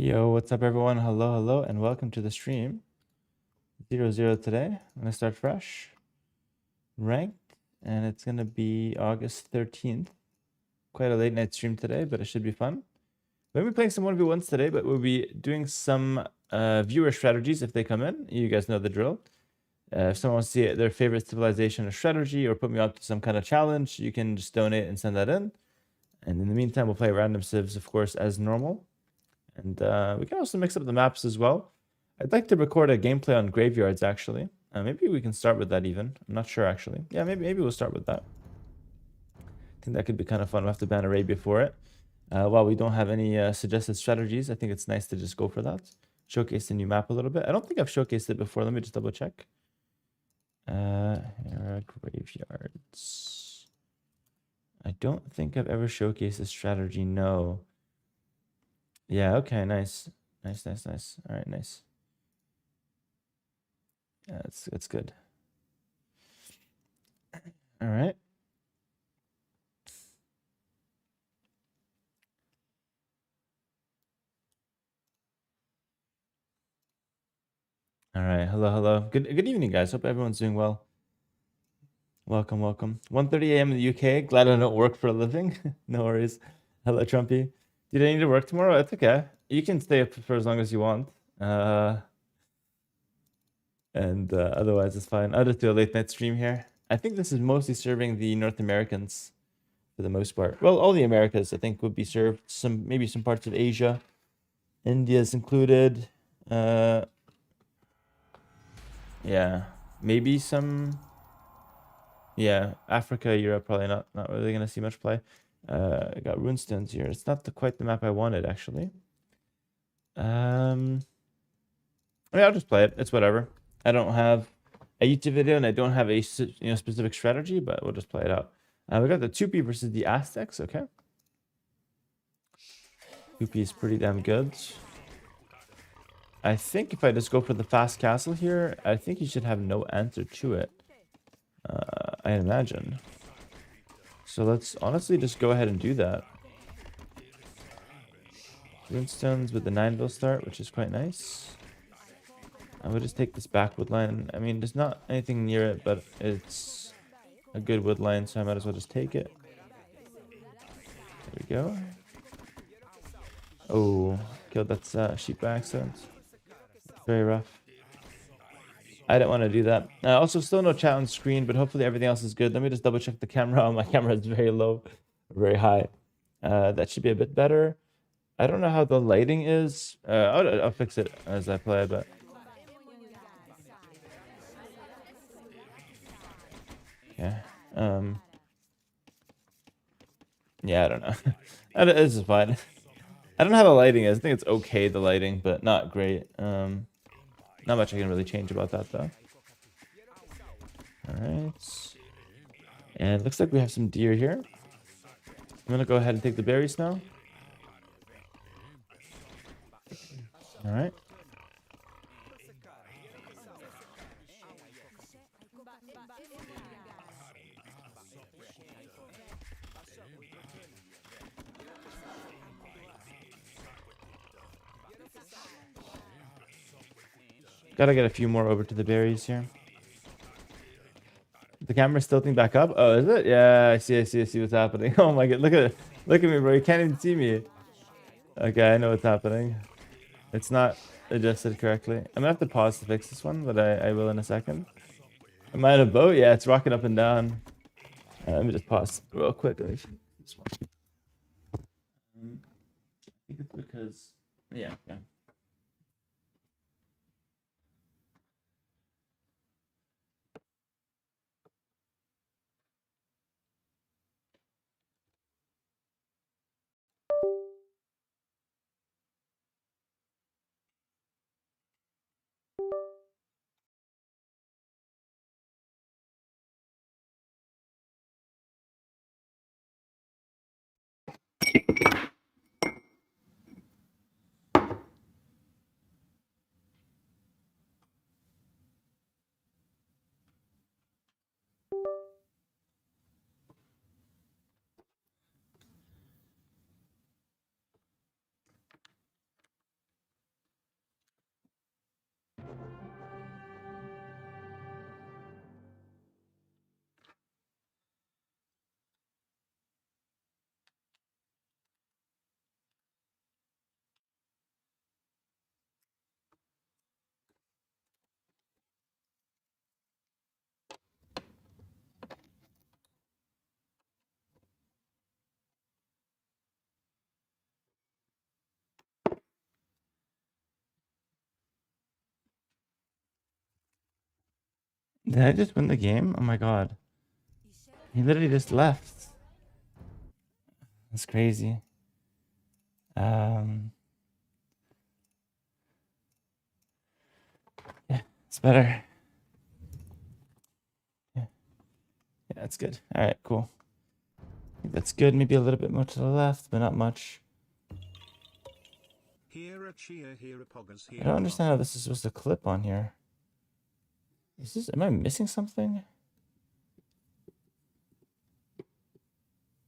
Yo, what's up everyone? Hello, and welcome to the stream. 0-0 today. I'm gonna start fresh. Ranked, and it's gonna be August 13th. Quite a late night stream today, but it should be fun. We'll be playing some 1v1s today, but we'll be doing some viewer strategies if they come in. You guys know the drill. If someone wants to see their favorite civilization or strategy or put me up to some kind of challenge, you can just donate and send that in. And in the meantime, we'll play random civs, of course, as normal. And we can also mix up the maps as well. I'd like to record a gameplay on graveyards, actually. Maybe we can start with that even. I'm not sure, actually. Yeah, maybe we'll start with that. I think that could be kind of fun. We'll have to ban Arabia for it. While we don't have any suggested strategies, I think it's nice to just go for that. Showcase the new map a little bit. I don't think I've showcased it before. Let me just double check. Hera graveyards. I don't think I've ever showcased this strategy. No. Yeah, okay, nice. Nice. All right, nice. Yeah, that's good. All right. All right. Hello. Good evening, guys. Hope everyone's doing well. Welcome. 1:30 a.m. in the UK. Glad I don't work for a living. No worries. Hello, Trumpy. Did I need to work tomorrow? That's okay. You can stay up for as long as you want. Otherwise, it's fine. I'll just do a late night stream here. I think this is mostly serving the North Americans for the most part. Well, all the Americas, I think, would be served. Maybe some parts of Asia. India's included. Yeah, maybe some. Yeah, Africa, Europe, probably not really gonna see much play. I got runestones here. It's not quite the map I wanted, actually. I mean, I'll just play it. It's whatever. I don't have a YouTube video and I don't have a specific strategy, but we'll just play it out. We got the 2P versus the Aztecs. Okay, 2P is pretty damn good. I think if I just go for the fast castle here, I think you should have no answer to it. I imagine. So let's honestly just go ahead and do that. Runestones with the 9-bill start, which is quite nice. I would just take this back wood line. I mean, there's not anything near it, but it's a good wood line, so I might as well just take it. There we go. Oh, killed that sheep by accident. Very rough. I didn't want to do that. Also, still no chat on screen, but hopefully everything else is good. Let me just double check the camera. My camera is very low, very high. That should be a bit better. I don't know how the lighting is. I'll fix it as I play, but... Yeah. Yeah, I don't know. This is fine. I don't know how the lighting is. I think it's okay, the lighting, but not great. Not much I can really change about that, though. All right. And it looks like we have some deer here. I'm going to go ahead and take the berries now. All right. Gotta get a few more over to the berries here. The camera's tilting back up. Oh, is it? Yeah, I see what's happening. Oh my god, look at me, bro. You can't even see me. Okay, I know what's happening. It's not adjusted correctly. I'm gonna have to pause to fix this one, but I will in a second. Am I in a boat? Yeah, it's rocking up and down. Let me just pause real quick. Let me fix this one. I think it's because, yeah. Did I just win the game? Oh my god. He literally just left. That's crazy. Yeah, it's better. Yeah, that's good. All right, cool. I think that's good. Maybe a little bit more to the left, but not much. Hera, Hera, Poggers, I don't understand how this is supposed to clip on here. Is this? Am I missing something?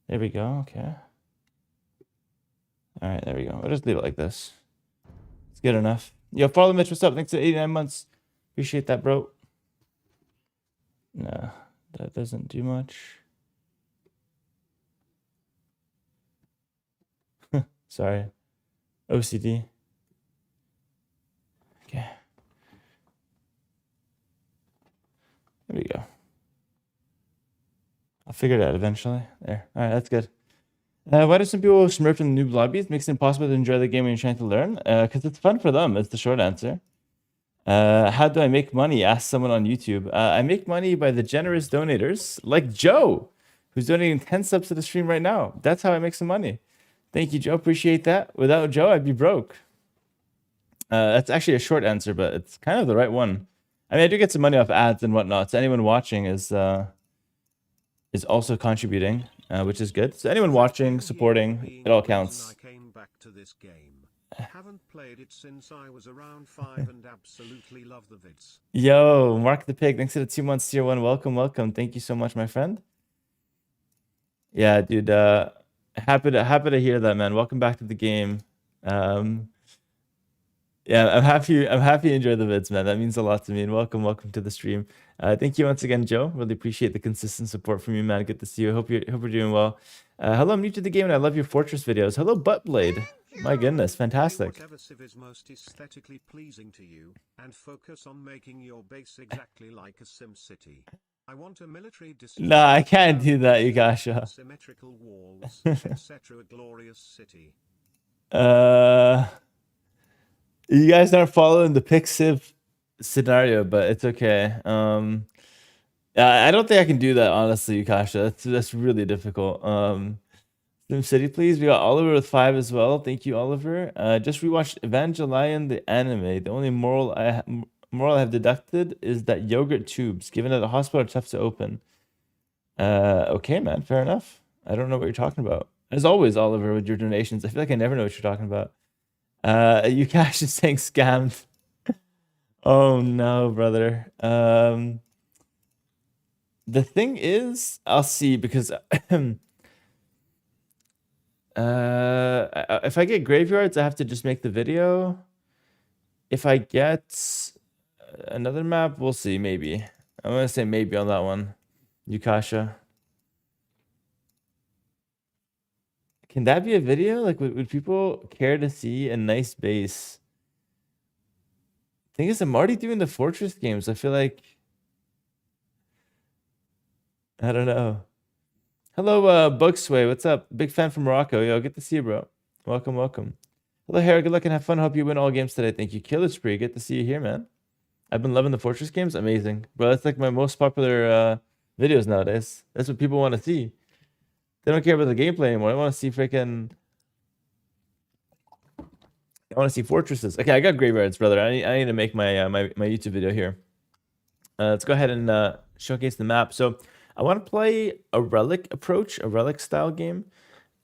There we go. Okay. All right, there we go. I'll just leave it like this. It's good enough. Yo, follow Mitch. What's up? Thanks to 89 months. Appreciate that, bro. No, that doesn't do much. Sorry. OCD. Okay. There we go. I'll figure it out eventually. There. All right, that's good. Why do some people smurf in the noob lobbies? It makes it impossible to enjoy the game when you're trying to learn. Because it's fun for them. It's the short answer. How do I make money? Ask someone on YouTube. I make money by the generous donators, like Joe, who's donating 10 subs to the stream right now. That's how I make some money. Thank you, Joe. Appreciate that. Without Joe, I'd be broke. That's actually a short answer, but it's kind of the right one. I mean, I do get some money off ads and whatnot. So anyone watching is also contributing, which is good. So anyone watching, supporting, it all counts. I came back to this game. Haven't played it since I was around 5 and absolutely love the vids. Yo, Mark the Pig, thanks for the 2 months tier 1. Welcome, welcome. Thank you so much, my friend. Yeah, dude. Happy to hear that, man. Welcome back to the game. Yeah, I'm happy you enjoy the vids, man. That means a lot to me. And welcome to the stream. Thank you once again, Joe. Really appreciate the consistent support from you, man. Good to see you. Hope you're doing well. Hello, I'm new to the game and I love your Fortress videos. Hello, Buttblade. My goodness, fantastic. Whatever civ is most aesthetically pleasing to you, and focus on making your base exactly like a SimCity. I want a military district. Nah, I can't do that, Yukasha. Symmetrical walls, etc. A glorious city. You guys aren't following the Pixiv scenario, but it's okay. I don't think I can do that, honestly, Yukasha. That's really difficult. SimCity, please. We got Oliver with 5 as well. Thank you, Oliver. Just rewatched Evangelion, the anime. The only moral I have deducted is that yogurt tubes, given that the hospital are tough to open. Okay, man. Fair enough. I don't know what you're talking about. As always, Oliver, with your donations, I feel like I never know what you're talking about. Yukash is saying scammed. Oh no, brother. The thing is, I'll see, because if I get graveyards, I have to just make the video. If I get another map, we'll see. Maybe. I'm gonna say maybe on that one. Yukasha. Can that be a video? Like, would people care to see a nice base? Thing is, I'm already doing the Fortress games. I feel like, I don't know. Hello, Bugsway. What's up? Big fan from Morocco. Yo, good to see you, bro. Welcome, welcome. Hello, Hera. Good luck and have fun. Hope you win all games today. Thank you. Killer Spree. Good to see you here, man. I've been loving the Fortress games. Amazing. Bro, that's like my most popular videos nowadays. That's what people want to see. They don't care about the gameplay anymore. I want to see freaking... I want to see fortresses. Okay, I got graveyards, brother. I need to make my my YouTube video here. Let's go ahead and showcase the map. So I want to play a relic approach, a relic style game.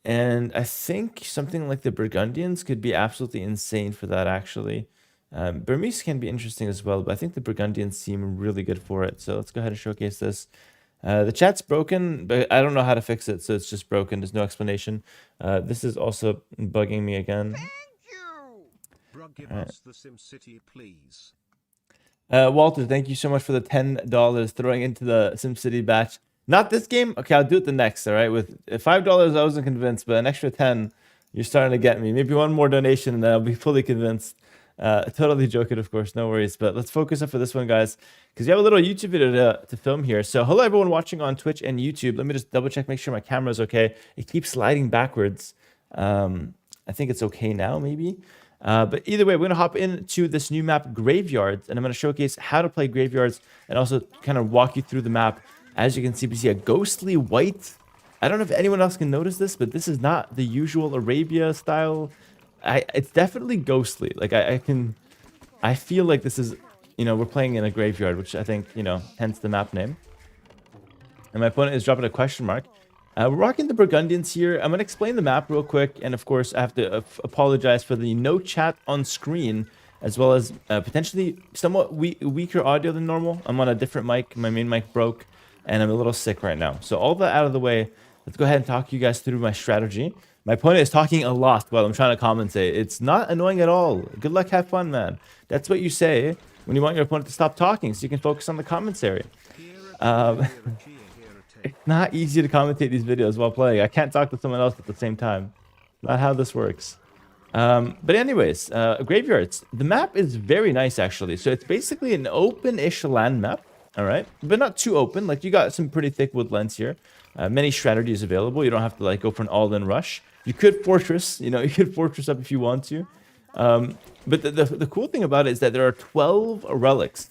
And I think something like the Burgundians could be absolutely insane for that, actually. Burmese can be interesting as well, but I think the Burgundians seem really good for it. So let's go ahead and showcase this. The chat's broken, but I don't know how to fix it, so it's just broken. There's no explanation. This is also bugging me again. Bro, give us the SimCity, please. Walter, thank you so much for the $10 throwing into the SimCity batch. Not this game? Okay, I'll do it the next, all right? With $5, I wasn't convinced, but an extra 10, you're starting to get me. Maybe one more donation, and then I'll be fully convinced. Totally joking, of course, no worries. But let's focus up for this one, guys, because you have a little YouTube video to film here. So hello, everyone watching on Twitch and YouTube. Let me just double check, make sure my camera's okay. It keeps sliding backwards. I think it's okay now, maybe. But either way, we're going to hop into this new map, Graveyards, and I'm going to showcase how to play Graveyards and also kind of walk you through the map. As you can see, we see a ghostly white. I don't know if anyone else can notice this, but this is not the usual Arabia style. It's definitely ghostly. Like I feel like this is, we're playing in a graveyard, which I think, hence the map name. And my opponent is dropping a question mark. We're rocking the Burgundians here. I'm going to explain the map real quick. And of course, I have to apologize for the no chat on screen, as well as potentially somewhat weaker audio than normal. I'm on a different mic. My main mic broke, and I'm a little sick right now. So all that out of the way, let's go ahead and talk you guys through my strategy. My opponent is talking a lot while I'm trying to commentate. It's not annoying at all. Good luck, have fun, man. That's what you say when you want your opponent to stop talking so you can focus on the commentary. It's not easy to commentate these videos while playing. I can't talk to someone else at the same time. Not how this works. But anyways, Graveyards. The map is very nice, actually. So it's basically an open-ish land map. All right. But not too open. Like, you got some pretty thick woodlands here. Many strategies available. You don't have to, like, go for an all-in rush. You could fortress. You could fortress up if you want to. But the cool thing about it is that there are 12 relics.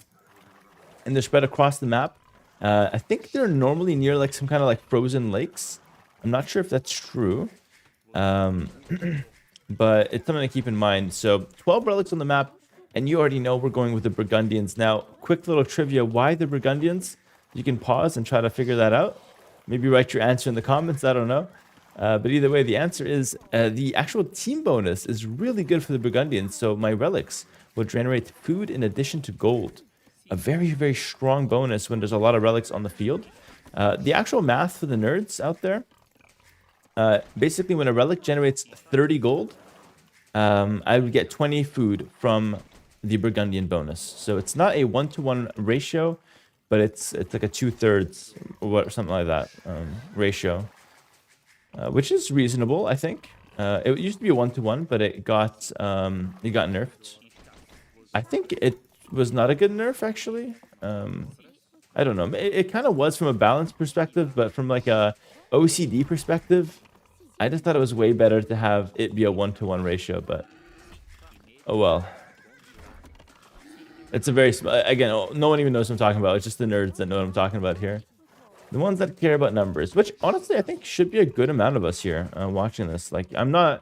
And they're spread across the map. I think they're normally near like some kind of like frozen lakes. I'm not sure if that's true. But it's something to keep in mind. So 12 relics on the map. And you already know we're going with the Burgundians. Now, quick little trivia. Why the Burgundians? You can pause and try to figure that out. Maybe write your answer in the comments. I don't know. But either way, the answer is the actual team bonus is really good for the Burgundians. So my relics will generate food in addition to gold. A very, very strong bonus when there's a lot of relics on the field. The actual math for the nerds out there, basically when a relic generates 30 gold, I would get 20 food from the Burgundian bonus. So it's not a 1-to-1 ratio, but it's like a 2/3 or something like that ratio, which is reasonable, I think. It used to be a 1-to-1, but it got nerfed. I think it was not a good nerf, actually. I don't know. It kind of was from a balance perspective, but from like a OCD perspective, I just thought it was way better to have it be a 1-to-1 ratio, but oh well. It's a very again, no one even knows what I'm talking about. It's just the nerds that know what I'm talking about here. The ones that care about numbers, which honestly I think should be a good amount of us here watching this. Like, I'm not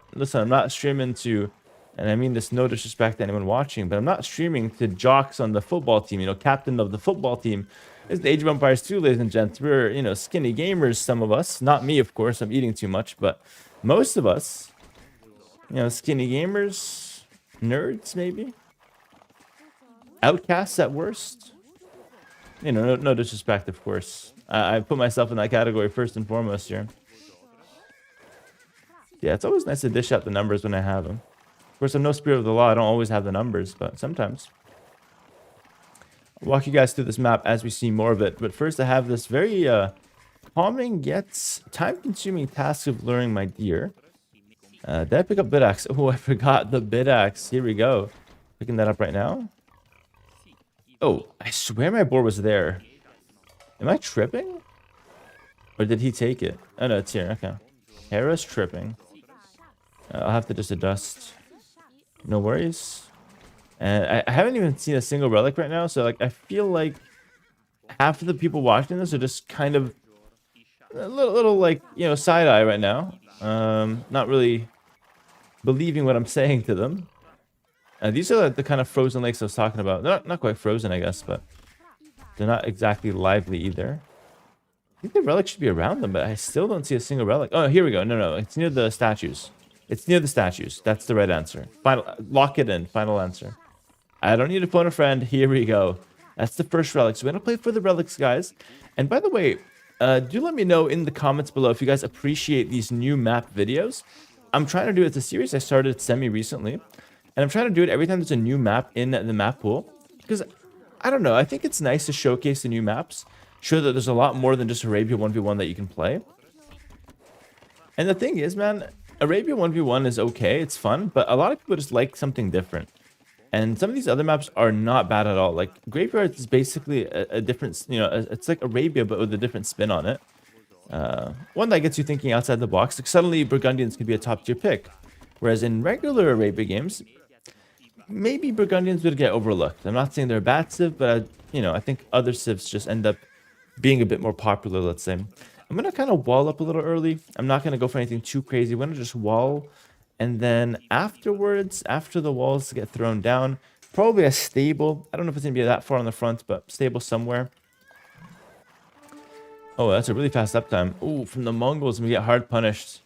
streaming to, and I mean this no disrespect to anyone watching, but I'm not streaming to jocks on the football team, captain of the football team. It's the Age of Empires 2, ladies and gents. We're, skinny gamers, some of us. Not me, of course. I'm eating too much, but most of us, skinny gamers, nerds, maybe. Outcasts at worst. No disrespect, of course. I put myself in that category first and foremost here. Yeah, it's always nice to dish out the numbers when I have them. Of course, I'm no spirit of the law. I don't always have the numbers, but sometimes. I'll walk you guys through this map as we see more of it. But first, I have this very calming yet time-consuming task of luring my deer. Did I pick up bid axe? Oh, I forgot the bid axe. Here we go. Picking that up right now. Oh, I swear my board was there. Am I tripping? Or did he take it? Oh, no, it's here. Okay. Hera's tripping. I'll have to just adjust. No worries. And I haven't even seen a single relic right now, so I feel like half of the people watching this are just kind of a little side eye right now. Not really believing what I'm saying to them. These are the kind of frozen lakes I was talking about. They're not quite frozen, I guess, but they're not exactly lively either. I think the relic should be around them, but I still don't see a single relic. Oh, here we go. No, it's near the statues. It's near the statues. That's the right answer. Lock it in. Final answer. I don't need to phone a friend. Here we go. That's the first relic. So we're going to play for the relics, guys. And by the way, do let me know in the comments below if you guys appreciate these new map videos. I'm trying to do it as a series I started semi-recently. And I'm trying to do it every time there's a new map in the map pool. Because, I don't know, I think it's nice to showcase the new maps. Show that there's a lot more than just Arabia 1v1 that you can play. And the thing is, man, Arabia 1v1 is okay, it's fun. But a lot of people just like something different. And some of these other maps are not bad at all. Like, Graveyards is basically a different, it's like Arabia, but with a different spin on it. One that gets you thinking outside the box. Like, suddenly, Burgundians could be a top-tier pick. Whereas in regular Arabia games, maybe Burgundians would get overlooked. I'm not saying they're a bad civ, but I think other civs just end up being a bit more popular, let's say. I'm going to kind of wall up a little early. I'm not going to go for anything too crazy. I'm going to just wall. And then afterwards, after the walls get thrown down, probably a stable. I don't know if it's going to be that far on the front, but stable somewhere. Oh, that's a really fast uptime. Ooh, from the Mongols, we get hard punished.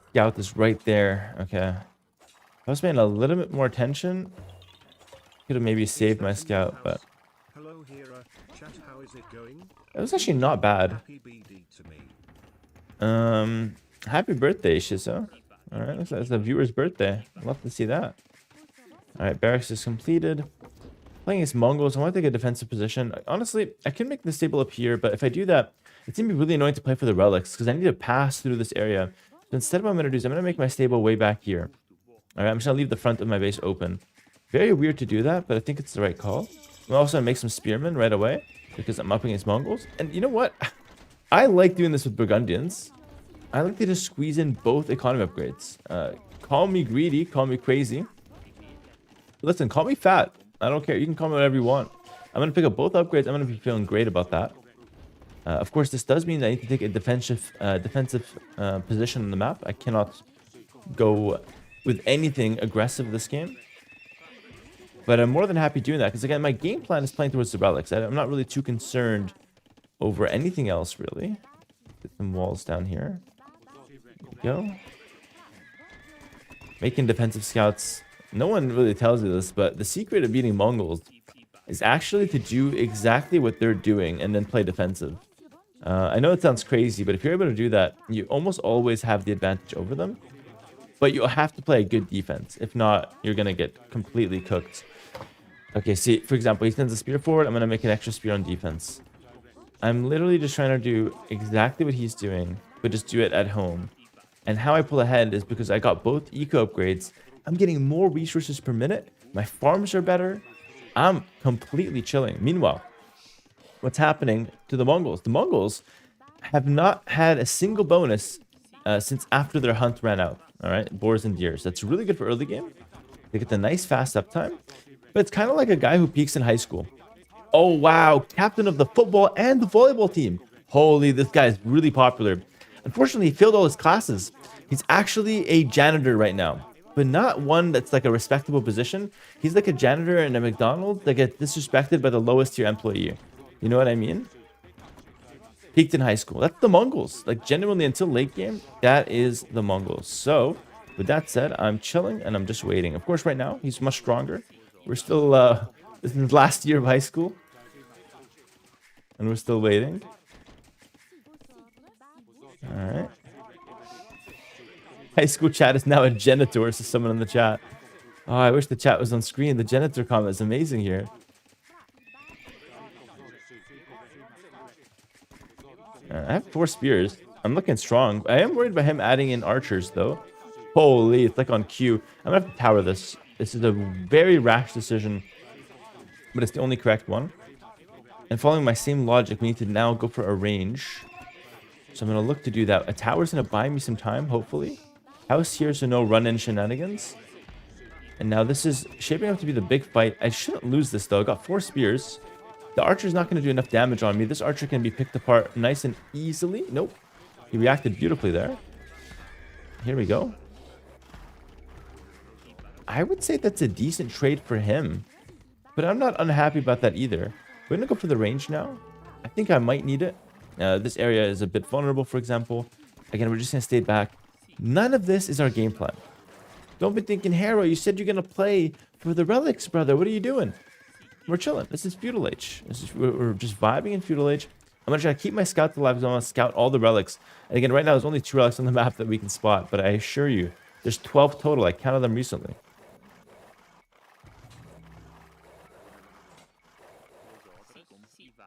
Scout is right there. Okay. If I was paying a little bit more attention, could have maybe saved my scout, but Hello, Hera. Chat, how is it going? it was actually not bad. Happy BD to me. Happy birthday, Shizo. All right, that's a viewer's birthday. I'd love to see that. All right, barracks is completed. Playing against Mongols, I want to take a defensive position. Honestly, I can make the stable up here, but if I do that, it's going to be really annoying to play for the relics because I need to pass through this area. So instead, what I'm going to do is I'm going to make my stable way back here. All right, I'm just going to leave the front of my base open. Very weird to do that, but I think it's the right call. I'm also going to make some spearmen right away because I'm up against Mongols. And you know what? I like doing this with Burgundians. I like to just squeeze in both economy upgrades. Call me greedy, call me crazy. Listen, call me fat. I don't care. You can call me whatever you want. I'm going to pick up both upgrades. I'm going to be feeling great about that. Of course, this does mean that I need to take a defensive position on the map. I cannot go with anything aggressive this game. But I'm more than happy doing that because, again, my game plan is playing towards the relics. I'm not really too concerned over anything else, really. Get some walls down here. There we go. Making defensive scouts. No one really tells you this, but the secret of beating Mongols is actually to do exactly what they're doing and then play defensive. I know it sounds crazy, but if you're able to do that, you almost always have the advantage over them. But you'll have to play a good defense. If not, you're going to get completely cooked. Okay, see, for example, he sends a spear forward. I'm going to make an extra spear on defense. I'm literally just trying to do exactly what he's doing, but just do it at home. And how I pull ahead is because I got both eco upgrades. I'm getting more resources per minute. My farms are better. I'm completely chilling. Meanwhile, what's happening to the Mongols? The Mongols have not had a single bonus since after their hunt ran out. All right, boars and deers. That's really good for early game. They get the nice fast uptime. But it's kind of like a guy who peaks in high school. Oh, wow. Captain of the football and the volleyball team. Holy, this guy is really popular. Unfortunately, he failed all his classes. He's actually a janitor right now. But not one that's like a respectable position. He's like a janitor in a McDonald's that gets disrespected by the lowest tier employee. You know what I mean? Peaked in high school. That's the Mongols. Like, genuinely, until late game, that is the Mongols. So, with that said, I'm chilling and I'm just waiting. Of course, right now, he's much stronger. We're still, this is his last year of high school. And we're still waiting. Alright. High school chat is now a janitor, says someone in the chat. Oh, I wish the chat was on screen. The janitor comment is amazing here. I have 4 spears. I'm looking strong. I am worried about him adding in archers, though. Holy, it's like on cue. I'm going to have to tower this. This is a very rash decision, but it's the only correct one. And following my same logic, we need to now go for a range. So I'm going to look to do that. A tower's going to buy me some time, hopefully. House here, so no run-in shenanigans. And now this is shaping up to be the big fight. I shouldn't lose this, though. I got 4 spears. The archer's not going to do enough damage on me. This archer can be picked apart nice and easily. Nope. He reacted beautifully there. Here we go. I would say that's a decent trade for him. But I'm not unhappy about that either. We're going to go for the range now. I think I might need it. This area is a bit vulnerable, for example. Again, we're just going to stay back. None of this is our game plan. Don't be thinking, Hera, you said you're going to play for the relics, brother. What are you doing? We're chilling. This is Feudal Age. We're just vibing in Feudal Age. I'm going to try to keep my scouts alive because I want to scout all the relics. And again, right now, there's only 2 relics on the map that we can spot. But I assure you, there's 12 total. I counted them recently.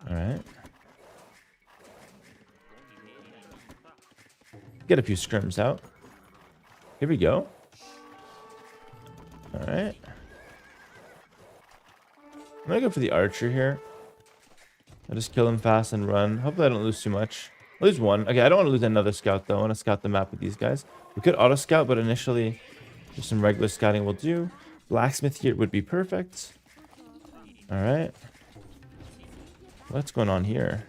All right. Get a few scrims out. Here we go. All right. I'm going to go for the archer here. I'll just kill him fast and run. Hopefully I don't lose too much. I'll lose 1. Okay, I don't want to lose another scout, though. I want to scout the map with these guys. We could auto-scout, but initially just some regular scouting will do. Blacksmith here would be perfect. All right. What's going on here?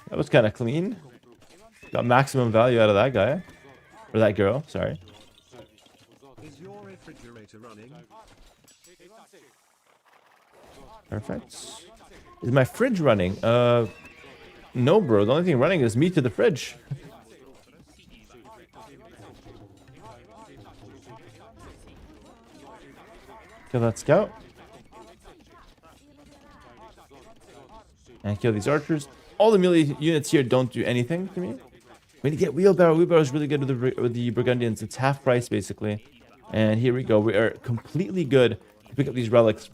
That was kind of clean. Got maximum value out of that guy. Or that girl, sorry. Is your refrigerator running? Perfect. Is my fridge running? No, bro. The only thing running is me to the fridge. Kill that scout. And kill these archers. All the melee units here don't do anything to me. We need to get wheelbarrow. Wheelbarrow is really good with the Burgundians. It's half price basically. And here we go. We are completely good to pick up these relics.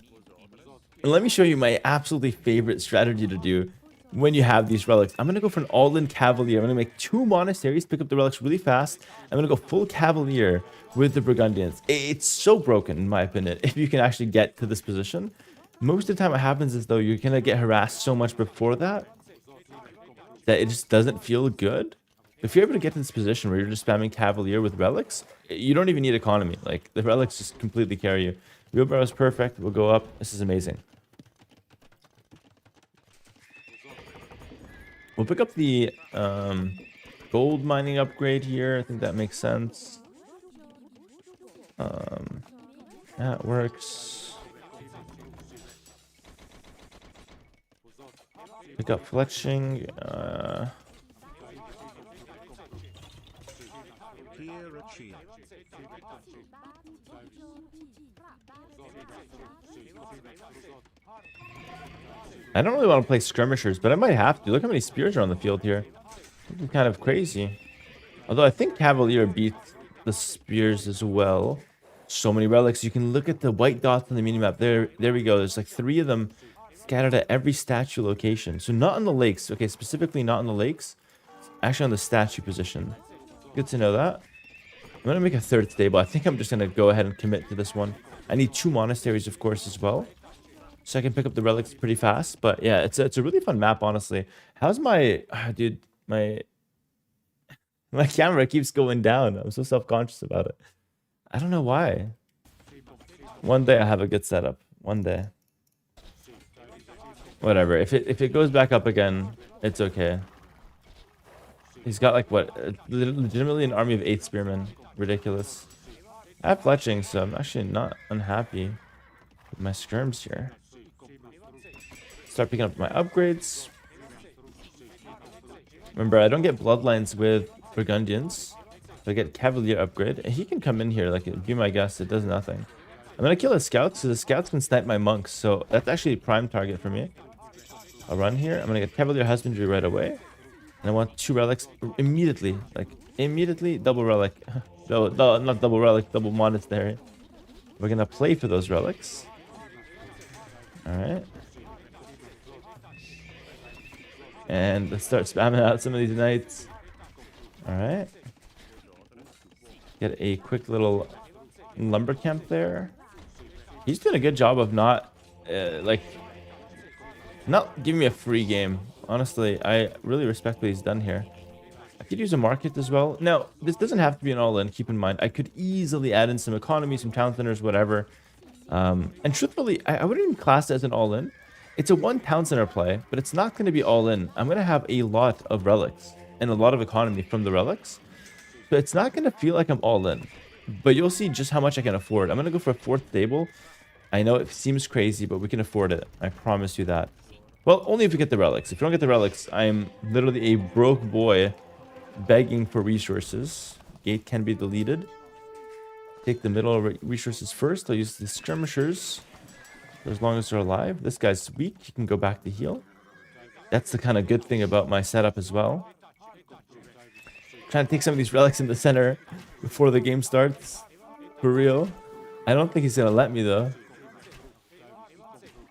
And let me show you my absolutely favorite strategy to do when you have these relics. I'm going to go for an all-in Cavalier. I'm going to make 2 monasteries, pick up the relics really fast. I'm going to go full Cavalier with the Burgundians. It's so broken, in my opinion, if you can actually get to this position. Most of the time what happens is, though, you're going to get harassed so much before that it just doesn't feel good. If you're able to get to this position where you're just spamming Cavalier with relics, you don't even need economy. Like, the relics just completely carry you. Wheelbarrow is perfect. We'll go up. This is amazing. We'll pick up the gold mining upgrade here. I think that makes sense. That works. Pick up fletching. Hera Chi. I don't really want to play skirmishers, but I might have to. Look how many spears are on the field here. Looking kind of crazy. Although I think Cavalier beats the spears as well. So many relics. You can look at the white dots on the minimap. There we go. There's like 3 of them scattered at every statue location. So not on the lakes. Okay, specifically not on the lakes. Actually on the statue position. Good to know that. I'm going to make a 3rd stable. I think I'm just going to go ahead and commit to this one. I need 2 monasteries, of course, as well. So I can pick up the relics pretty fast. But yeah, it's a really fun map, honestly. How's my... dude, my camera keeps going down. I'm so self-conscious about it. I don't know why. One day I have a good setup. One day. Whatever. If it goes back up again, it's okay. He's got like what? Legitimately an army of 8 spearmen. Ridiculous. I have fletching, so I'm actually not unhappy with my skirms here. Start picking up my upgrades. Remember, I don't get bloodlines with Burgundians. So I get Cavalier upgrade. And he can come in here, like, be my guest. It does nothing. I'm going to kill the scouts, so the scouts can snipe my monks. So that's actually a prime target for me. I'll run here. I'm going to get Cavalier Husbandry right away. And I want 2 relics immediately. Like, immediately, double relic. No, not double relic, double monastery. We're going to play for those relics. Alright. And let's start spamming out some of these knights. Alright. Get a quick little lumber camp there. He's doing a good job of not giving me a free game. Honestly, I really respect what he's done here. I could use a market as well. Now, this doesn't have to be an all-in. Keep in mind, I could easily add in some economy, some town centers, whatever. And truthfully, I wouldn't even class it as an all-in. It's a 1 town center play, but it's not going to be all-in. I'm going to have a lot of relics and a lot of economy from the relics. So it's not going to feel like I'm all-in. But you'll see just how much I can afford. I'm going to go for a 4th stable. I know it seems crazy, but we can afford it. I promise you that. Well, only if we get the relics. If you don't get the relics, I'm literally a broke boy begging for resources. Gate can be deleted. Take the middle resources first. I'll use the skirmishers for as long as they're alive. This guy's weak. He can go back to heal. That's the kind of good thing about my setup as well. Trying to take some of these relics in the center before the game starts. For real. I don't think he's going to let me, though.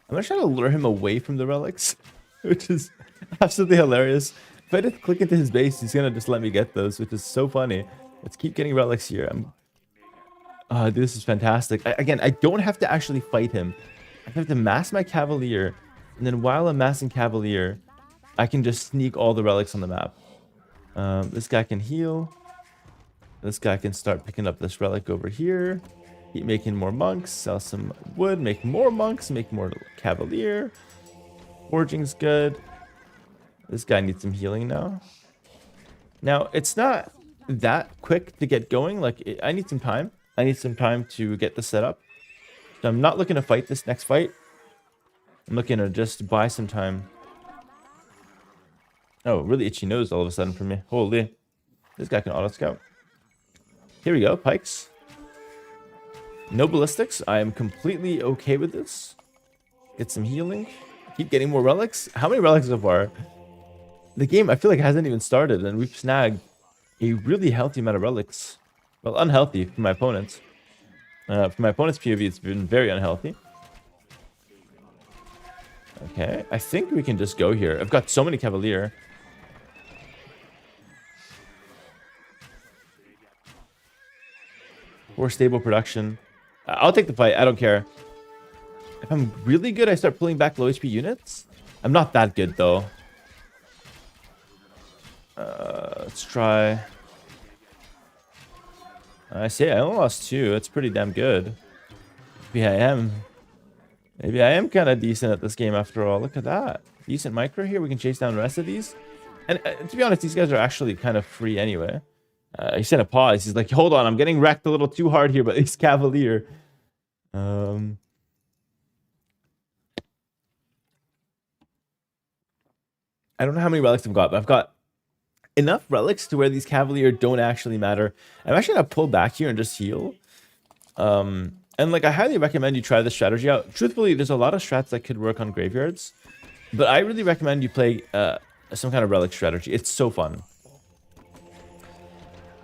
I'm going to try to lure him away from the relics, which is absolutely hilarious. If I just click into his base, he's going to just let me get those, which is so funny. Let's keep getting relics here. Dude, this is fantastic. Again, I don't have to actually fight him. I have to mass my Cavalier, and then while I'm massing Cavalier, I can just sneak all the relics on the map. This guy can heal. This guy can start picking up this relic over here. Keep making more monks. Sell some wood. Make more monks. Make more cavalier. Forging's good. This guy needs some healing now. Now, it's not that quick to get going. Like, I need some time. I need some time to get this set up. So I'm not looking to fight this next fight. I'm looking to just buy some time. Oh, really itchy nose all of a sudden for me. Holy. This guy can auto-scout. Here we go, pikes. No ballistics. I am completely okay with this. Get some healing. Keep getting more relics. How many relics so far? The game, I feel like, hasn't even started, and we've snagged a really healthy amount of relics. Well, unhealthy for my opponents. For my opponent's POV, it's been very unhealthy. Okay, I think we can just go here. I've got so many cavalier. Or stable production. I'll take the fight. I don't care. If I'm really good, I start pulling back low HP units. I'm not that good, though. Let's try. I see. I only lost 2. That's pretty damn good. Maybe I am. Maybe I am kind of decent at this game after all. Look at that. Decent micro here. We can chase down the rest of these. And to be honest, these guys are actually kind of free anyway. He said a pause. He's like, hold on, I'm getting wrecked a little too hard here, but he's cavalier. I don't know how many relics I've got, but I've got enough relics to where these cavalier don't actually matter. I'm actually gonna pull back here and just heal. And like, I highly recommend you try this strategy out. Truthfully, there's a lot of strats that could work on graveyards, but I really recommend you play some kind of relic strategy. It's so fun.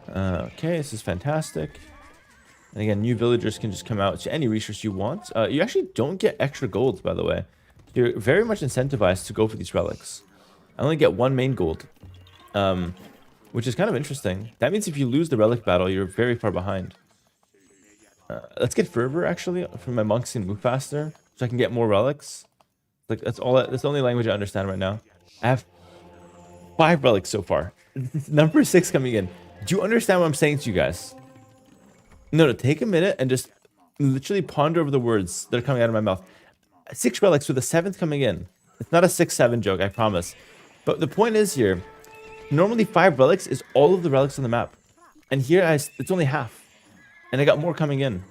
Okay, this is fantastic. And again, new villagers can just come out to any resource you want. You actually don't get extra golds, by the way. You're very much incentivized to go for these relics. I only get 1 main gold, which is kind of interesting. That means if you lose the relic battle, you're very far behind. Let's get fervor, actually, for my monks and move faster, so I can get more relics. Like, that's the only language I understand right now. I have 5 relics so far. Number 6 coming in. Do you understand what I'm saying to you guys? No, take a minute and just literally ponder over the words that are coming out of my mouth. 6 relics with the 7th coming in. It's not a 6-7 joke, I promise. But the point is here, normally 5 relics is all of the relics on the map. And here, it's only half. And I got more coming in.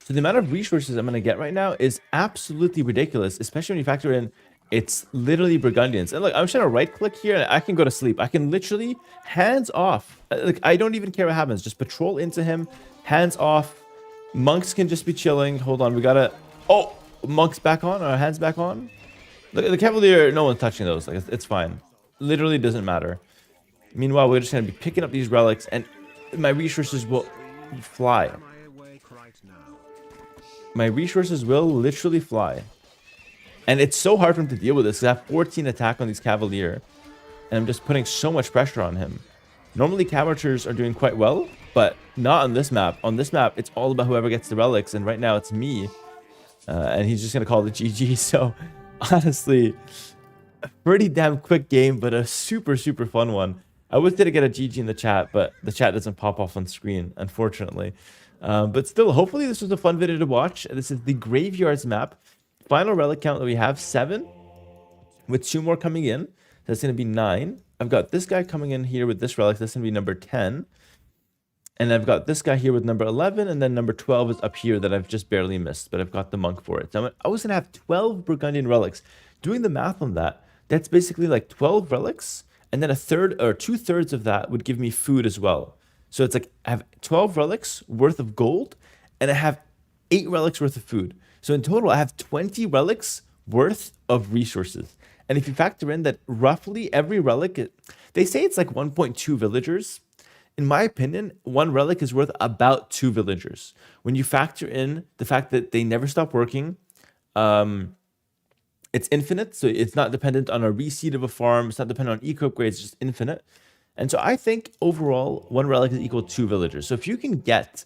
So the amount of resources I'm going to get right now is absolutely ridiculous, especially when you factor in it's literally Burgundians. And look, I'm just trying to right-click here, and I can go to sleep. I can literally, hands off. Like, I don't even care what happens. Just patrol into him, hands off. Monks can just be chilling. Hold on, we gotta... Oh, monks back on, or hands back on. Look, the cavalier, no one's touching those. Like, it's fine. Literally doesn't matter. Meanwhile, we're just gonna be picking up these relics, and my resources will fly. My resources will literally fly. And it's so hard for him to deal with this, because I have 14 attack on these cavalier, and I'm just putting so much pressure on him. Normally, cavaliers are doing quite well, but not on this map. On this map, it's all about whoever gets the relics, and right now it's me. And he's just going to call it GG. So, honestly, a pretty damn quick game, but a super, super fun one. I was going to get a GG in the chat, but the chat doesn't pop off on screen, unfortunately. But still, hopefully this was a fun video to watch. This is the Graveyards map. Final relic count that we have, 7, with 2 more coming in. That's going to be 9. I've got this guy coming in here with this relic. That's going to be number 10. And I've got this guy here with number 11. And then number 12 is up here that I've just barely missed. But I've got the monk for it. So I was going to have 12 Burgundian relics. Doing the math on that, that's basically like 12 relics. And then a third or 2/3 of that would give me food as well. So it's like I have 12 relics worth of gold. And I have 8 relics worth of food. So in total, I have 20 relics worth of resources. And if you factor in that roughly every relic, they say it's like 1.2 villagers. In my opinion, 1 relic is worth about 2 villagers. When you factor in the fact that they never stop working, it's infinite. So it's not dependent on a reseed of a farm. It's not dependent on eco upgrades. It's just infinite. And so I think overall, 1 relic is equal to 2 villagers. So if you can get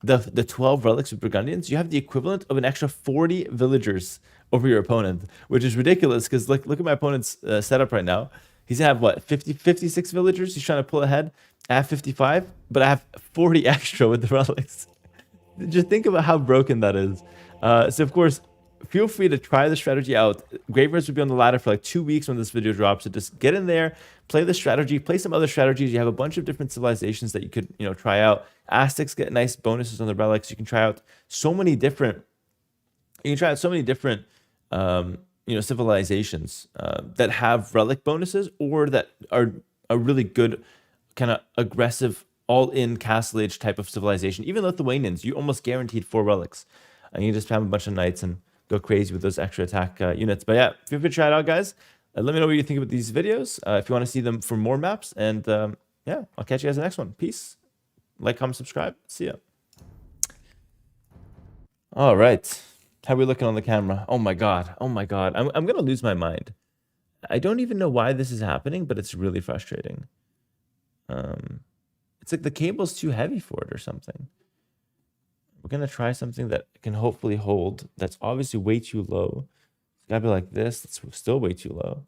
the 12 relics of Burgundians, you have the equivalent of an extra 40 villagers over your opponent, which is ridiculous because look at my opponent's setup right now. He's gonna have what, 56 villagers? He's trying to pull ahead. I have 55, but I have 40 extra with the relics. Just think about how broken that is. So of course, feel free to try the strategy out. Graveyards will be on the ladder for like 2 weeks when this video drops. So just get in there, play the strategy, play some other strategies. You have a bunch of different civilizations that you could, try out. Aztecs get nice bonuses on the relics. You can try out so many different. You can try out so many different, civilizations that have relic bonuses or that are a really good kind of aggressive all-in castle age type of civilization. Even Lithuanians, you almost guaranteed 4 relics, and you just have a bunch of knights and go crazy with those extra attack units. But yeah, feel free to try it out, guys. Let me know what you think about these videos. If you want to see them for more maps, and yeah, I'll catch you guys in the next one. Peace. Like, comment, subscribe. See ya. All right. How are we looking on the camera? Oh my god. Oh my god. I'm gonna lose my mind. I don't even know why this is happening, but it's really frustrating. It's like the cable's too heavy for it or something. We're gonna try something that can hopefully hold. That's obviously way too low. It's gotta be like this. It's still way too low.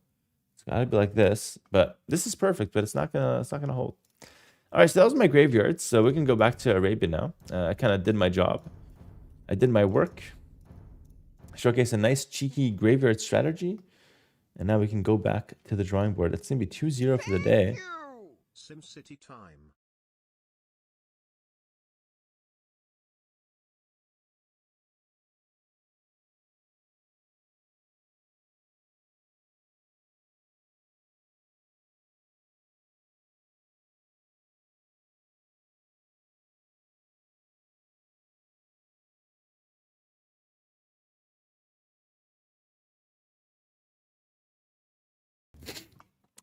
It's gotta be like this. But this is perfect. But it's not gonna hold. All right. So that was my graveyard. So we can go back to Arabia now. I kind of did my job. I did my work. Showcase a nice cheeky graveyard strategy. And now we can go back to the drawing board. It's going to be 2-0 for the day. SimCity time.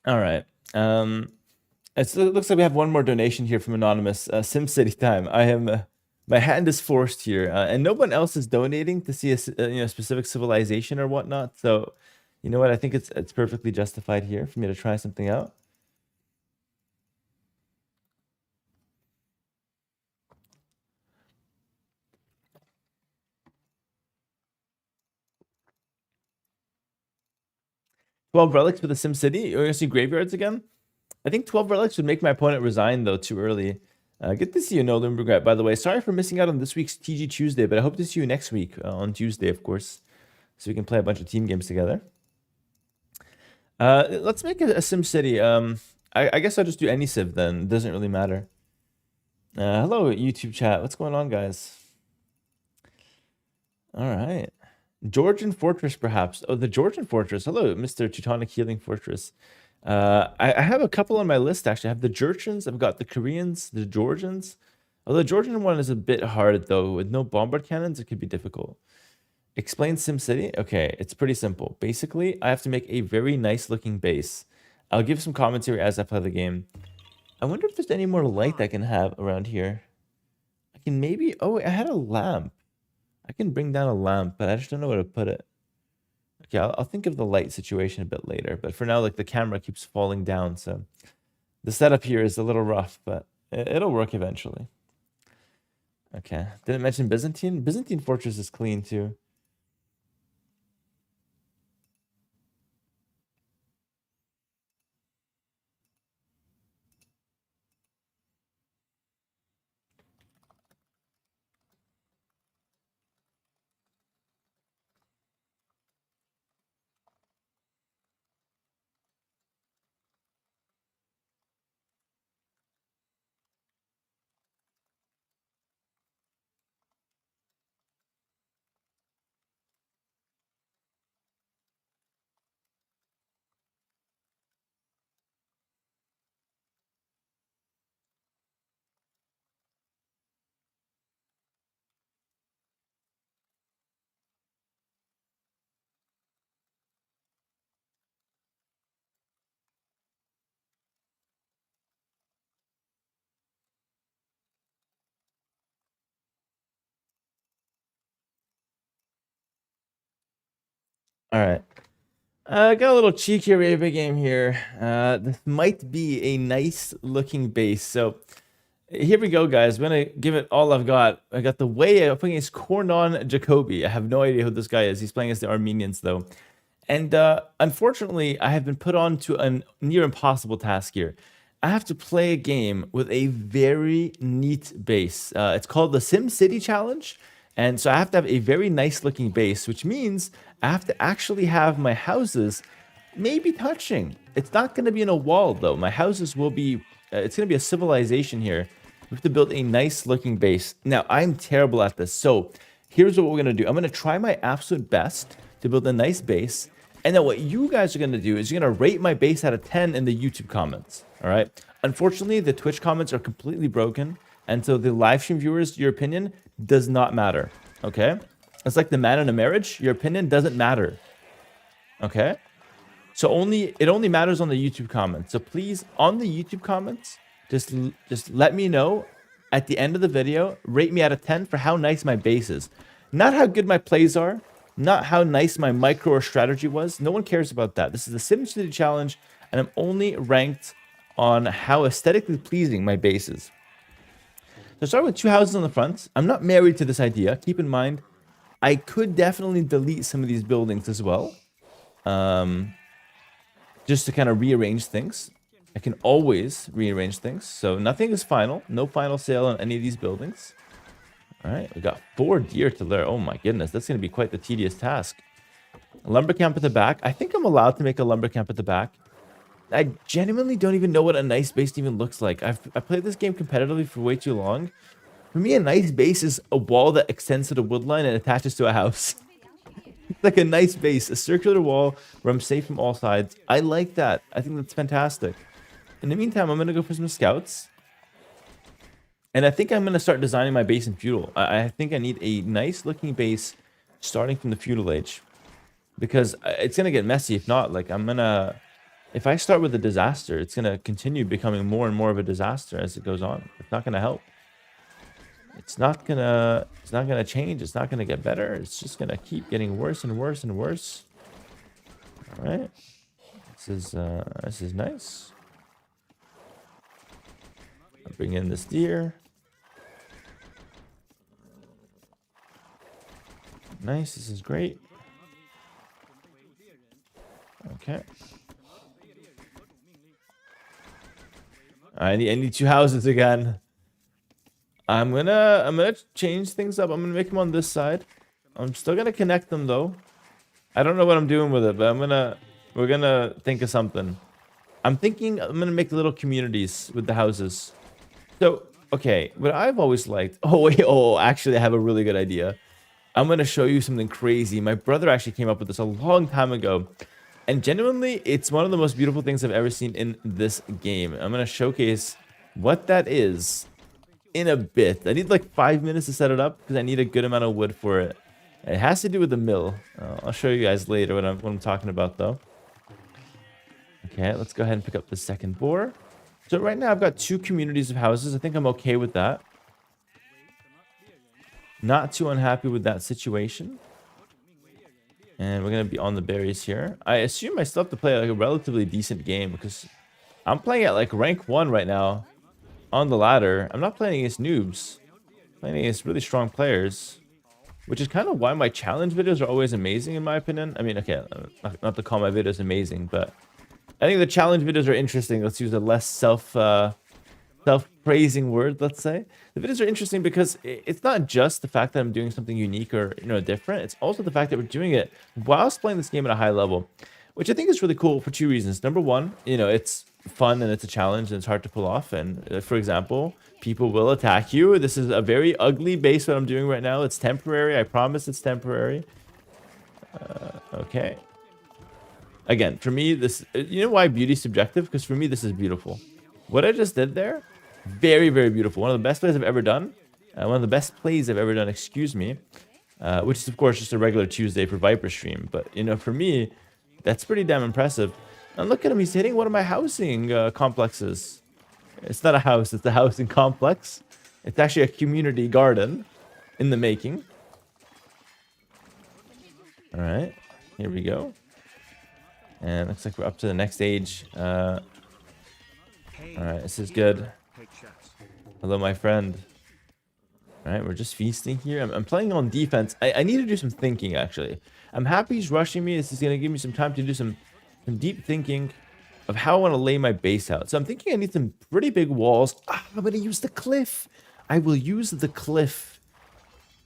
All right. It looks like we have one more donation here from Anonymous. SimCity time. I am... my hand is forced here, and no one else is donating to see a specific civilization or whatnot. So, you know what? I think it's perfectly justified here for me to try something out. "12 relics for the SimCity. You're gonna see graveyards again. I think 12 relics would make my opponent resign though too early. Good to see you, No Regret. By the way, sorry for missing out on this week's TG Tuesday, but I hope to see you next week on Tuesday, of course, so we can play a bunch of team games together. Let's make a SimCity. I guess I'll just do any civ then. It doesn't really matter. Hello, YouTube chat. What's going on, guys? All right. Georgian Fortress, perhaps. Oh, the Georgian Fortress. Hello, Mr. Teutonic Healing Fortress. I have a couple on my list, actually. I have the Jurchens. I've got the Koreans, the Georgians. Although the Georgian one is a bit hard, though. With no bombard cannons, it could be difficult. Explain SimCity. Okay, it's pretty simple. Basically, I have to make a very nice-looking base. I'll give some commentary as I play the game. I wonder if there's any more light I can have around here. I can maybe... Oh, I had a lamp. I can bring down a lamp, but I just don't know where to put it. Okay, I'll think of the light situation a bit later. But for now, like, the camera keeps falling down, so... The setup here is a little rough, but it'll work eventually. Okay, didn't mention Byzantine. Byzantine Fortress is clean, too. All right. Got a little cheeky Arabia game here. This might be a nice looking base. So Here we go, guys. I'm gonna give it all I've got. I got the way I'm playing against Kornon Jacobi. I have no idea who this guy is. He's playing against the Armenians, though. And unfortunately, I have been put on to a near impossible task here. I have to play a game with a very neat base. It's called the Sim City Challenge. And so I have to have a very nice looking base, which means I have to actually have my houses maybe touching. It's not going to be in a wall, though. My houses will be, it's going to be a civilization here. We have to build a nice looking base. Now, I'm terrible at this. So here's what we're going to do. I'm going to try my absolute best to build a nice base. And then what you guys are going to do is you're going to rate my base out of 10 in the YouTube comments. All right. Unfortunately, the Twitch comments are completely broken. And so the live stream viewers, your opinion does not matter. Okay. It's like the man in a marriage. Your opinion doesn't matter. Okay. So it only matters on the YouTube comments. So please, on the YouTube comments, just let me know at the end of the video, rate me out of 10 for how nice my base is. Not how good my plays are, not how nice my micro or strategy was. No one cares about that. This is the SimCity challenge, and I'm only ranked on how aesthetically pleasing my base is. So start with 2 houses on the front. I'm not married to this idea. Keep in mind, I could definitely delete some of these buildings as well. Just to kind of rearrange things. I can always rearrange things. So nothing is final. No final sale on any of these buildings. All right, we got 4 deer to lure. Oh my goodness, that's going to be quite the tedious task. A lumber camp at the back. I think I'm allowed to make a lumber camp at the back. I genuinely don't even know what a nice base even looks like. I've played this game competitively for way too long. For me, a nice base is a wall that extends to the wood line and attaches to a house. It's like a nice base, a circular wall where I'm safe from all sides. I like that. I think that's fantastic. In the meantime, I'm going to go for some scouts. And I think I'm going to start designing my base in feudal. I think I need a nice looking base starting from the feudal age. Because it's going to get messy if not. Like, if I start with a disaster, it's going to continue becoming more and more of a disaster as it goes on. It's not going to help. It's not gonna change. It's not gonna get better. It's just gonna keep getting worse and worse and worse. All right, this is nice. I'll bring in this deer. Nice. This is great. Okay. I need 2 houses again. I'm gonna change things up. I'm gonna make them on this side. I'm still gonna connect them though. I don't know what I'm doing with it, but we're gonna think of something. I'm thinking I'm gonna make little communities with the houses. So okay, what I've always liked. Oh wait, actually I have a really good idea. I'm gonna show you something crazy. My brother actually came up with this a long time ago. And genuinely, it's one of the most beautiful things I've ever seen in this game. I'm gonna showcase what that is in a bit. I need like 5 minutes to set it up because I need a good amount of wood for it. It has to do with the mill. I'll show you guys later what I'm talking about though. Okay, let's go ahead and pick up the second boar. So right now I've got 2 communities of houses. I think I'm okay with that. Not too unhappy with that situation. And we're going to be on the berries here. I assume I still have to play like a relatively decent game because I'm playing at like rank 1 right now. On the ladder. I'm not playing against noobs. I'm playing against really strong players. Which is kind of why my challenge videos are always amazing in my opinion. I mean, okay, not to call my videos amazing, but I think the challenge videos are interesting. Let's use a less self-praising word, let's say. The videos are interesting because it's not just the fact that I'm doing something unique or, different. It's also the fact that we're doing it whilst playing this game at a high level. Which I think is really cool for 2 reasons. Number one, it's fun and it's a challenge and it's hard to pull off. And for example, people will attack you. This is a very ugly base what I'm doing right now. It's temporary. I promise it's temporary. Okay. Again, for me, this, why beauty's subjective? Because for me, this is beautiful. What I just did there, very, very beautiful. One of the best plays I've ever done. One of the best plays I've ever done, excuse me. Which is, of course, just a regular Tuesday for Viper stream. But, for me, that's pretty damn impressive. And look at him. He's hitting one of my housing complexes. It's not a house. It's a housing complex. It's actually a community garden in the making. All right. Here we go. And looks like we're up to the next age. All right. This is good. Hello, my friend. All right, we're just feasting here. I'm playing on defense. I need to do some thinking, actually. I'm happy he's rushing me. This is going to give me some time to do some deep thinking of how I want to lay my base out. So I'm thinking I need some pretty big walls. I'm going to use the cliff. I will use the cliff.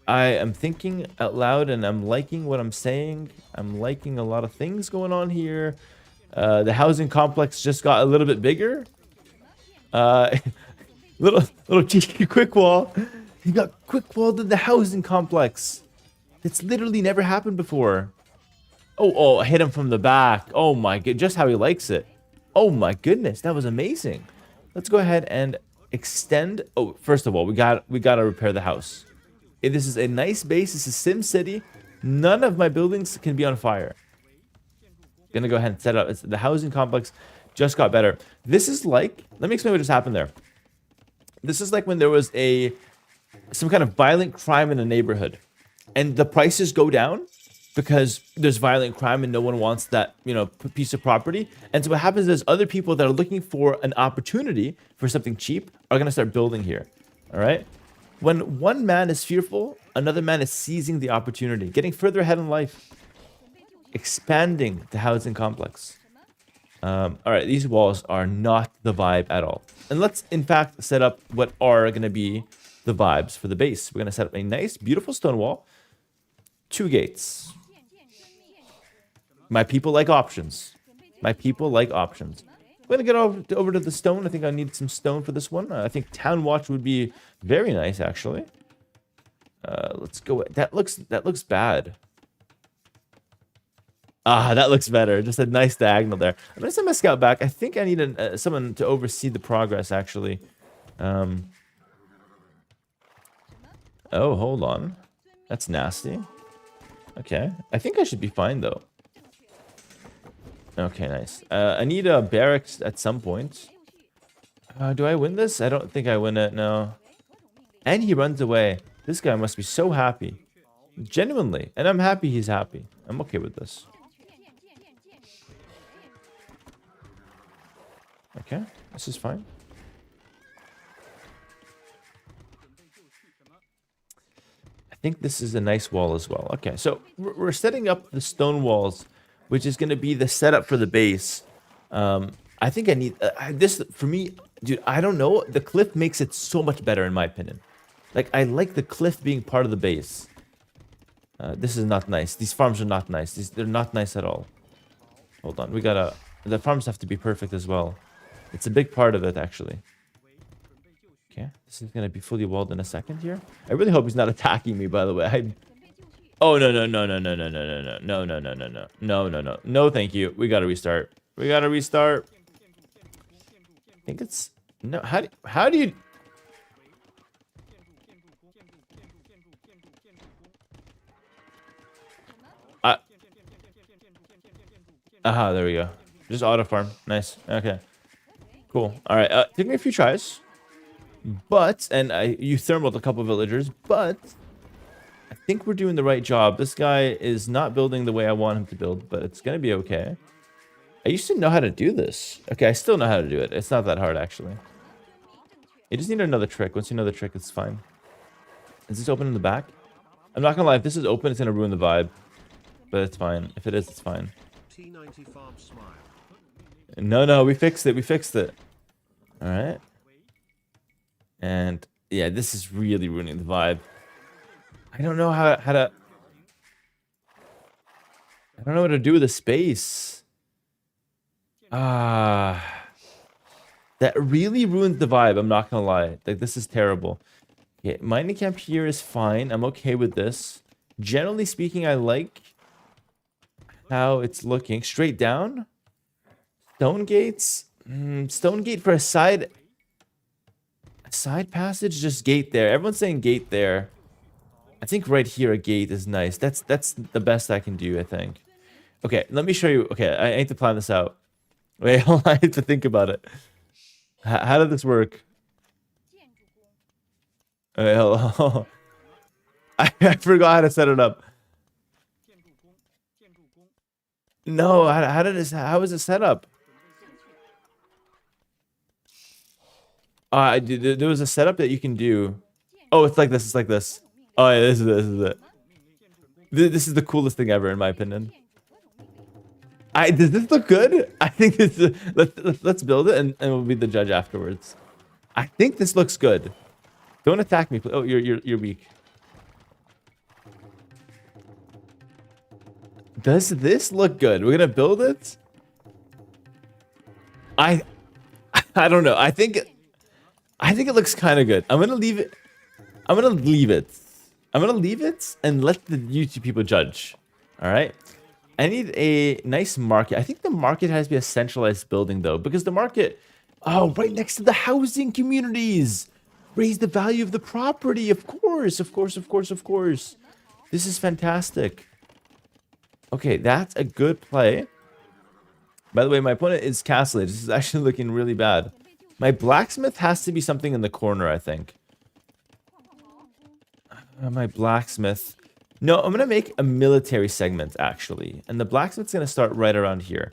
I am thinking out loud, and I'm liking what I'm saying. I'm liking a lot of things going on here. The housing complex just got a little bit bigger. Little cheeky quick wall. He got quick walled in the housing complex. It's literally never happened before. Oh, I hit him from the back. Oh my god, just how he likes it. Oh my goodness, that was amazing. Let's go ahead and extend. Oh, first of all, we gotta repair the house. This is a nice base. This is Sim City. None of my buildings can be on fire. Gonna go ahead and set up. The housing complex just got better. This is like, let me explain what just happened there. This is like when there was some kind of violent crime in a neighborhood, and the prices go down because there's violent crime and no one wants that, piece of property. And so what happens is other people that are looking for an opportunity for something cheap are going to start building here. All right. When one man is fearful, another man is seizing the opportunity, getting further ahead in life, expanding the housing complex. All right, these walls are not the vibe at all. And let's, in fact, set up what are going to be the vibes for the base. We're going to set up a nice, beautiful stone wall. 2 gates. My people like options. My people like options. I'm going to get over to the stone. I think I need some stone for this one. I think Town Watch would be very nice, actually. Let's go. That looks bad. That looks better. Just a nice diagonal there. I'm gonna send my scout back. I think I need someone to oversee the progress, actually. Oh, hold on. That's nasty. Okay. I think I should be fine, though. Okay, nice. I need a barracks at some point. Do I win this? I don't think I win it, no. And he runs away. This guy must be so happy. Genuinely. And I'm happy he's happy. I'm okay with this. Okay, this is fine. I think this is a nice wall as well. Okay, so we're setting up the stone walls, which is going to be the setup for the base. I think I need this for me, dude. I don't know. The cliff makes it so much better, in my opinion. Like, I like the cliff being part of the base. This is not nice. These farms are not nice. They're not nice at all. Hold on, the farms have to be perfect as well. It's a big part of it, actually. Okay, this is going to be fully walled in a second here. I really hope he's not attacking me, by the way. Oh, no. No, thank you. We got to restart. I think it's... No, how do you... there we go. Just auto farm. Nice. Okay. Cool. All right. Took me a few tries, you thermaled a couple villagers, but I think we're doing the right job. This guy is not building the way I want him to build, but it's gonna be okay. I used to know how to do this. Okay, I still know how to do it. It's not that hard, actually. You just need another trick. Once you know the trick, it's fine. Is this open in the back? I'm not gonna lie. If this is open, it's gonna ruin the vibe, but it's fine. If it is, it's fine. T90 farm smile. No, we fixed it. All right. And yeah, this is really ruining the vibe. I don't know how to... I don't know what to do with the space. That really ruins the vibe, I'm not gonna lie. Like, this is terrible. Okay, mining camp here is fine. I'm okay with this. Generally speaking, I like how it's looking. Straight down? Stone gates? Stone gate for a side passage? Just gate there. Everyone's saying gate there. I think right here a gate is nice. That's the best I can do, I think. Okay, let me show you. Okay, I need to plan this out. Wait, hold on, I have to think about it. How did this work? Wait, hold on. I forgot how to set it up. No, how was it set up? There was a setup that you can do. Oh, it's like this. It's like this. Oh, yeah, this is it. This is the coolest thing ever, in my opinion. Does this look good? I think this is, let's build it and we'll be the judge afterwards. I think this looks good. Don't attack me. Oh, you're weak. Does this look good? We're gonna build it. I don't know. I think it looks kind of good. I'm gonna leave it. I'm gonna leave it. I'm gonna leave it and let the YouTube people judge. All right. I need a nice market. I think the market has to be a centralized building though, because the market, oh, right next to the housing communities, raise the value of the property. Of course, of course, of course, of course. This is fantastic. Okay, that's a good play. By the way, my opponent is castle. This is actually looking really bad. My blacksmith has to be something in the corner, I think. My blacksmith. No, I'm going to make a military segment, actually. And the blacksmith's going to start right around here.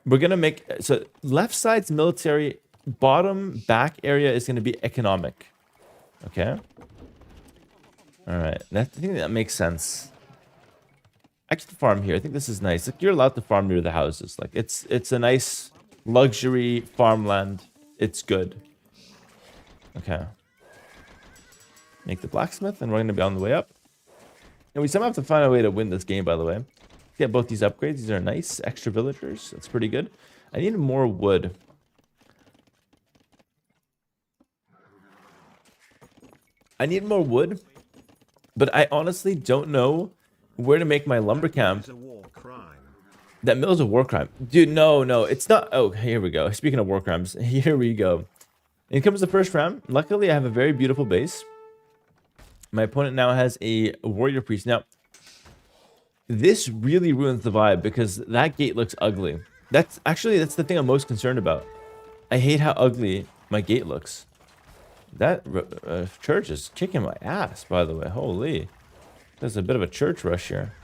We're going to make... So, left side's military. Bottom back area is going to be economic. Okay? Alright. I think that makes sense. I can farm here. I think this is nice. Like, you're allowed to farm near the houses. Like, it's a nice luxury farmland. It's good. Okay. Make the blacksmith, and we're going to be on the way up. And we somehow have to find a way to win this game, by the way. Get both these upgrades. These are nice. Extra villagers. That's pretty good. I need more wood. I need more wood. But I honestly don't know where to make my lumber camp. That mill is a war crime. Dude, no. It's not. Oh, here we go. Speaking of war crimes, here we go. In comes the first round. Luckily, I have a very beautiful base. My opponent now has a warrior priest. Now, this really ruins the vibe because that gate looks ugly. That's the thing I'm most concerned about. I hate how ugly my gate looks. That church is kicking my ass, by the way. Holy. There's a bit of a church rush here.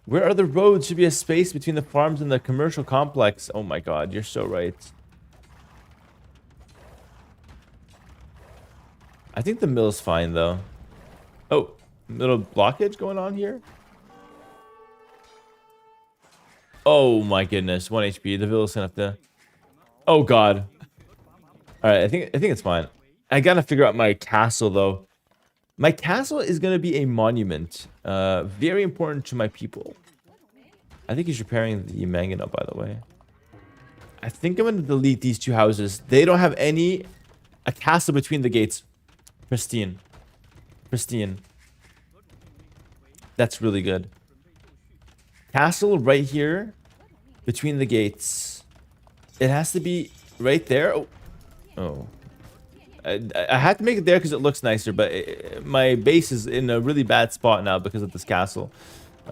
Where are the roads? Should be a space between the farms and the commercial complex. Oh my god, you're so right. I think the mill's fine, though. Oh, little blockage going on here. Oh my goodness, 1 HP. The villa's gonna have to... Oh god. Alright, I think it's fine. I gotta figure out my castle, though. My castle is gonna be a monument. Very important to my people. I think he's repairing the Mangano, by the way. I think I'm gonna delete these two houses. They don't have a castle between the gates. Pristine. Pristine. That's really good. Castle right here between the gates. It has to be right there. Oh. I had to make it there because it looks nicer, but my base is in a really bad spot now because of this castle.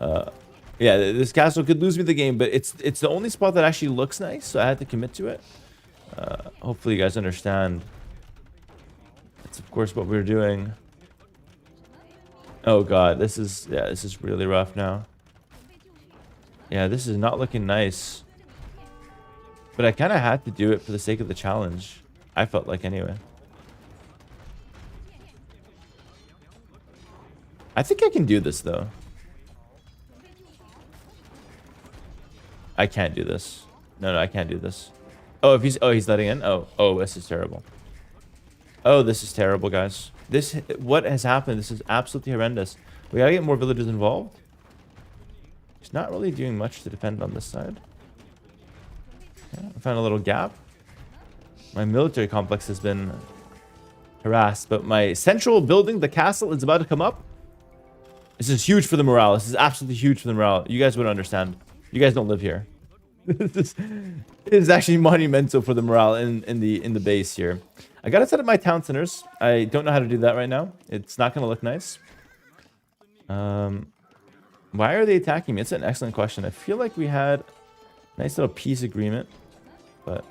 Yeah, this castle could lose me the game, but it's the only spot that actually looks nice, so I had to commit to it. Hopefully you guys understand. That's of course what we're doing. Oh god, this is really rough now. Yeah, this is not looking nice. But I kind of had to do it for the sake of the challenge. I felt like anyway. I think I can do this though. I can't do this. No, I can't do this. Oh, he's letting in. Oh, this is terrible. Oh, this is terrible, guys. What has happened? This is absolutely horrendous. We gotta get more villagers involved. He's not really doing much to defend on this side. Okay, I found a little gap. My military complex has been harassed, but my central building, the castle, is about to come up. This is huge for the morale. This is absolutely huge for the morale. You guys wouldn't understand. You guys don't live here. It is actually monumental for the morale in the base here. I gotta set up my town centers. I don't know how to do that right now. It's not gonna look nice. Why are they attacking me? It's an excellent question. I feel like we had a nice little peace agreement, but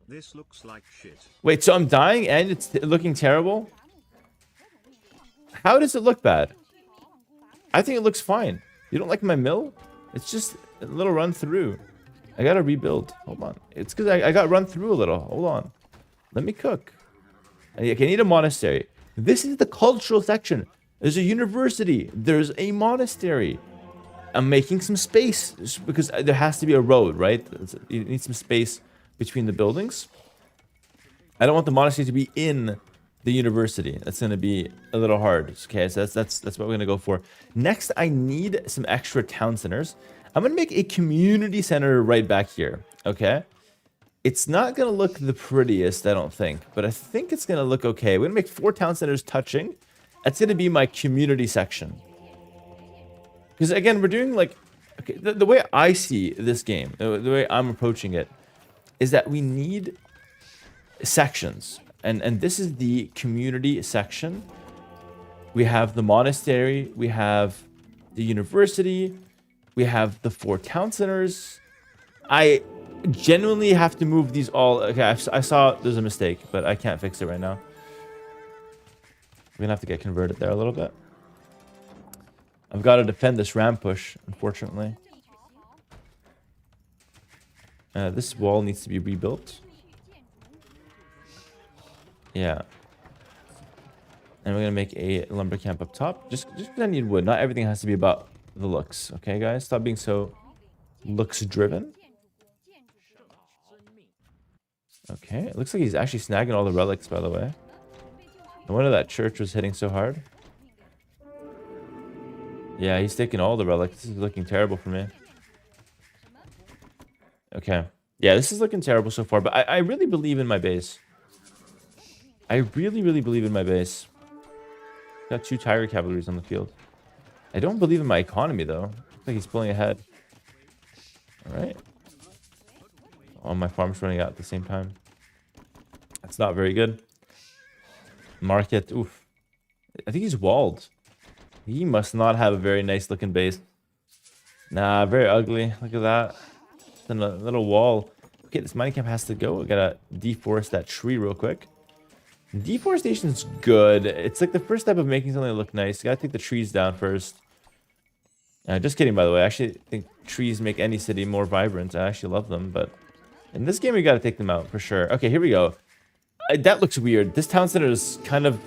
this looks like shit. Wait, so I'm dying and it's looking terrible? How does it look bad? I think it looks fine. You don't like my mill? It's just a little run through. I gotta rebuild. Hold on. It's because I got run through a little. Hold on. Let me cook. I need a monastery. This is the cultural section. There's a university. There's a monastery. I'm making some space because there has to be a road, right? You need some space between the buildings. I don't want the monastery to be in the university. That's going to be a little hard. Okay, so that's what we're going to go for. Next, I need some extra town centers. I'm going to make a community center right back here, okay? It's not going to look the prettiest, I don't think, but I think it's going to look okay. We're going to make 4 town centers touching. That's going to be my community section. Because again, we're doing like, okay, the way I see this game, the way I'm approaching it, is that we need sections. And this is the community section. We have the monastery, we have the university, we have the 4 town centers. I genuinely have to move these all. Okay, I saw there's a mistake, but I can't fix it right now. We're gonna have to get converted there a little bit. I've got to defend this ram push, unfortunately. This wall needs to be rebuilt. Yeah. And we're gonna make a lumber camp up top. Just because I need wood. Not everything has to be about the looks. Okay, guys? Stop being so looks driven. Okay, it looks like he's actually snagging all the relics, by the way. No wonder that church was hitting so hard. Yeah, he's taking all the relics. This is looking terrible for me. Okay. Yeah, this is looking terrible so far, but I really believe in my base. I really, really believe in my base. Got 2 tiger cavalries on the field. I don't believe in my economy, though. Looks like he's pulling ahead. Alright. Oh, my farm's running out at the same time. That's not very good. Market. Oof. I think he's walled. He must not have a very nice looking base. Nah, very ugly. Look at that. It's a little wall. Okay, this mining camp has to go. We gotta deforest that tree real quick. Deforestation is good. It's like the first step of making something look nice. You gotta take the trees down first. Just kidding, by the way. I actually think trees make any city more vibrant. I actually love them, but in this game, we gotta take them out for sure. Okay, here we go. That looks weird. This town center is kind of...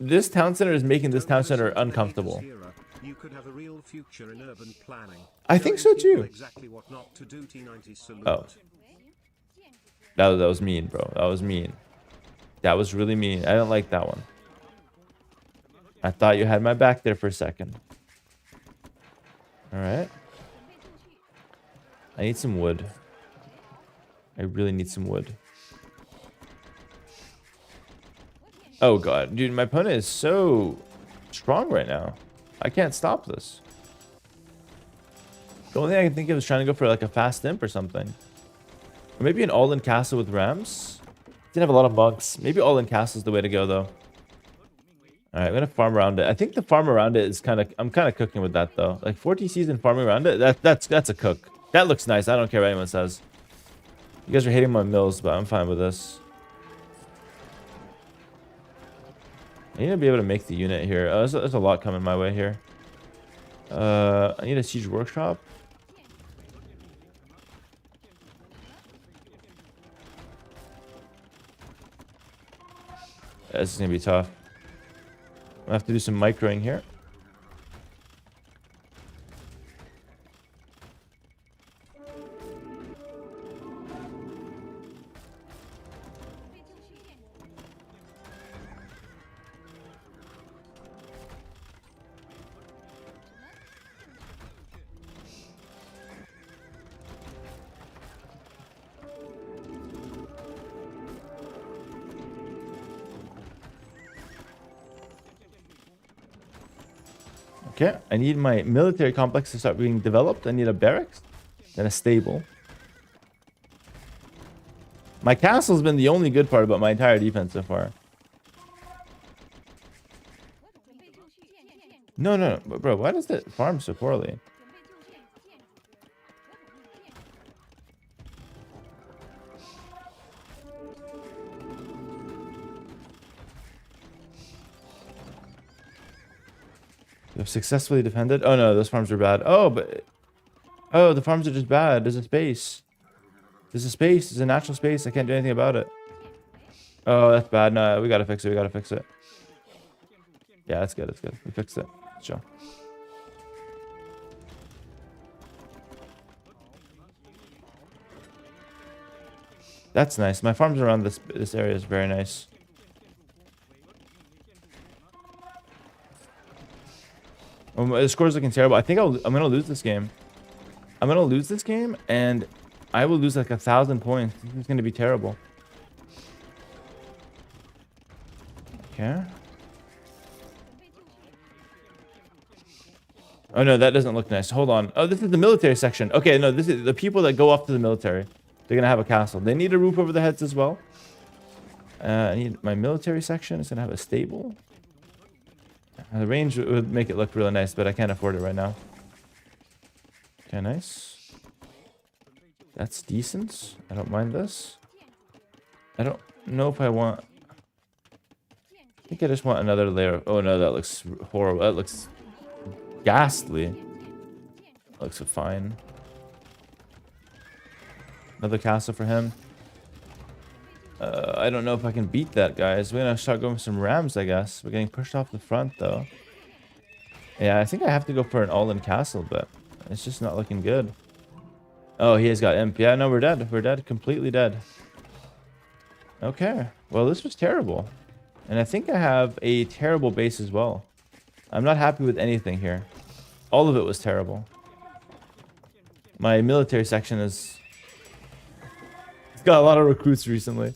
This town center is making this town center uncomfortable. You could have a real future in urban planning. I think so too. Exactly what not to do. T90 salute. Oh. That was mean, bro. That was mean. That was really mean. I didn't like that one. I thought you had my back there for a second. Alright. I need some wood. I really need some wood. Oh god. Dude, my opponent is so strong right now. I can't stop this. The only thing I can think of is trying to go for like a fast imp or something. Or maybe an all-in castle with rams. Didn't have a lot of monks. Maybe all-in castle is the way to go, though. Alright, I'm gonna farm around it. I think the farm around it is kind of... I'm kind of cooking with that, though. Like, 4 TCs and farming around it, that's a cook. That looks nice. I don't care what anyone says. You guys are hating my mills, but I'm fine with this. I need to be able to make the unit here. Oh, there's a lot coming my way here. I need a siege workshop. This is gonna be tough. I have to do some microing here. Okay, I need my military complex to start being developed. I need a barracks, then a stable. My castle's been the only good part about my entire defense so far. No, bro, why does it farm so poorly? You have successfully defended. Oh no, those farms are bad. Oh, but Oh, the farms are just bad. There's a space. There's a space. There's a natural space. I can't do anything about it. Oh, that's bad. No, we gotta fix it. We gotta fix it. Yeah, that's good. That's good. We fixed it. Sure. That's nice. My farms around this area is very nice. The score's looking terrible. I think I'm gonna lose this game. I'm gonna lose this game, and I will lose like 1,000 points. This is gonna be terrible. Okay. Oh no, that doesn't look nice. Hold on. Oh, this is the military section. Okay, no, this is the people that go off to the military. They're gonna have a castle. They need a roof over their heads as well. I need my military section. It's gonna have a stable. The range would make it look really nice, but I can't afford it right now. Okay, nice. That's decent. I don't mind this. I don't know if I want... I think I just want another layer. Oh no, that looks horrible. That looks ghastly. That looks fine. Another castle for him. I don't know if I can beat that, guys. We're gonna start going for some rams, I guess. We're getting pushed off the front, though. Yeah, I think I have to go for an all-in castle, but it's just not looking good. Oh, he has got imp. Yeah, no, we're dead. We're dead. Completely dead. Okay. Well, this was terrible. And I think I have a terrible base as well. I'm not happy with anything here. All of it was terrible. My military section is... It's got a lot of recruits recently.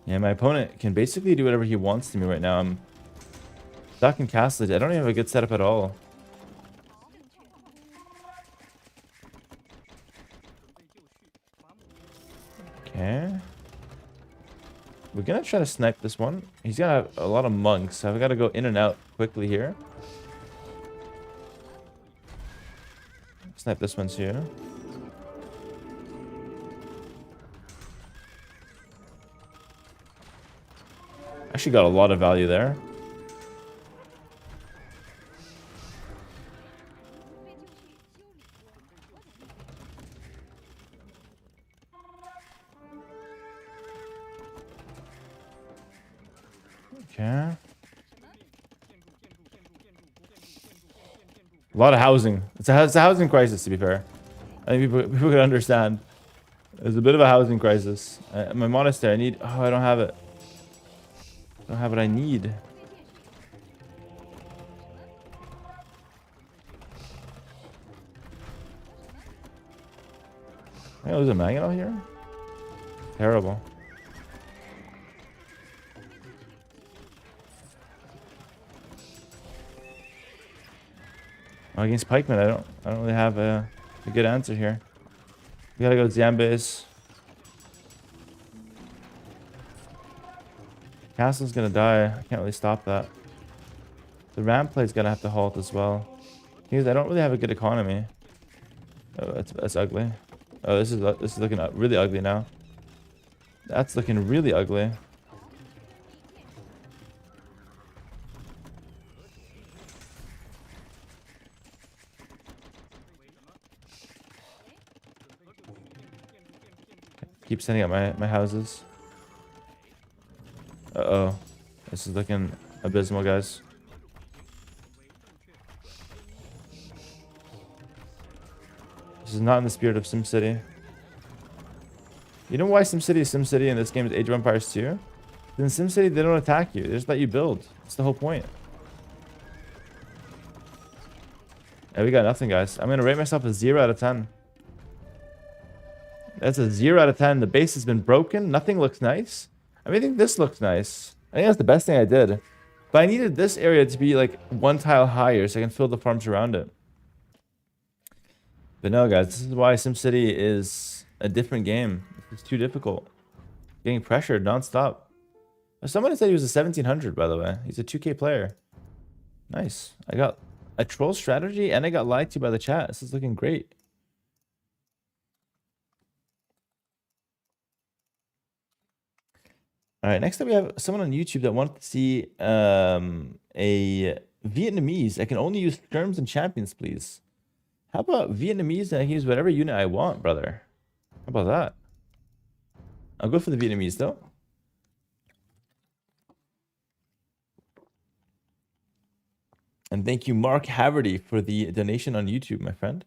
Yeah, my opponent can basically do whatever he wants to me right now. I'm stuck in castle. I don't even have a good setup at all. Okay. We're gonna try to snipe this one. He's gonna have a lot of monks, so I've got to go in and out quickly here. Snipe this one too. Actually got a lot of value there. Okay. A lot of housing. It's a housing crisis, to be fair. I think people could understand. There's a bit of a housing crisis. My monastery, I need... Oh, I don't have it. I don't have what I need. Oh, there's a magnet out here? Terrible. Oh, against pikemen, I don't really have a good answer here. We gotta go Zambes. Castle's gonna die. I can't really stop that. The ram play's gonna have to halt as well. Because I don't really have a good economy. Oh, that's ugly. Oh, this is looking really ugly now. That's looking really ugly. Keep sending out my houses. Uh-oh. This is looking abysmal, guys. This is not in the spirit of SimCity. You know why SimCity is SimCity and this game is Age of Empires 2? In SimCity, they don't attack you. They just let you build. That's the whole point. Yeah, we got nothing, guys. I'm going to rate myself a 0 out of 10. That's a 0 out of 10. The base has been broken. Nothing looks nice. I mean, I think this looks nice. I think that's the best thing I did. But I needed this area to be like one tile higher so I can fill the farms around it. But no, guys, this is why SimCity is a different game. It's too difficult. Getting pressured nonstop. Someone said he was a 1700, by the way. He's a 2K player. Nice. I got a troll strategy and I got lied to by the chat. This is looking great. All right, next up we have someone on YouTube that wanted to see a Vietnamese. I can only use terms and champions, please. How about Vietnamese and I can use whatever unit I want, brother? How about that? I'll go for the Vietnamese, though. And thank you, Mark Haverty, for the donation on YouTube, my friend.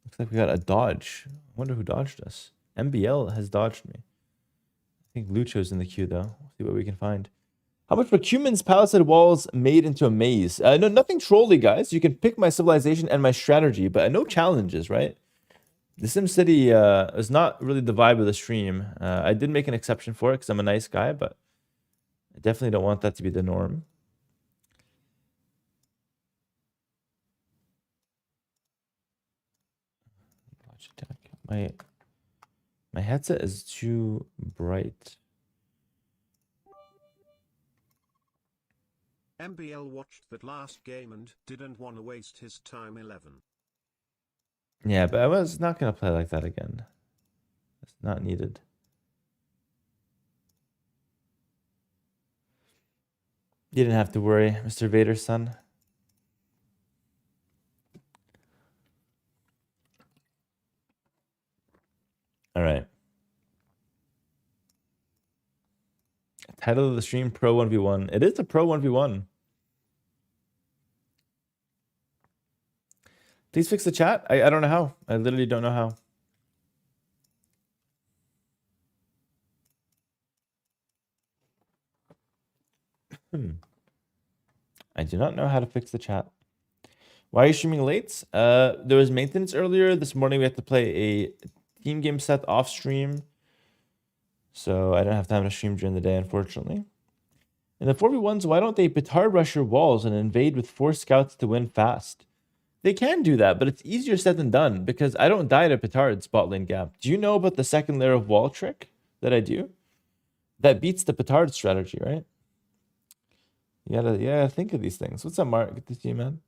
Looks like we got a dodge. I wonder who dodged us. MBL has dodged me. I think Lucho's in the queue, though. We'll see what we can find. How much were Cuman's palisade walls made into a maze? No, nothing trolly, guys. You can pick my civilization and my strategy, but no challenges, right? The SimCity is not really the vibe of the stream. I did make an exception for it because I'm a nice guy, but I definitely don't want that to be the norm. My headset is too bright. MBL watched that last game and didn't want to waste his time 11. Yeah, but I was not going to play like that again. It's not needed. You didn't have to worry, Mr. Vader's son. All right. Title of the stream, Pro 1v1. It is a Pro 1v1. Please fix the chat. I don't know how. I literally don't know how. I do not know how to fix the chat. Why are you streaming late? There was maintenance earlier. This morning we had to play a team game set off stream. So I don't have time to stream during the day, unfortunately. In the 4v1s, why don't they petard rush your walls and invade with 4 scouts to win fast? They can do that, but it's easier said than done because I don't die to petard spot lane gap. Do you know about the second layer of wall trick that I do? That beats the petard strategy, right? You gotta think of these things. What's up, Mark? Good to see you, man.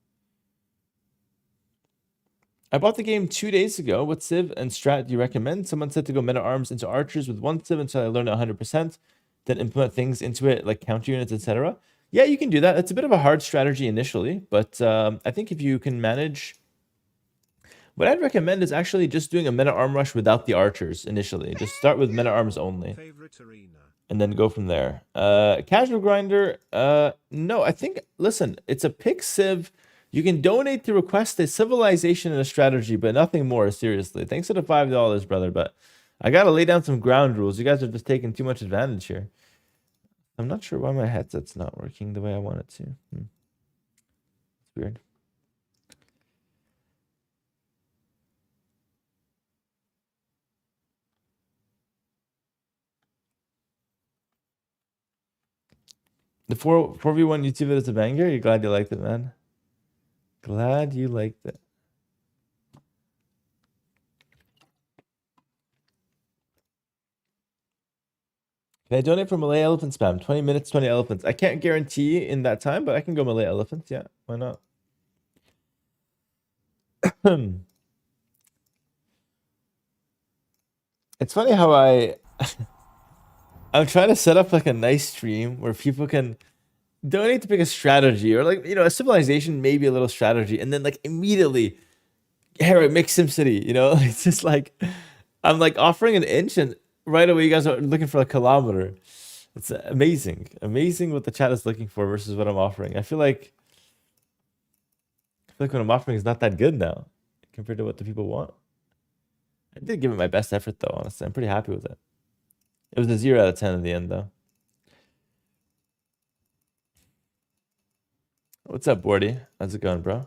I bought the game 2 days ago. What civ and strat do you recommend? Someone said to go meta arms into archers with 1 civ until I learn it 100%, then implement things into it like counter units, etc. Yeah, you can do that. It's a bit of a hard strategy initially, but I think if you can manage... What I'd recommend is actually just doing a meta arm rush without the archers initially. Just start with meta arms only. And then go from there. Casual grinder, no, I think, listen, it's a pick civ. You can donate to request a civilization and a strategy, but nothing more, seriously. Thanks for the $5, brother, but I gotta lay down some ground rules. You guys are just taking too much advantage here. I'm not sure why my headset's not working the way I want it to. It's weird. The 4v1 YouTube is a banger. You're glad you liked it, man. Glad you liked it. Can I donate for Malay elephant spam? 20 minutes, 20 elephants. I can't guarantee in that time, but I can go Malay elephants. Yeah, why not? It's funny how I'm trying to set up like a nice stream where people can donate to pick a strategy or like, you know, a civilization, maybe a little strategy. And then like immediately, Hera, make SimCity, you know, it's just like, I'm like offering an inch and right away you guys are looking for a kilometer. It's amazing. Amazing what the chat is looking for versus what I'm offering. I feel like what I'm offering is not that good now compared to what the people want. I did give it my best effort though, honestly. I'm pretty happy with it. It was a 0 out of 10 in the end though. What's up, Bordy? How's it going, bro?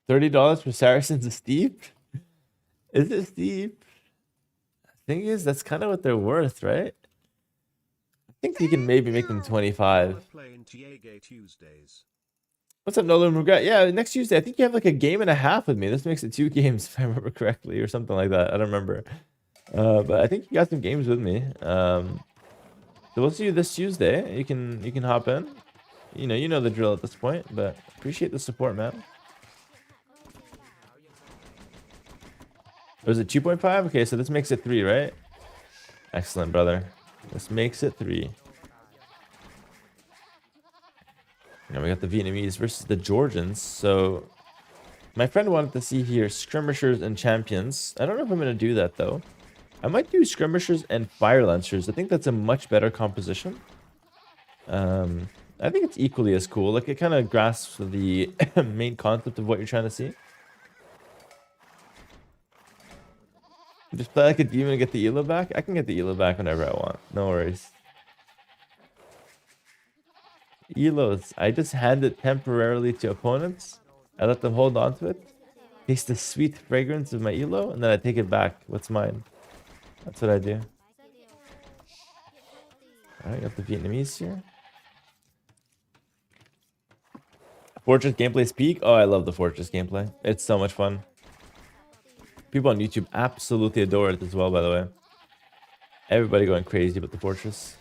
$30 for Saracens is steep? Is it steep? Thing is, that's kind of what they're worth, right? I think you can maybe make them 25. What's up, Nolan Regret? Yeah, next Tuesday. I think you have like a game and a half with me. This makes it 2 games, if I remember correctly, or something like that. I don't remember. But I think you got some games with me. So we'll see you this Tuesday. You can hop in. You know the drill at this point, but appreciate the support, man. Was it 2.5? Okay, so this makes it 3, right? Excellent, brother. This makes it 3. Now we got the Vietnamese versus the Georgians. So my friend wanted to see here skirmishers and champions. I don't know if I'm going to do that though. I might do skirmishers and fire lancers. I think that's a much better composition. I think it's equally as cool. Like it kind of grasps the main concept of what you're trying to see. Just play like a demon and get the elo back. I can get the elo back whenever I want. No worries. Elos. I just hand it temporarily to opponents. I let them hold on to it. Taste the sweet fragrance of my elo, and then I take it back. What's mine? That's what I do. Alright, got the Vietnamese here. Fortress gameplay's peak. Oh, I love the Fortress gameplay. It's so much fun. People on YouTube absolutely adore it as well, by the way. Everybody going crazy about the Fortress.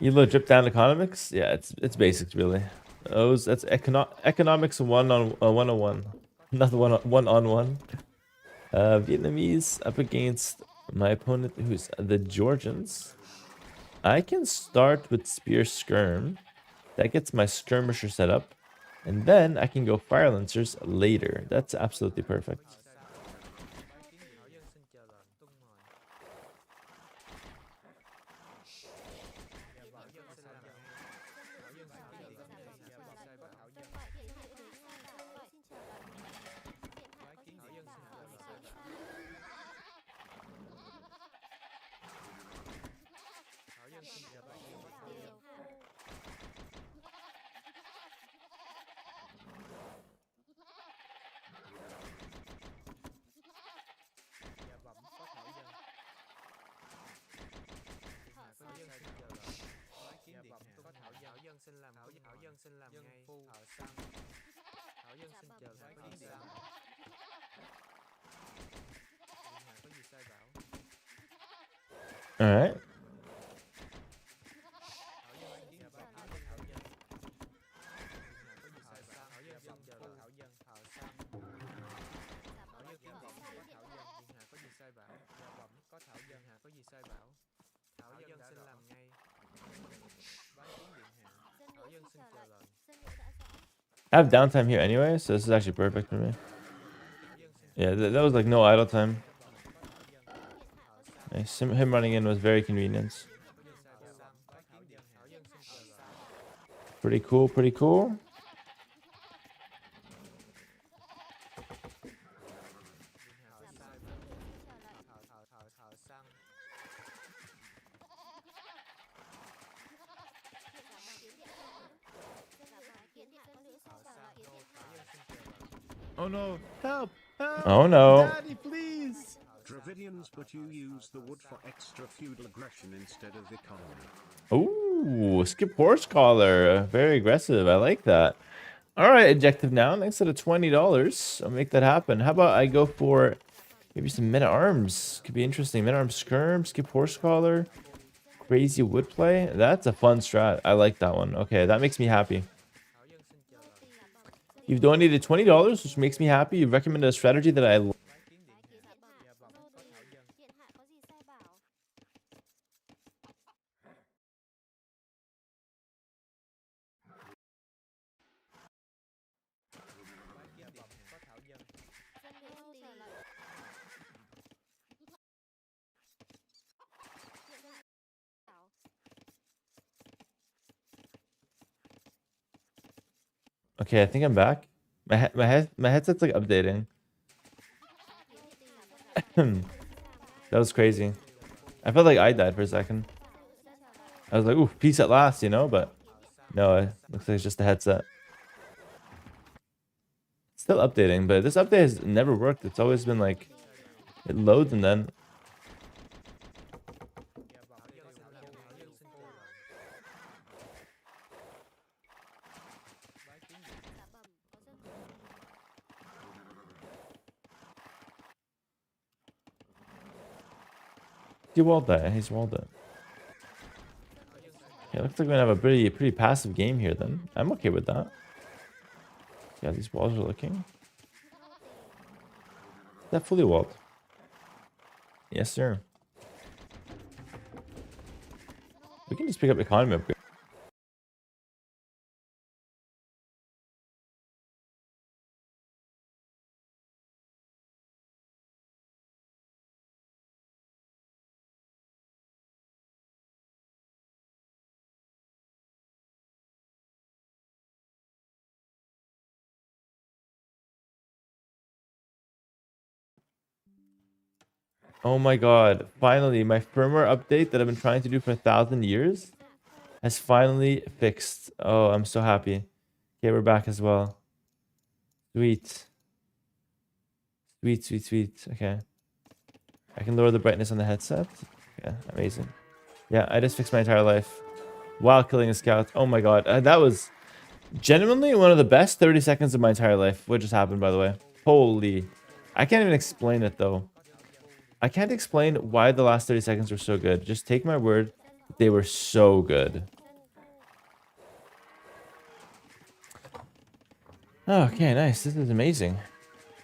Elo drip down economics? Yeah, it's basics really. That's economics 101. Not one on one. Vietnamese up against my opponent, who's the Georgians. I can start with Spear Skirm. That gets my skirmisher set up. And then I can go Fire Lancers later. That's absolutely perfect. All right. I have downtime here anyway, so this is actually perfect for me. Yeah, that was like no idle time. Nice. Him running in was very convenient. Pretty cool, pretty cool. Oh no, help! Help! Oh no. Daddy, please! Dravidians, but you use the wood for extra feudal aggression instead of economy. Ooh, skip horse collar. Very aggressive. I like that. All right, objective now. Next set of $20. I'll make that happen. How about I go for maybe some men at arms? Could be interesting. Men at arms skirm, skip horse collar, crazy wood play. That's a fun strat. I like that one. Okay, that makes me happy. You've donated $20, which makes me happy. You've recommended a strategy that I like. Okay, I think I'm back. My headset's like updating. That was crazy. I felt like I died for a second. I was like, ooh, peace at last, you know, but no, it looks like it's just the headset. It's still updating, but this update has never worked. It's always been like, it loads and then... He walled that. He's walled it. Yeah, looks like we're gonna have a pretty passive game here then. I'm okay with that. Yeah, these walls are looking. that fully walled? Yes, sir. We can just pick up economy upgrade. Oh my god. Finally, my firmware update that I've been trying to do for 1,000 years has finally fixed. Oh, I'm so happy. Okay, we're back as well. Sweet. Sweet, sweet, sweet. Okay. I can lower the brightness on the headset. Yeah, amazing. Yeah, I just fixed my entire life while killing a scout. Oh my god. That was genuinely one of the best 30 seconds of my entire life. What just happened, by the way? Holy. I can't even explain it, though. I can't explain why the last 30 seconds were so good. Just take my word. They were so good. Okay, nice. This is amazing.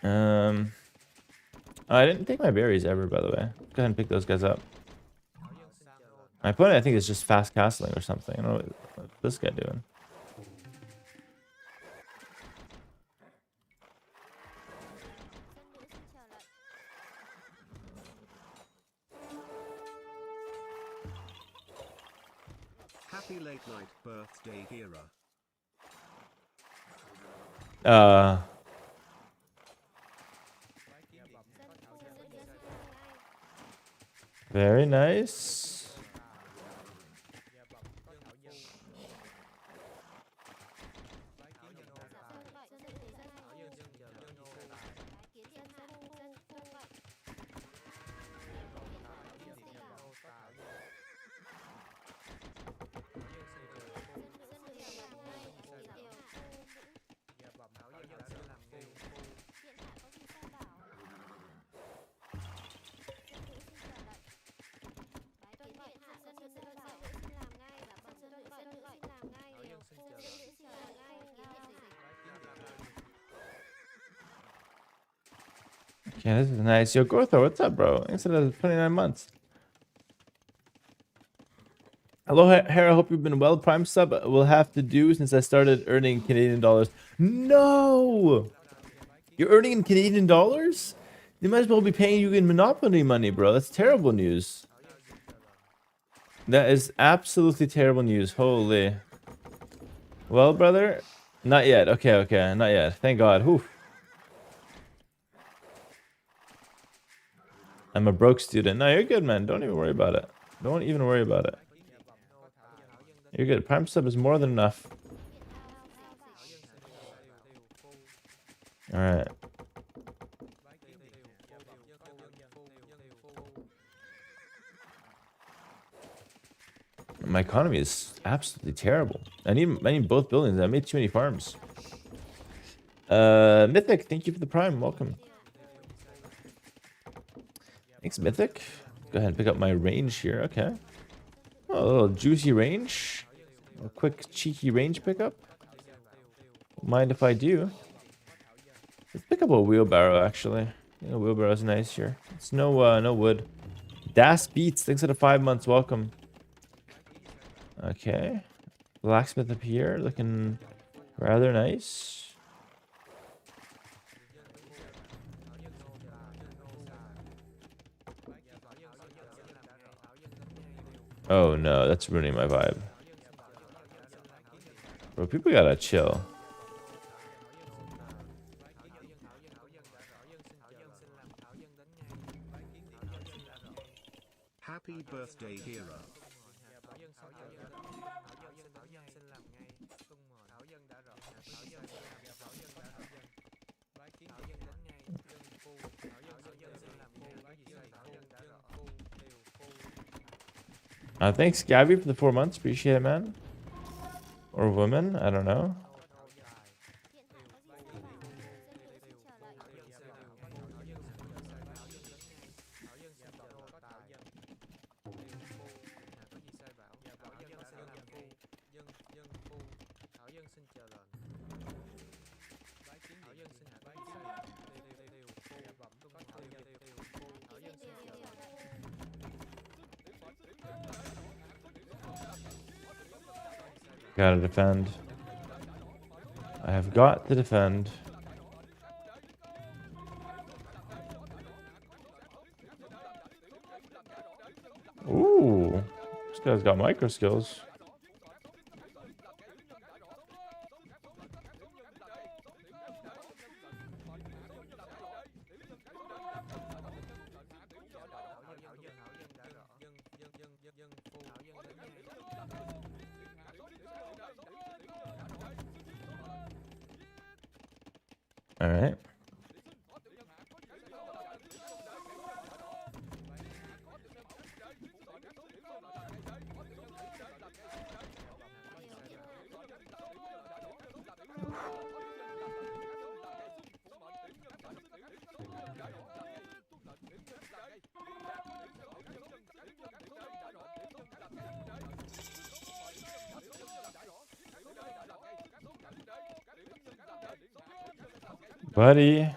Oh, I didn't take my berries ever, by the way. Go ahead and pick those guys up. My opponent, I think, is just fast castling or something. I don't know what's this guy doing. Happy late night birthday, Hera. Very nice. Okay, this is nice. Yo, Gorthor, what's up, bro? Thanks for the 29 months. Hello, Hera. Hope you've been well. Prime sub will have to do since I started earning Canadian dollars. No! You're earning in Canadian dollars? They might as well be paying you in Monopoly money, bro. That's terrible news. That is absolutely terrible news. Holy. Well, brother, not yet. Okay, okay, not yet. Thank God. Whew. I'm a broke student. No, you're good, man. Don't even worry about it. Don't even worry about it. You're good. Prime sub is more than enough. All right. My economy is absolutely terrible. I need both buildings. I made too many farms. Mythic, thank you for the prime. Welcome. Thanks, Mythic. Go ahead and pick up my range here. Okay. Oh, a little juicy range. A quick cheeky range pickup. Mind if I do? Let's pick up a wheelbarrow, actually. Yeah, wheelbarrow's nice here. It's no wood. Das Beats, thanks for the 5 months. Welcome. Okay. Blacksmith up here, looking rather nice. Oh no, that's ruining my vibe. Bro, people gotta chill. Happy birthday, Hera. Thanks, Gabby, for the 4 months. Appreciate it, man. Or woman, I don't know. Gotta defend. I have got to defend. Ooh, this guy's got micro skills. All right. Buddy.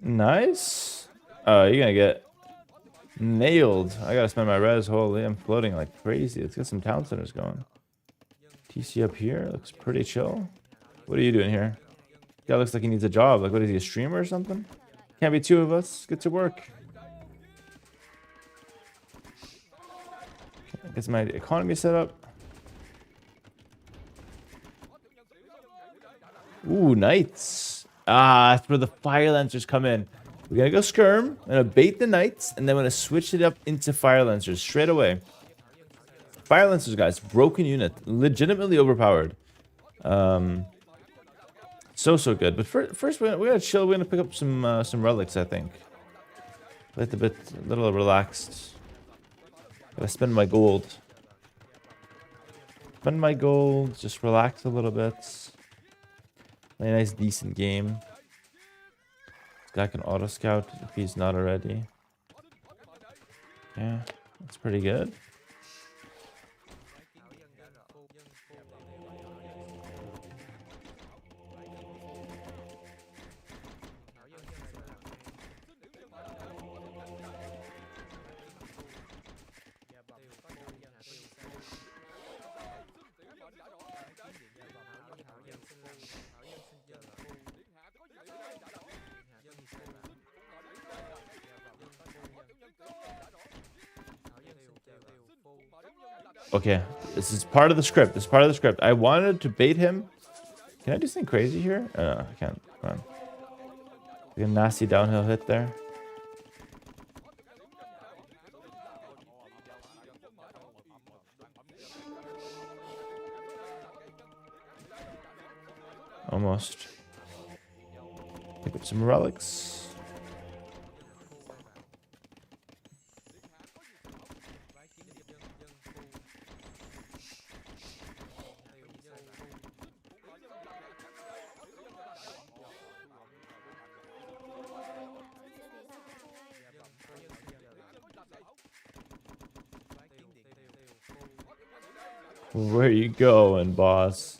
Nice. Oh, you're gonna get nailed. I gotta spend my res. Holy, I'm floating like crazy. Let's get some town centers going. TC up here looks pretty chill. What are you doing here? Guy looks like he needs a job. Like, what is he, a streamer or something? Can't be two of us. Get to work. Okay, get my economy set up. Ooh, knights. Ah, that's where the fire lancers come in. We're gonna go skirm. I'm gonna bait the knights, and then I'm gonna switch it up into fire lancers straight away. Fire lancers, guys, broken unit, legitimately overpowered. So good. But first we're gonna chill. We're gonna pick up some relics, I think. A little relaxed. Gotta spend my gold. Spend my gold. Just relax a little bit. Play a nice, decent game. This guy can auto scout if he's not already. Yeah, that's pretty good. Okay, this is part of the script. This is part of the script. I wanted to bait him. Can I do something crazy here? Oh, no, I can't. Come on. Like a nasty downhill hit there. Almost. Pick up some relics. Where you going, boss?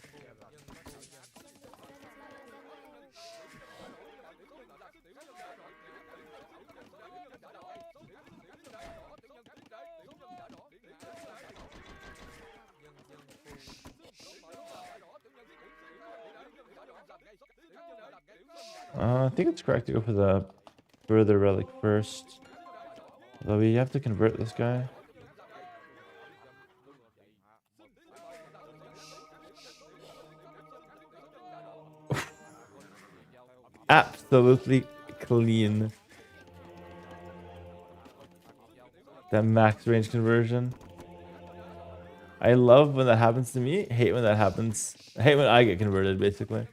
I think it's correct to go for the further relic first. Although we have to convert this guy. Absolutely clean. That max range conversion. I love when that happens to me. Hate when that happens. I hate when I get converted, basically.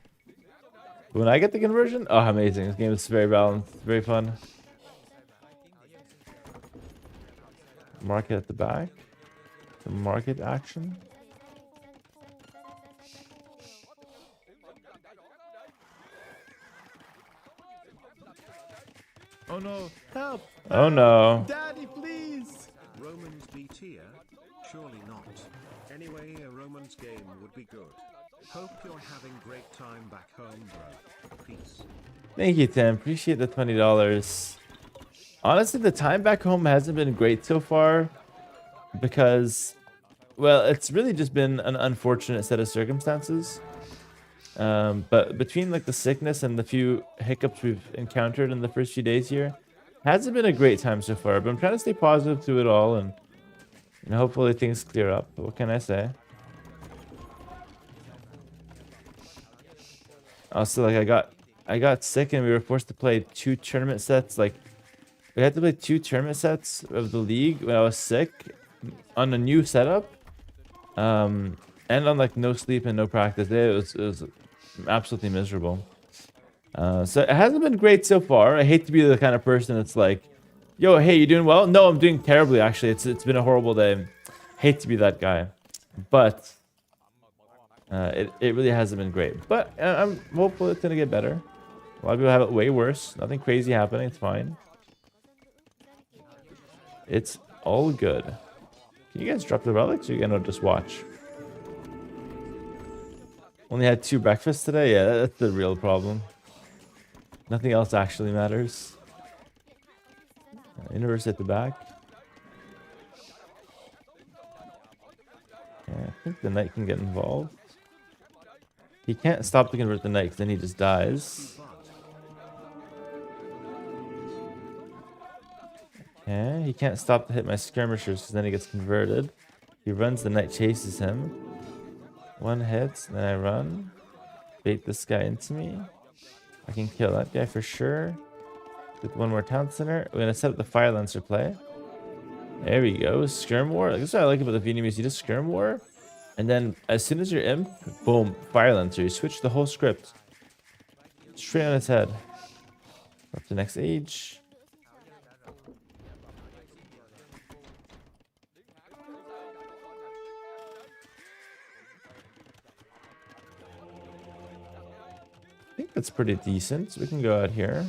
But when I get the conversion, oh, amazing. This game is very balanced. Very fun. Market at the back. The market action. Oh no! Help! Oh no. Daddy, please! Romans B tier, surely not. Anyway, a romance game would be good. Hope you're having great time back home, bro. Peace. Thank you, Tim. Appreciate the $20. Honestly, the time back home hasn't been great so far because, well, it's really just been an unfortunate set of circumstances. But between like the sickness and the few hiccups we've encountered in the first few days here, hasn't been a great time so far. But I'm trying to stay positive through it all, and hopefully things clear up. What can I say? Also, like I got sick and we were forced to play 2 tournament sets. Like we had to play 2 tournament sets of the league when I was sick on a new setup. And on like no sleep and no practice. It was absolutely miserable. So it hasn't been great so far. I hate to be the kind of person that's like, yo, hey, you doing well? No, I'm doing terribly actually. It's been a horrible day. Hate to be that guy. But it really hasn't been great. But I'm hopeful it's gonna get better. A lot of people have it way worse. Nothing crazy happening. It's fine. It's all good. Can you guys drop the relics or you gonna just watch? Only had 2 breakfasts today? Yeah, that's the real problem. Nothing else actually matters. Universe at the back. Yeah, I think the knight can get involved. He can't stop to convert the knight because then he just dies. Okay, he can't stop to hit my skirmishers because then he gets converted. He runs, the knight chases him. 1 hit, then I run. Bait this guy into me. I can kill that guy for sure. With 1 more town center. We're gonna set up the fire lancer play. There we go. Skirm war. Like, that's what I like about the Vietnamese. You just skirm war. And then as soon as you're imp, boom, fire lancer. You switch the whole script. Straight on its head. Up to next age. I think that's pretty decent. So we can go out here.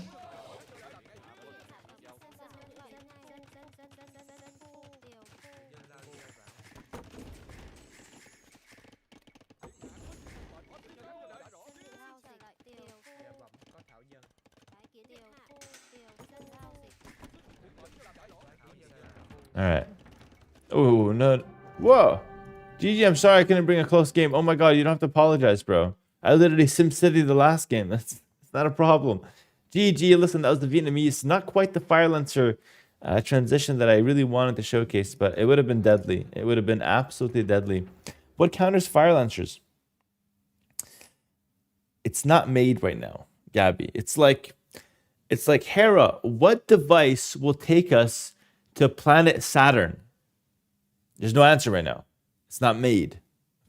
All right. Oh, no. Whoa. GG, I'm sorry I couldn't bring a close game. Oh my god, you don't have to apologize, bro. I literally SimCity the last game. That's not a problem. GG, listen, that was the Vietnamese. Not quite the Fire Lancer transition that I really wanted to showcase, but it would have been deadly. It would have been absolutely deadly. What counters Fire Lancers? It's not made right now, Gabby. It's like Hera, what device will take us to planet Saturn? There's no answer right now. It's not made.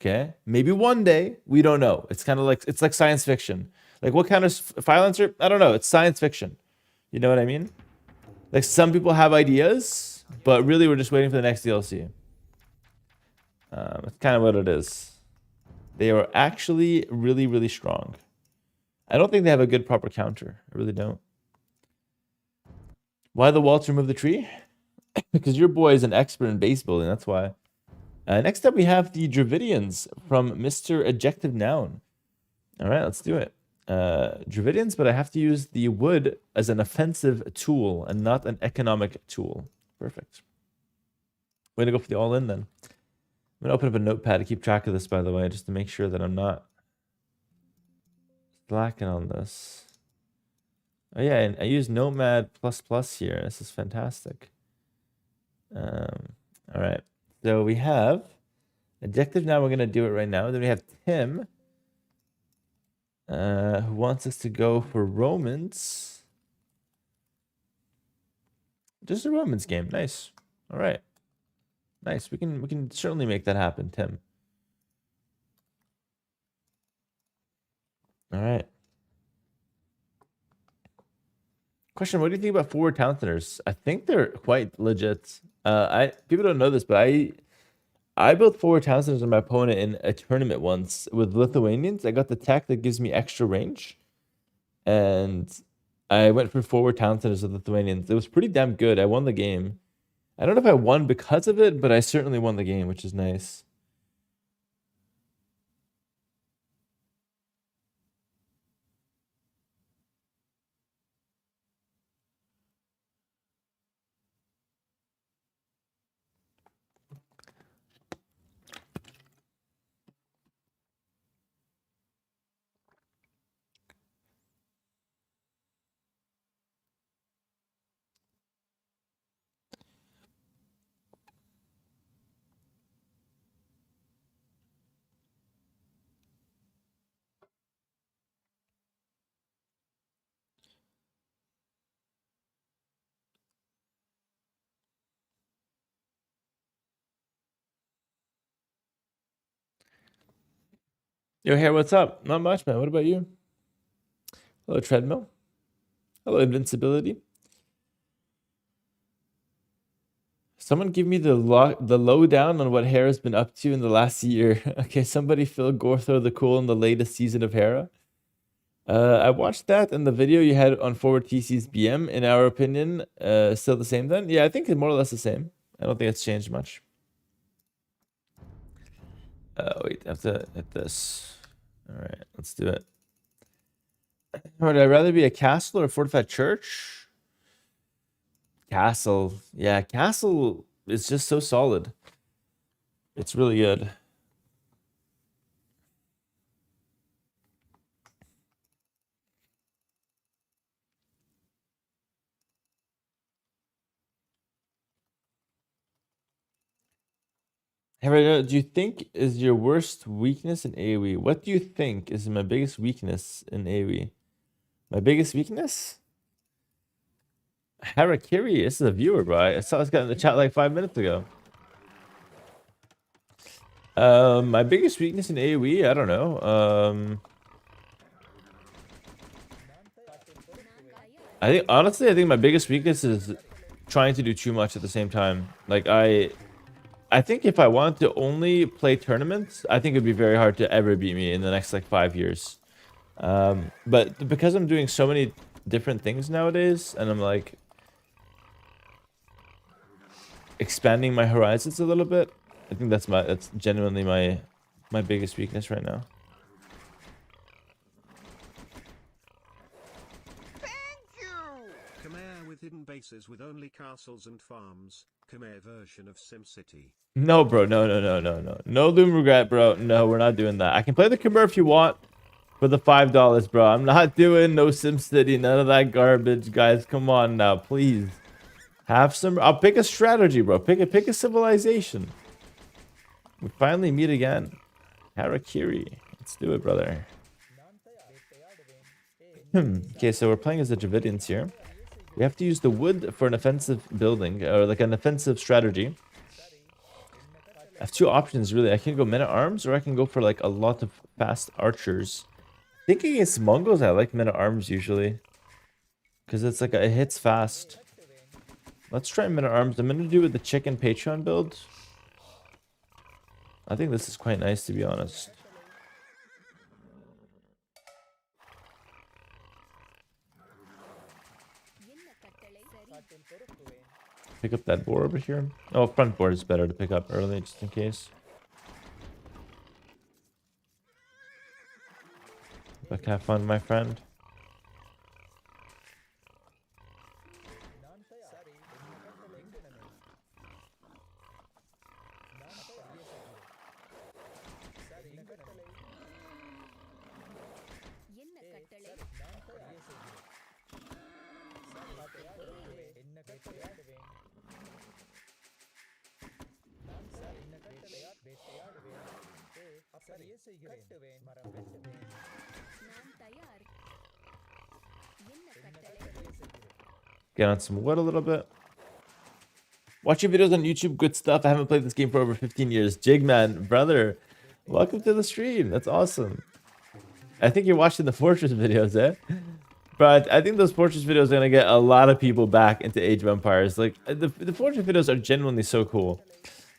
Okay? Maybe one day, we don't know. It's kind of like, it's like science fiction. Like what kind of Fire Lancer? I don't know. It's science fiction. You know what I mean? Like some people have ideas, but really we're just waiting for the next DLC. That's kind of what it is. They are actually really, really strong. I don't think they have a good proper counter. I really don't. Why the Waltz remove the tree? Because your boy is an expert in base building. That's why. Next up, we have the Dravidians from Mr. Adjective Noun. All right, let's do it. Dravidians, but I have to use the wood as an offensive tool and not an economic tool. Perfect. Way to go for the all-in then. I'm going to open up a notepad to keep track of this, by the way, just to make sure that I'm not slacking on this. Oh yeah, and I use Nomad++ here. This is fantastic. All right. So we have Adjective Now. We're going to do it right now. Then we have Tim, who wants us to go for Romans. Just a Romans game. Nice. All right. Nice. We can certainly make that happen, Tim. All right. Question: what do you think about forward town centers? I think they're quite legit. People don't know this, but I built forward town centers on my opponent in a tournament once with Lithuanians. I got the tech that gives me extra range, and I went for forward town centers with Lithuanians. It was pretty damn good. I won the game. I don't know if I won because of it, but I certainly won the game, which is nice. Yo, Hera, what's up? Not much, man. What about you? Hello, treadmill. Hello, invincibility. Someone give me the lowdown on what Hera's been up to in the last year. Okay, somebody fill Gorthor the Cool in the latest season of Hera. I watched that and the video you had on Forward TC's BM. In our opinion, still the same then? Yeah, I think it's more or less the same. I don't think it's changed much. Wait, I have to hit this. All right, let's do it. Would I rather be a castle or a fortified church? Castle. Yeah, castle is just so solid. It's really good. Hera, do you think is your worst weakness in AoE? What do you think is my biggest weakness in AoE? My biggest weakness? Harakiri, this is a viewer, bro. I saw this guy in the chat like 5 minutes ago. My biggest weakness in AoE, I don't know. I think honestly, I think my biggest weakness is trying to do too much at the same time. Like I think if I wanted to only play tournaments, I think it'd be very hard to ever beat me in the next like 5 years. But because I'm doing so many different things nowadays, and I'm like expanding my horizons a little bit, I think that's genuinely my biggest weakness right now. Khmer with hidden bases with only castles and farms. Khmer version of SimCity. No, bro. No. No Loom Regret, bro. No, we're not doing that. I can play the Khmer if you want for the $5, bro. I'm not doing no SimCity. None of that garbage, guys. Come on now, please. Have some. I'll pick a strategy, bro. Pick a civilization. We finally meet again. Harakiri. Let's do it, brother. Okay, so we're playing as the Dravidians here. We have to use the wood for an offensive building, or like an offensive strategy. I have two options, really. I can go men-at-arms, or I can go for like a lot of fast archers. Thinking against Mongols, I like men-at-arms usually. Because it's like, it hits fast. Let's try men-at-arms. I'm going to do it with the chicken Patreon build. I think this is quite nice, to be honest. Pick up that boar over here. Oh, front board is better to pick up early, just in case. But have fun, my friend. Get on some wood a little bit. Watch your videos on YouTube. Good stuff. I haven't played this game for over 15 years. Jigman, brother, welcome to the stream. That's awesome. I think you're watching the Fortress videos, eh? But I think those Fortress videos are going to get a lot of people back into Age of Empires. Like, the Fortress videos are genuinely so cool.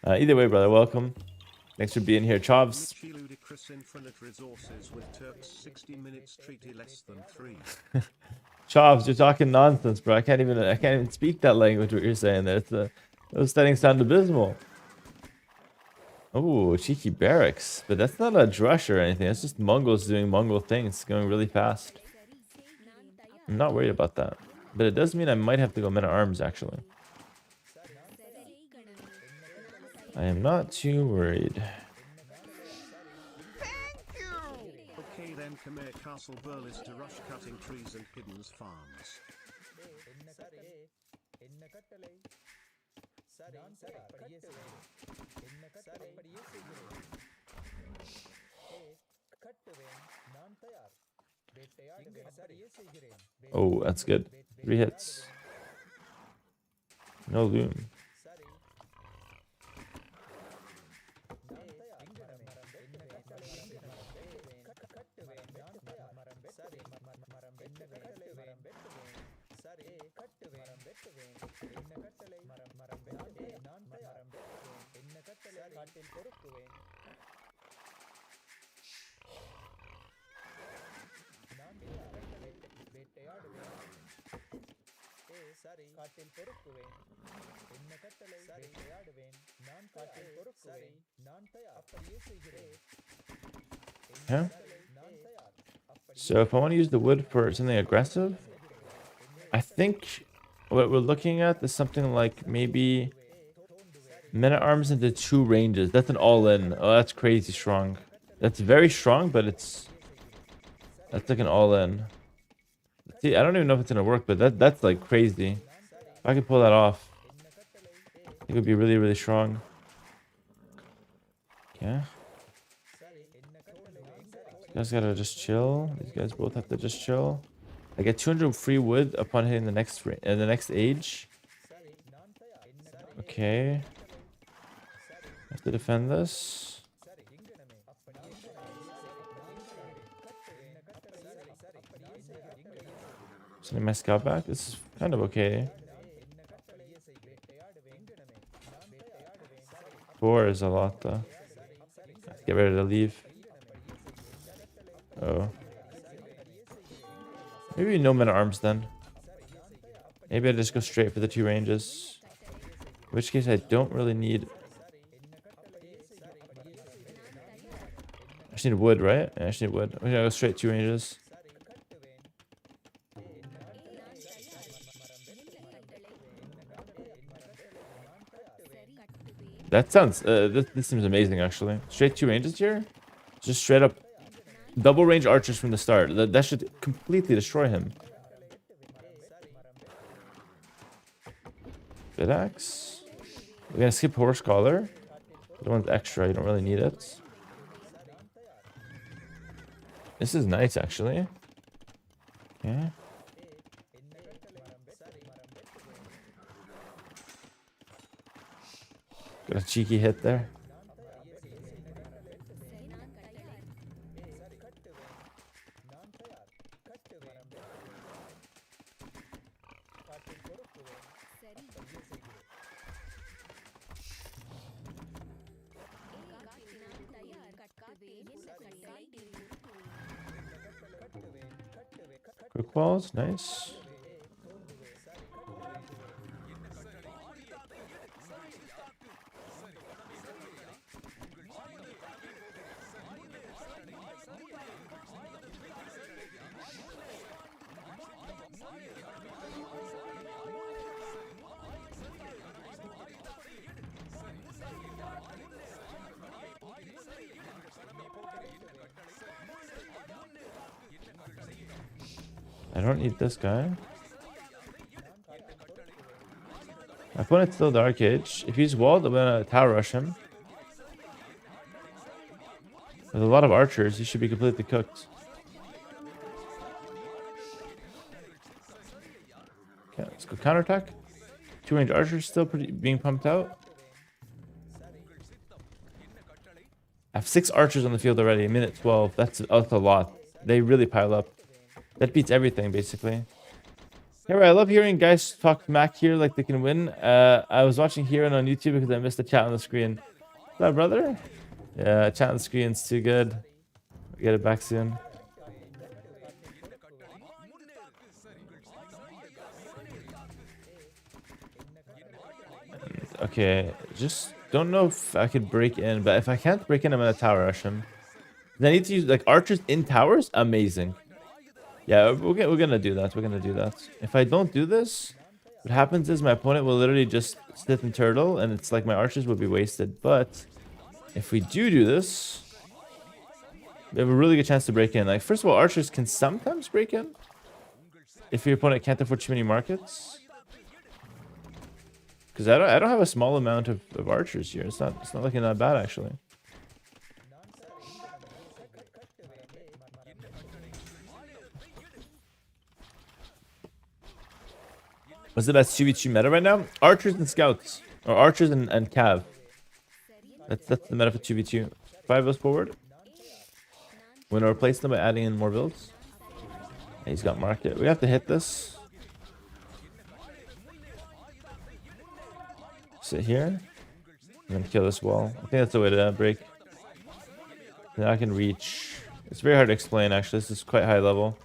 Either way, brother, welcome. Thanks for being here, Chovs. Chovs, you're talking nonsense, bro. I can't even speak that language. What you're saying there, Those settings sound abysmal. Oh, cheeky barracks. But that's not a drush or anything. That's just Mongols doing Mongol things, going really fast. I'm not worried about that. But it does mean I might have to go men-at-arms, actually. I am not too worried. Okay then, Khmer Castle Burlis to rush cutting trees and hidden farms. Oh, that's good. 3 hits. No loom. Yeah. So if I want to use the wood for something aggressive, I think what we're looking at is something like maybe men-at-arms into 2 ranges. That's an all-in. Oh, that's crazy strong. That's very strong, but that's like an all-in. See, I don't even know if it's gonna work, but that's like crazy. If I could pull that off, it would be really, really strong. Yeah. You guys gotta just chill. These guys both have to just chill. I get 200 free wood upon hitting the next age. Okay. I have to defend this. Sending my scout back. This is kind of okay. 4 is a lot though. Get ready to leave. Oh. Maybe no men-at-arms then. Maybe I just go straight for the 2 ranges. In which case I don't really need... I just need wood, right? Yeah, I just need wood. I'm gonna go straight 2 ranges. That sounds... this seems amazing, actually. Straight 2 ranges here? Just straight up double range archers from the start. That should completely destroy him. Good axe. We're gonna skip horse collar. The one's extra, you don't really need it. This is nice, actually. Okay. Got a cheeky hit there. Quick walls, nice. I don't need this guy. My opponent's still Dark Age. If he's walled, I'm gonna tower rush him. With a lot of archers, he should be completely cooked. Okay, let's go counterattack. 2 range archers still being pumped out. I have 6 archers on the field already. Minute 12. That's a lot. They really pile up. That beats everything, basically. Hera, I love hearing guys talk smack here like they can win. I was watching Hera on YouTube because I missed the chat on the screen. What's up, brother? Yeah, chat on the screen's too good. We'll get it back soon. Okay, just don't know if I could break in, but if I can't break in, I'm gonna tower rush him. I need to use like archers in towers. Amazing. Yeah, we're gonna do that. We're gonna do that. If I don't do this, what happens is my opponent will literally just sit and turtle, and it's like my archers will be wasted. But if we do this, we have a really good chance to break in. Like, first of all, archers can sometimes break in if your opponent can't afford too many markets. Because I don't have a small amount of archers here. It's not looking that bad actually. What's the best 2v2 meta right now? Archers and scouts. Or archers and cav. That's the meta for 2v2. 5 goes forward. We're gonna replace them by adding in more builds. Yeah, he's got market. We have to hit this. Sit here. I'm gonna kill this wall. I think that's the way to break. Now I can reach. It's very hard to explain actually. This is quite high level.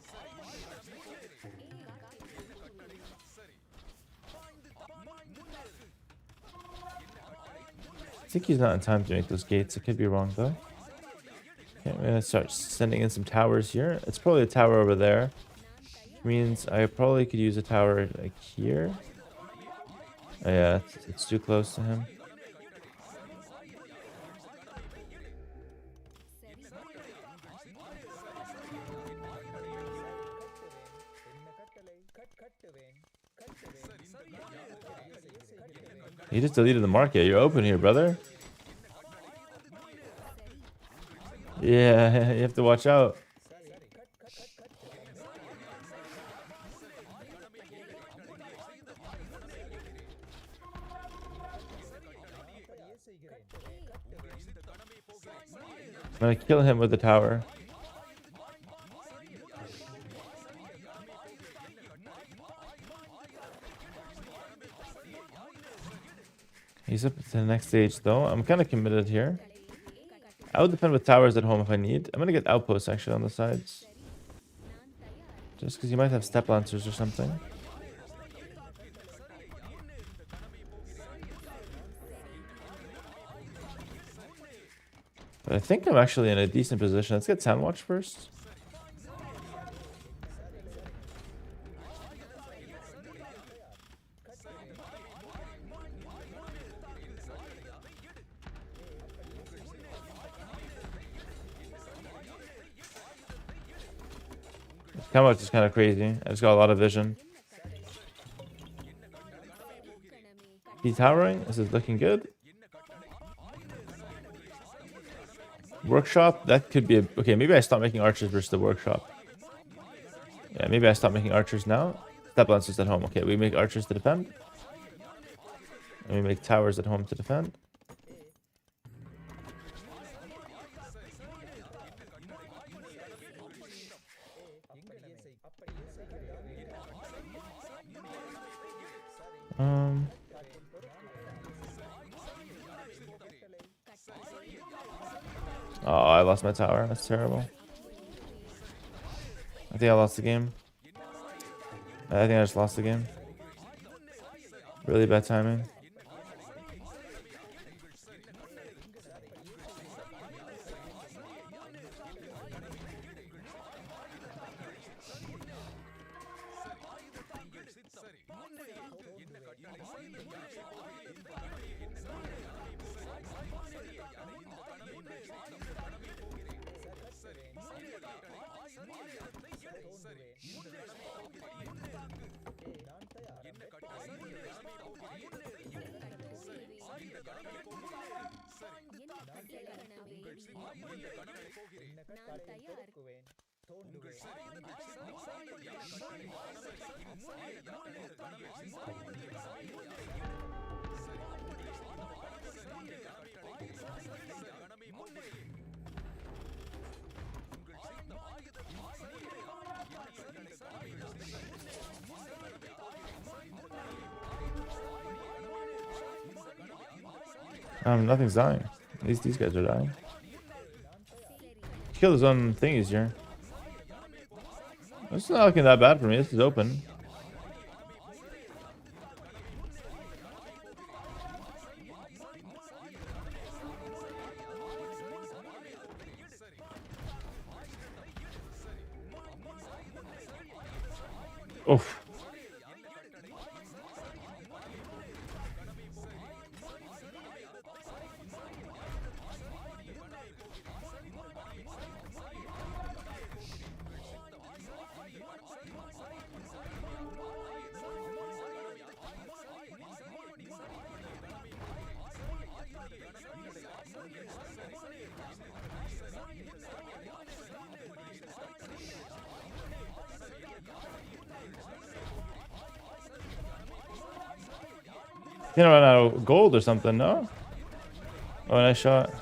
I think he's not in time to make those gates. I could be wrong though. Okay, I'm gonna start sending in some towers here. It's probably a tower over there. Means I probably could use a tower like here. Oh yeah, it's too close to him. He just deleted the market. You're open here, brother. Yeah, you have to watch out. I'm gonna kill him with the tower. He's up to the next stage though. I'm kind of committed here. I would defend with towers at home if I need. I'm gonna get outposts actually on the sides. Just because you might have step lancers or something. But I think I'm actually in a decent position. Let's get Sandwatch first. Sandwatch is kind of crazy. I just got a lot of vision. He's towering. This is looking good. Workshop, that could be a... Okay, maybe I stop making archers versus the workshop. Yeah, maybe I stop making archers now. Step lancers at home. Okay, we make archers to defend. And we make towers at home to defend. Oh, I lost my tower. That's terrible. I think I lost the game. I think I just lost the game. Really bad timing. Nothing's dying. At least these guys are dying. Kill his own thing easier. This is not looking that bad for me. This is open. Oof. You know, run out of gold or something, no? Oh, nice shot.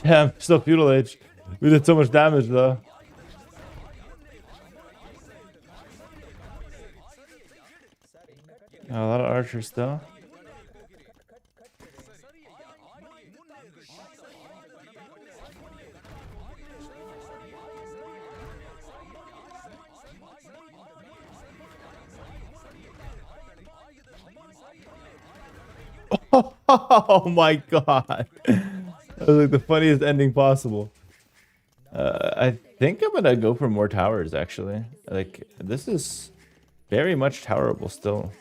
Yeah, I'm still feudal age. We did so much damage though. A lot of archers still. Oh my god. That was like the funniest ending possible. I think I'm gonna go for more towers actually. Like this is very much towerable still.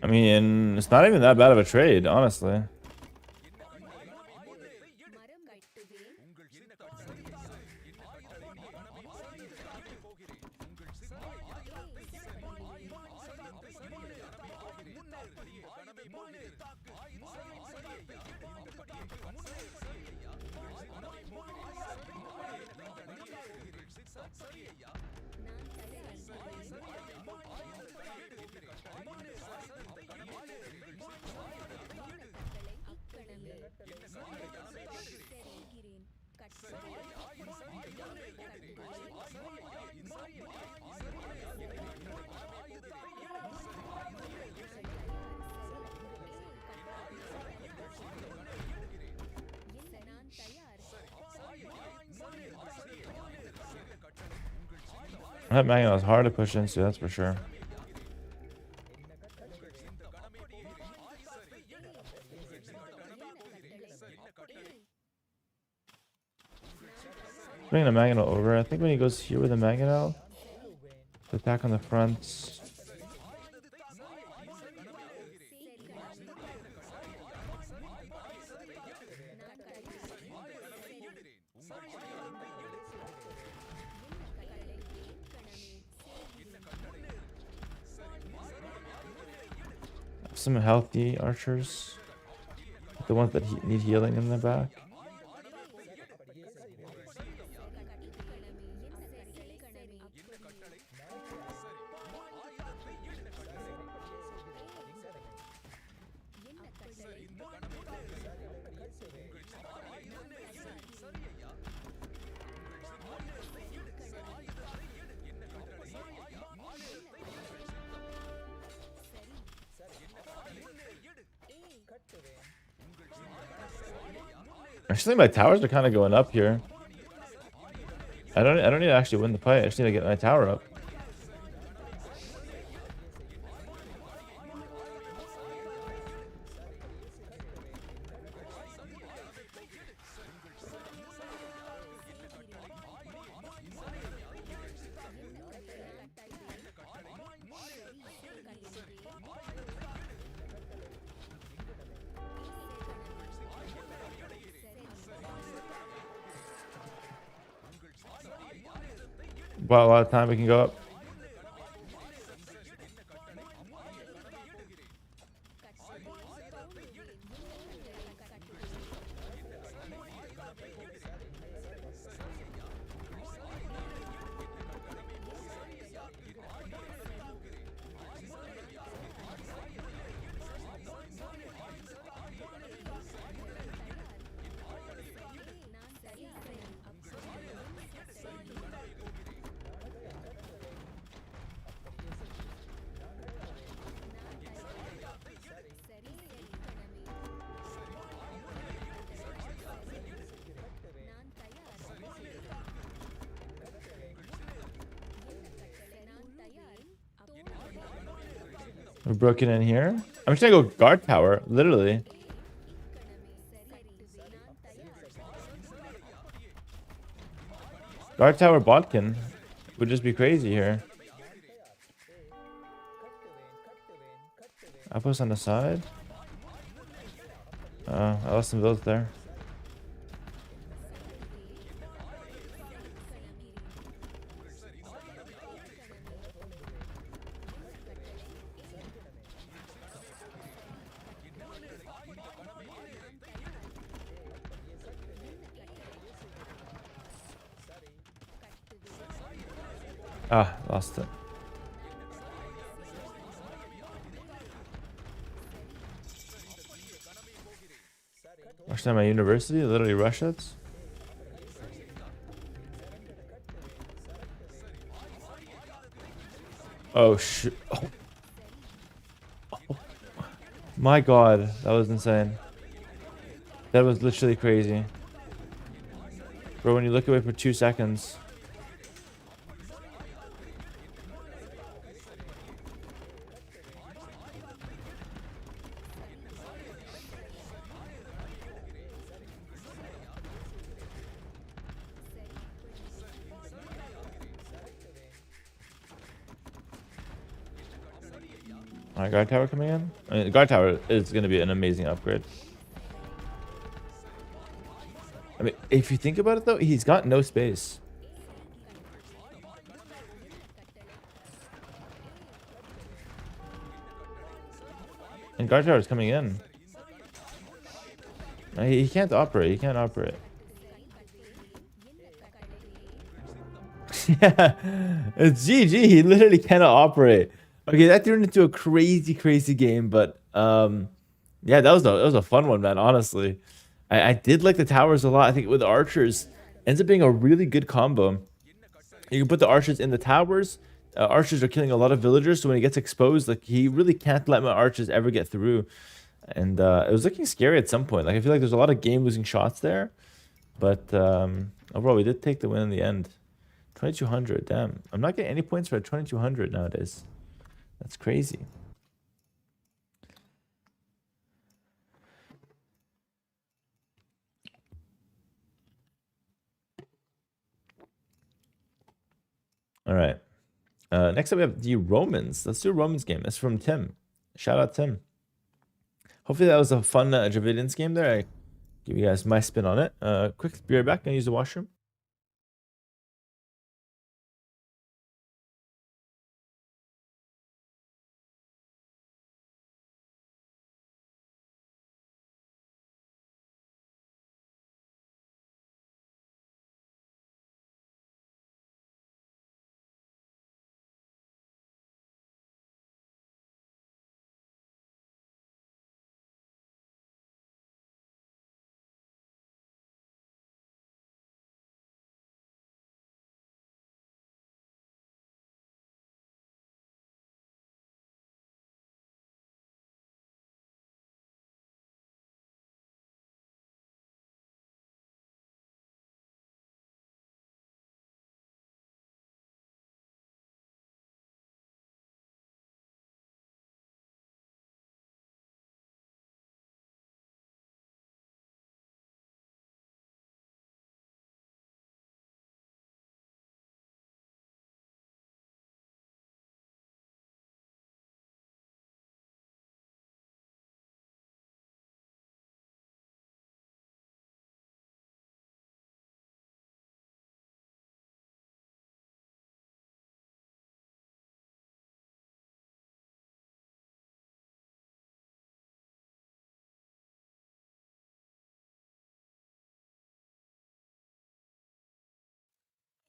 I mean, it's not even that bad of a trade, honestly. That Magnet was hard to push into, that's for sure. Bringing a Magnet over. I think when he goes here with a Magnet out, to attack on the front. Some healthy archers, the ones that need healing in the back. Actually, my towers are kind of going up here. I don't need to actually win the fight. I just need to get my tower up. Well, a lot of time we can go up. We're broken in here. I'm just gonna go guard tower, literally. Guard tower botkin would just be crazy here. Outpost on the side. I lost some builds there. Ah, lost it. Rush down my university, literally rush it. Oh shit. Oh. Oh. My god, that was insane. That was literally crazy. Bro, when you look away for 2 seconds. Alright, guard tower coming in. I mean, guard tower is going to be an amazing upgrade. I mean, if you think about it though, he's got no space. And guard tower is coming in. He can't operate. He can't operate. Yeah, it's GG. He literally cannot operate. Okay, that turned into a crazy game, but yeah, that was a fun one, man. Honestly, I did like the towers a lot. I think with archers ends up being a really good combo. You can put the archers in the towers. Archers are killing a lot of villagers, so when he gets exposed, like he really can't let my archers ever get through. And it was looking scary at some point. Like I feel like there's a lot of game-losing shots there, but overall we did take the win in the end. 2200, damn. I'm not getting any points for 2200 nowadays. That's crazy. All right. Next up we have the Romans. Let's do a Romans game. That's from Tim. Shout out Tim. Hopefully that was a fun Dravidians game there. I give you guys my spin on it. Quick, be right back. Gonna use the washroom.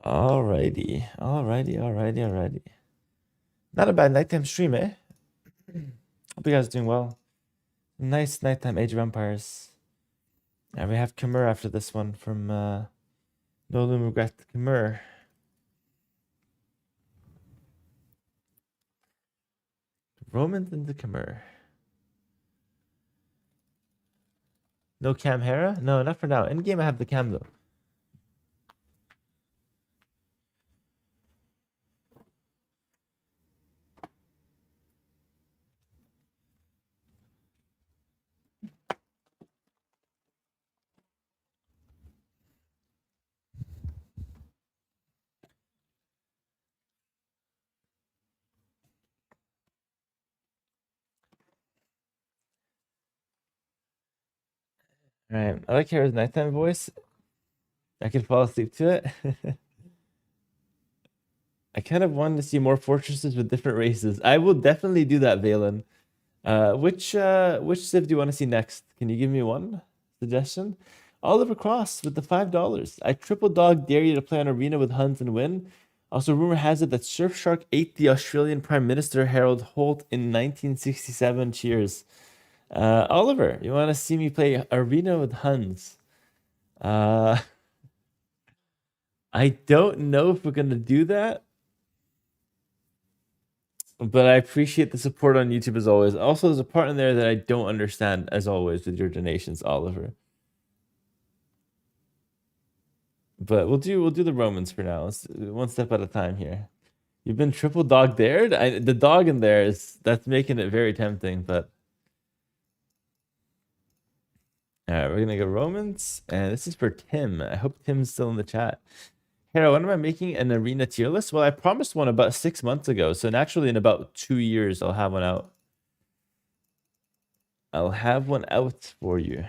Alrighty. Not a bad nighttime stream, eh? Hope you guys are doing well. Nice nighttime Age of Empires. And we have Khmer after this one from No Loom Regret Khmer. Romans into Khmer. No cam Hera? No, not for now. In game I have the cam though. All right. I like Hera's nighttime voice. I can fall asleep to it. I kind of wanted to see more fortresses with different races. I will definitely do that, Valen. Which civ do you want to see next? Can you give me one suggestion? Oliver Cross with the $5. I triple dog dare you to play an arena with Huns and win. Also, rumor has it that Surfshark ate the Australian Prime Minister Harold Holt in 1967. Cheers. Oliver, you want to see me play arena with Huns? I don't know if we're gonna do that, but I appreciate the support on YouTube as always. Also, there's a part in there that I don't understand, as always, with your donations, Oliver. But we'll do the Romans for now. Let's one step at a time here. You've been triple dog dared. The dog in there that's making it very tempting. But all right, we're gonna go Romans, and this is for Tim. I hope Tim's still in the chat. Hera, when am I making an arena tier list? Well, I promised one about 6 months ago, so naturally in about 2 years I'll have one out. I'll have one out for you.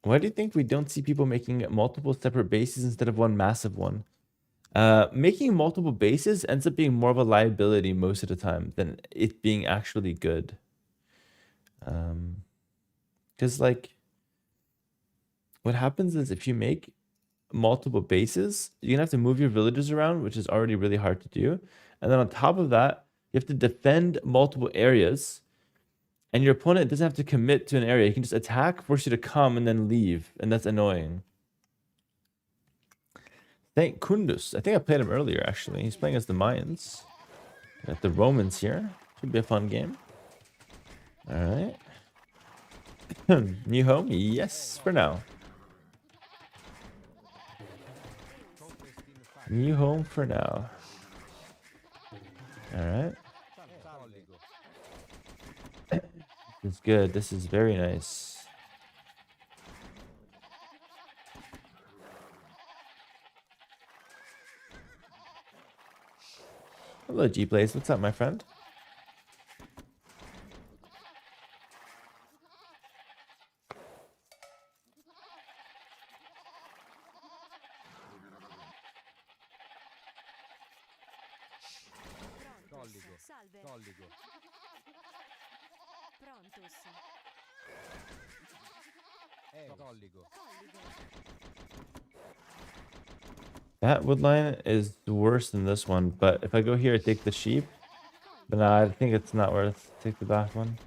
Why do you think we don't see people making multiple separate bases instead of one massive one? Making multiple bases ends up being more of a liability most of the time than it being actually good. Because like, what happens is if you make multiple bases, you're gonna have to move your villagers around, which is already really hard to do. And then on top of that, you have to defend multiple areas. And your opponent doesn't have to commit to an area. He can just attack, force you to come, and then leave. And that's annoying. Thank Kundus. I think I played him earlier, actually. He's playing as the Mayans. Got the Romans here. Should be a fun game. All right. New home? Yes, for now. New home for now. All right. This is good. This is very nice. Hello, G-Blaze. What's up, my friend? That wood line is worse than this one, but if I go here, I take the sheep. But no, I think it's not worth. Take the back one.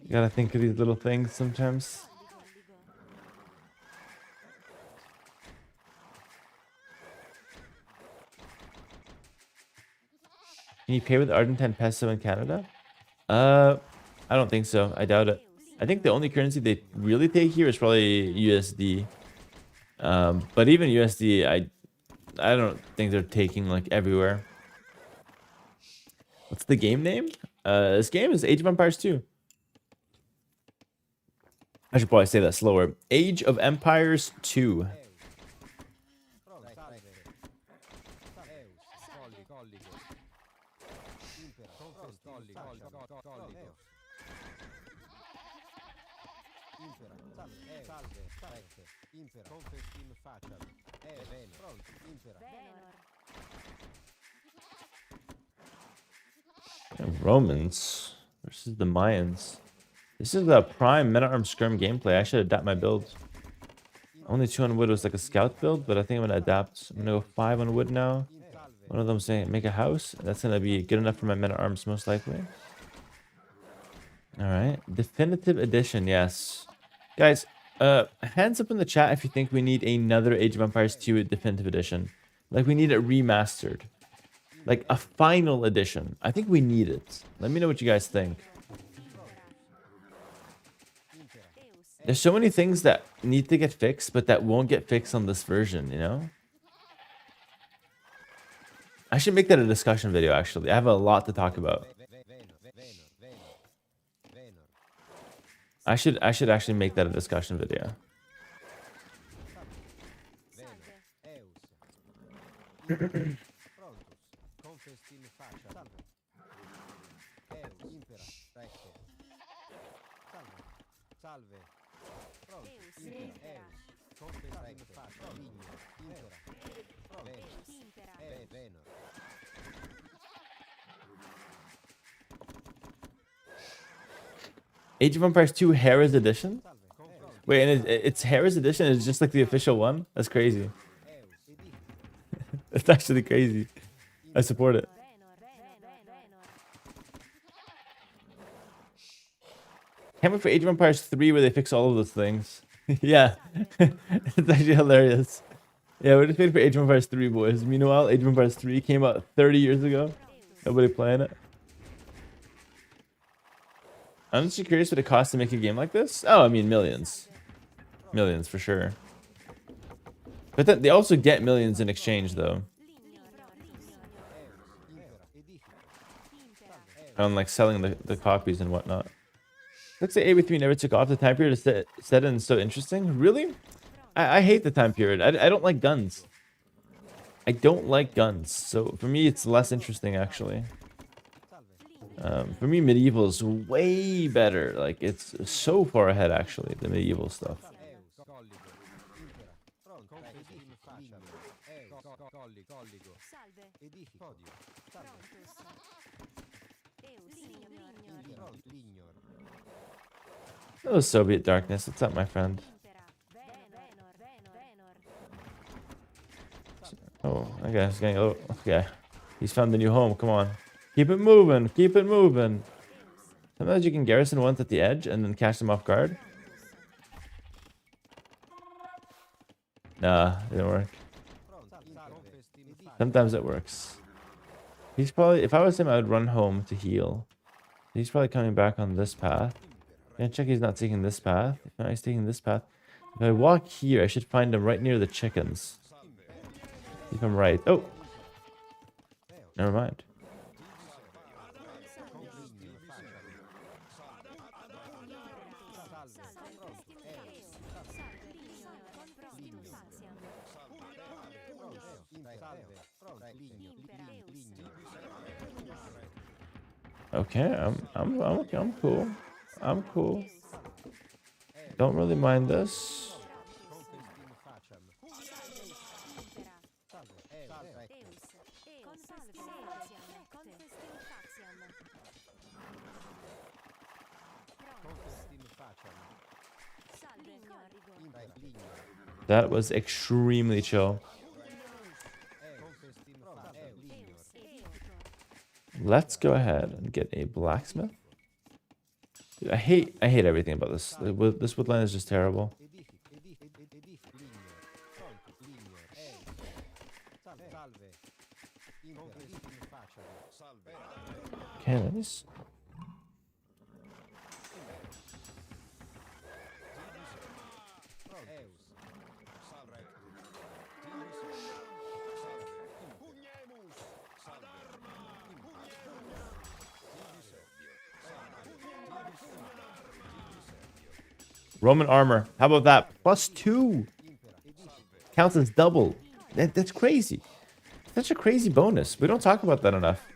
You gotta think of these little things sometimes. Can you pay with Argentine peso in Canada? I don't think so. I doubt it. I think the only currency they really take here is probably USD. But even USD, I don't think they're taking like everywhere. What's the game name? This game is Age of Empires 2. I should probably say that slower. Age of Empires 2. Romans versus the Mayans. This is the prime meta-arm skirm gameplay. I should adapt my build. Only 2 on wood was like a scout build, but I think I'm gonna adapt. I'm gonna go 5 on wood now. One of them saying make a house. That's gonna be good enough for my meta-arms most likely. All right, definitive edition. Yes, guys. Hands up in the chat if you think we need another Age of Empires 2 definitive edition. Like we need it remastered. Like a final edition. I think we need it. Let me know what you guys think. There's so many things that need to get fixed, but that won't get fixed on this version, you know? I should make that a discussion video, actually. I have a lot to talk about. I should actually make that a discussion video. Salve. Pronto. Impera. Confessati in faccia. Ligno. Impera. Pronto. Venor. Age of Empires 2 Hera's edition? Salve. Wait, and it's Hera's edition? It's just like the official one? That's crazy. That's actually crazy. I support it. Can't wait for Age of Empires 3 where they fix all of those things. Yeah. It's actually hilarious. Yeah, we're just waiting for Age of Empires 3, boys. Meanwhile, Age of Empires 3 came out 30 years ago. Nobody playing it. I'm just curious what it costs to make a game like this. Oh, I mean, millions. Millions for sure. But they also get millions in exchange, though. On like selling the copies and whatnot. Looks like AB3 never took off. The time period is set in so interesting. Really? I hate the time period. I don't like guns. I don't like guns. So for me, it's less interesting, actually. For me, medieval is way better. Like, it's so far ahead, actually, the medieval stuff. Oh, Soviet darkness. What's up, my friend? Oh, I guess getting a little. Okay, he's found the new home. Come on, keep it moving. Keep it moving. Sometimes you can garrison ones at the edge and then catch them off guard. Nah, it didn't work. Sometimes it works. He's probably. If I was him, I would run home to heal. He's probably coming back on this path. Gonna check he's not taking this path. If not, he's taking this path. If I walk here, I should find him right near the chickens. If I'm right. Oh! Never mind. Okay, I'm cool. I'm cool. Don't really mind this. That was extremely chill. Let's go ahead and get a blacksmith. Dude, I hate everything about this. This woodland is just terrible. Okay, nice. Roman armor. How about that? +2. Counts as double. That's crazy. Such a crazy bonus. We don't talk about that enough.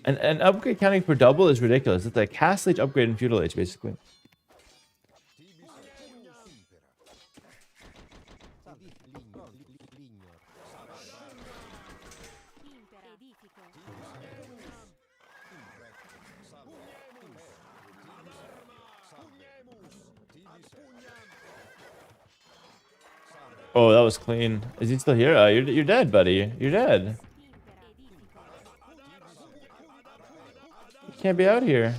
An upgrade counting for double is ridiculous. It's like Castle Age upgrade in Feudal Age, basically. Oh, that was clean. Is he still here? You're dead, buddy. You're dead. You can't be out here.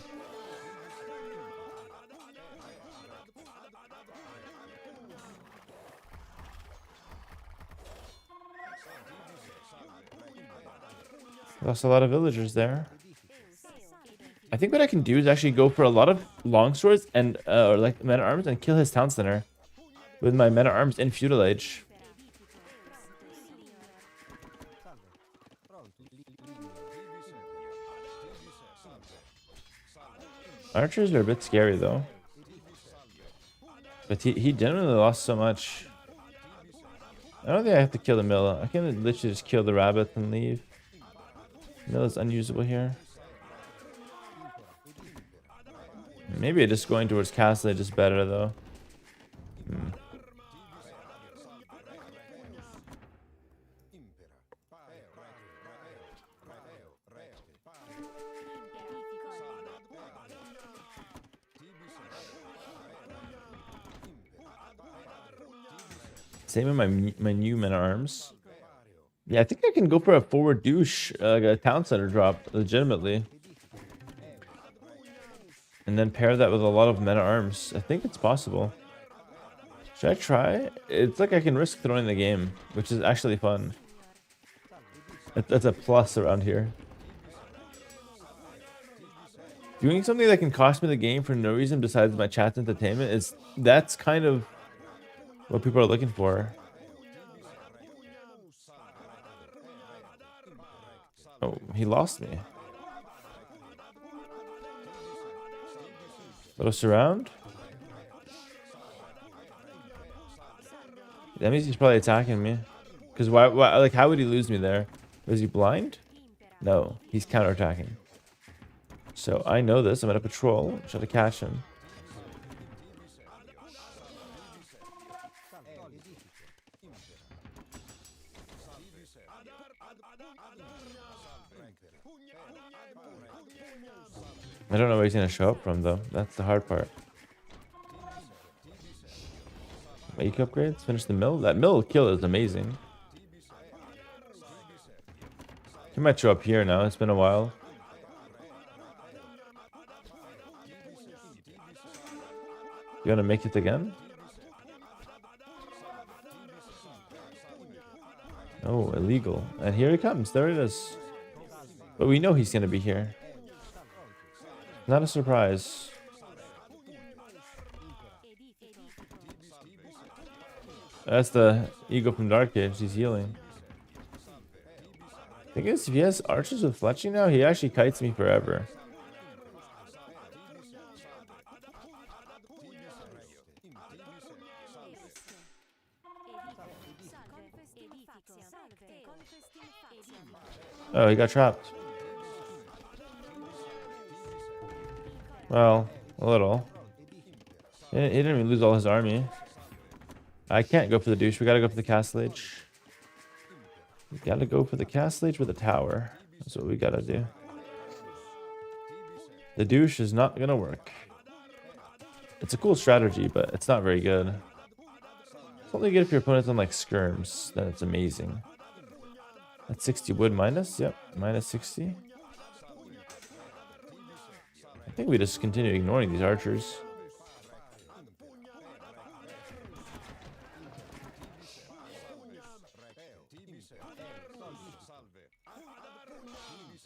Lost a lot of villagers there. I think what I can do is actually go for a lot of longswords and or like men at arms and kill his town center with my men at arms in Feudal Age. Archers are a bit scary though. But he generally lost so much. I don't think I have to kill the mill. I can literally just kill the rabbit and leave. Mill is unusable here. Maybe just going towards castle is just better though. Same with my new men arms. Yeah, I think I can go for a forward douche, like a town center drop, legitimately. And then pair that with a lot of men arms. I think it's possible. Should I try? It's like I can risk throwing the game, which is actually fun. That's a plus around here. Doing something that can cost me the game for no reason besides my chat's entertainment that's kind of what people are looking for. Oh, he lost me. Little surround. That means he's probably attacking me. Because why? Like, how would he lose me there? Was he blind? No, he's counterattacking. So I know this. I'm gonna patrol. Try to catch him. I don't know where he's gonna show up from though. That's the hard part. Make upgrades. Finish the mill. That mill kill is amazing. He might show up here now. It's been a while. You want to make it again? Oh, illegal. And here he comes. There it is. But we know he's going to be here. Not a surprise. That's the Eagle from Dark Age. He's healing. Thing is, if he has archers with fletching now, he actually kites me forever. Oh, he got trapped. Well, a little. He didn't even lose all his army. I can't go for the douche. We gotta go for the castle age. We gotta go for the castle age with a tower. That's what we gotta do. The douche is not gonna work. It's a cool strategy, but it's not very good. It's only good if your opponent's on like skirms. Then it's amazing. That's 60 wood minus. Yep, minus 60. I think we just continue ignoring these archers.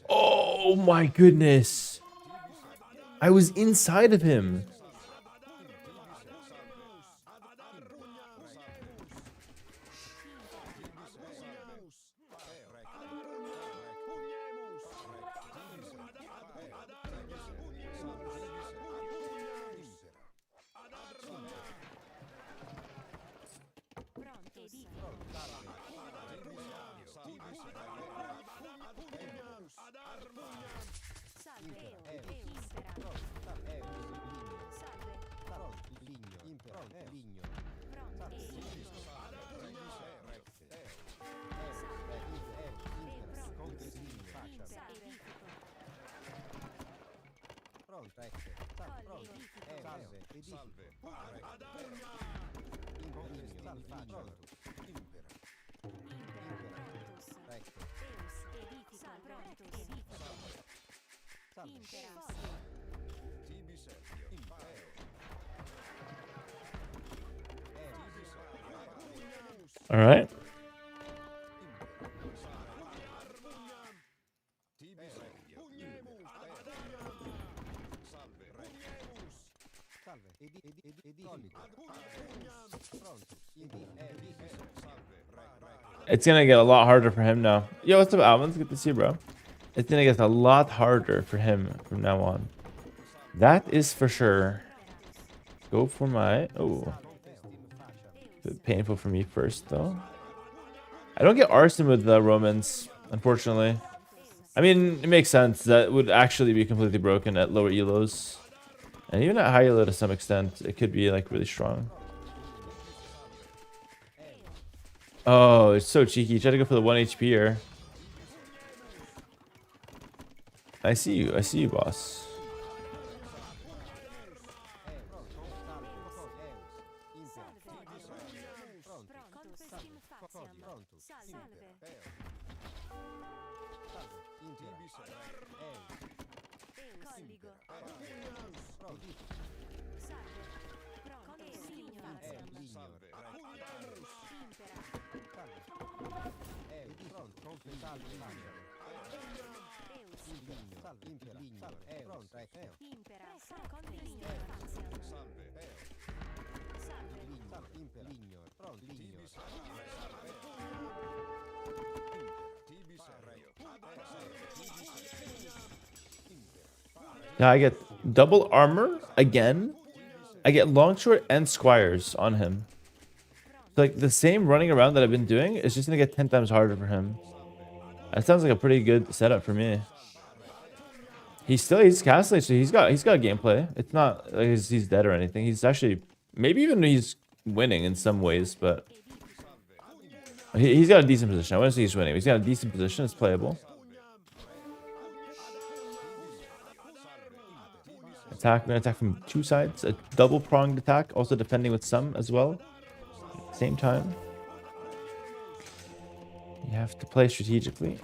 Oh my goodness. I was inside of him. All right. It's gonna get a lot harder for him now. Yo, what's up, Alvin? It's good to see you, bro. It's gonna get a lot harder for him from now on. That is for sure. Go for my... Oh. Bit painful for me first, though. I don't get arson with the Romans, unfortunately. I mean, it makes sense. That would actually be completely broken at lower elos. And even at high elo to some extent, it could be like really strong. Oh, it's so cheeky. He tried to go for the 1 HP here. I see you. I see you, boss. Now I get double armor again. I get Longshort and Squires on him. Like the same running around that I've been doing is just gonna get 10 times harder for him. That sounds like a pretty good setup for me. He's castling, so he's got gameplay. It's not like he's dead or anything. He's actually maybe even he's winning in some ways, but he's got a decent position. I wouldn't say he's winning. He's got a decent position. It's playable. Attack. I'm gonna attack from two sides. A double pronged attack, also defending with some as well. At the same time, you have to play strategically.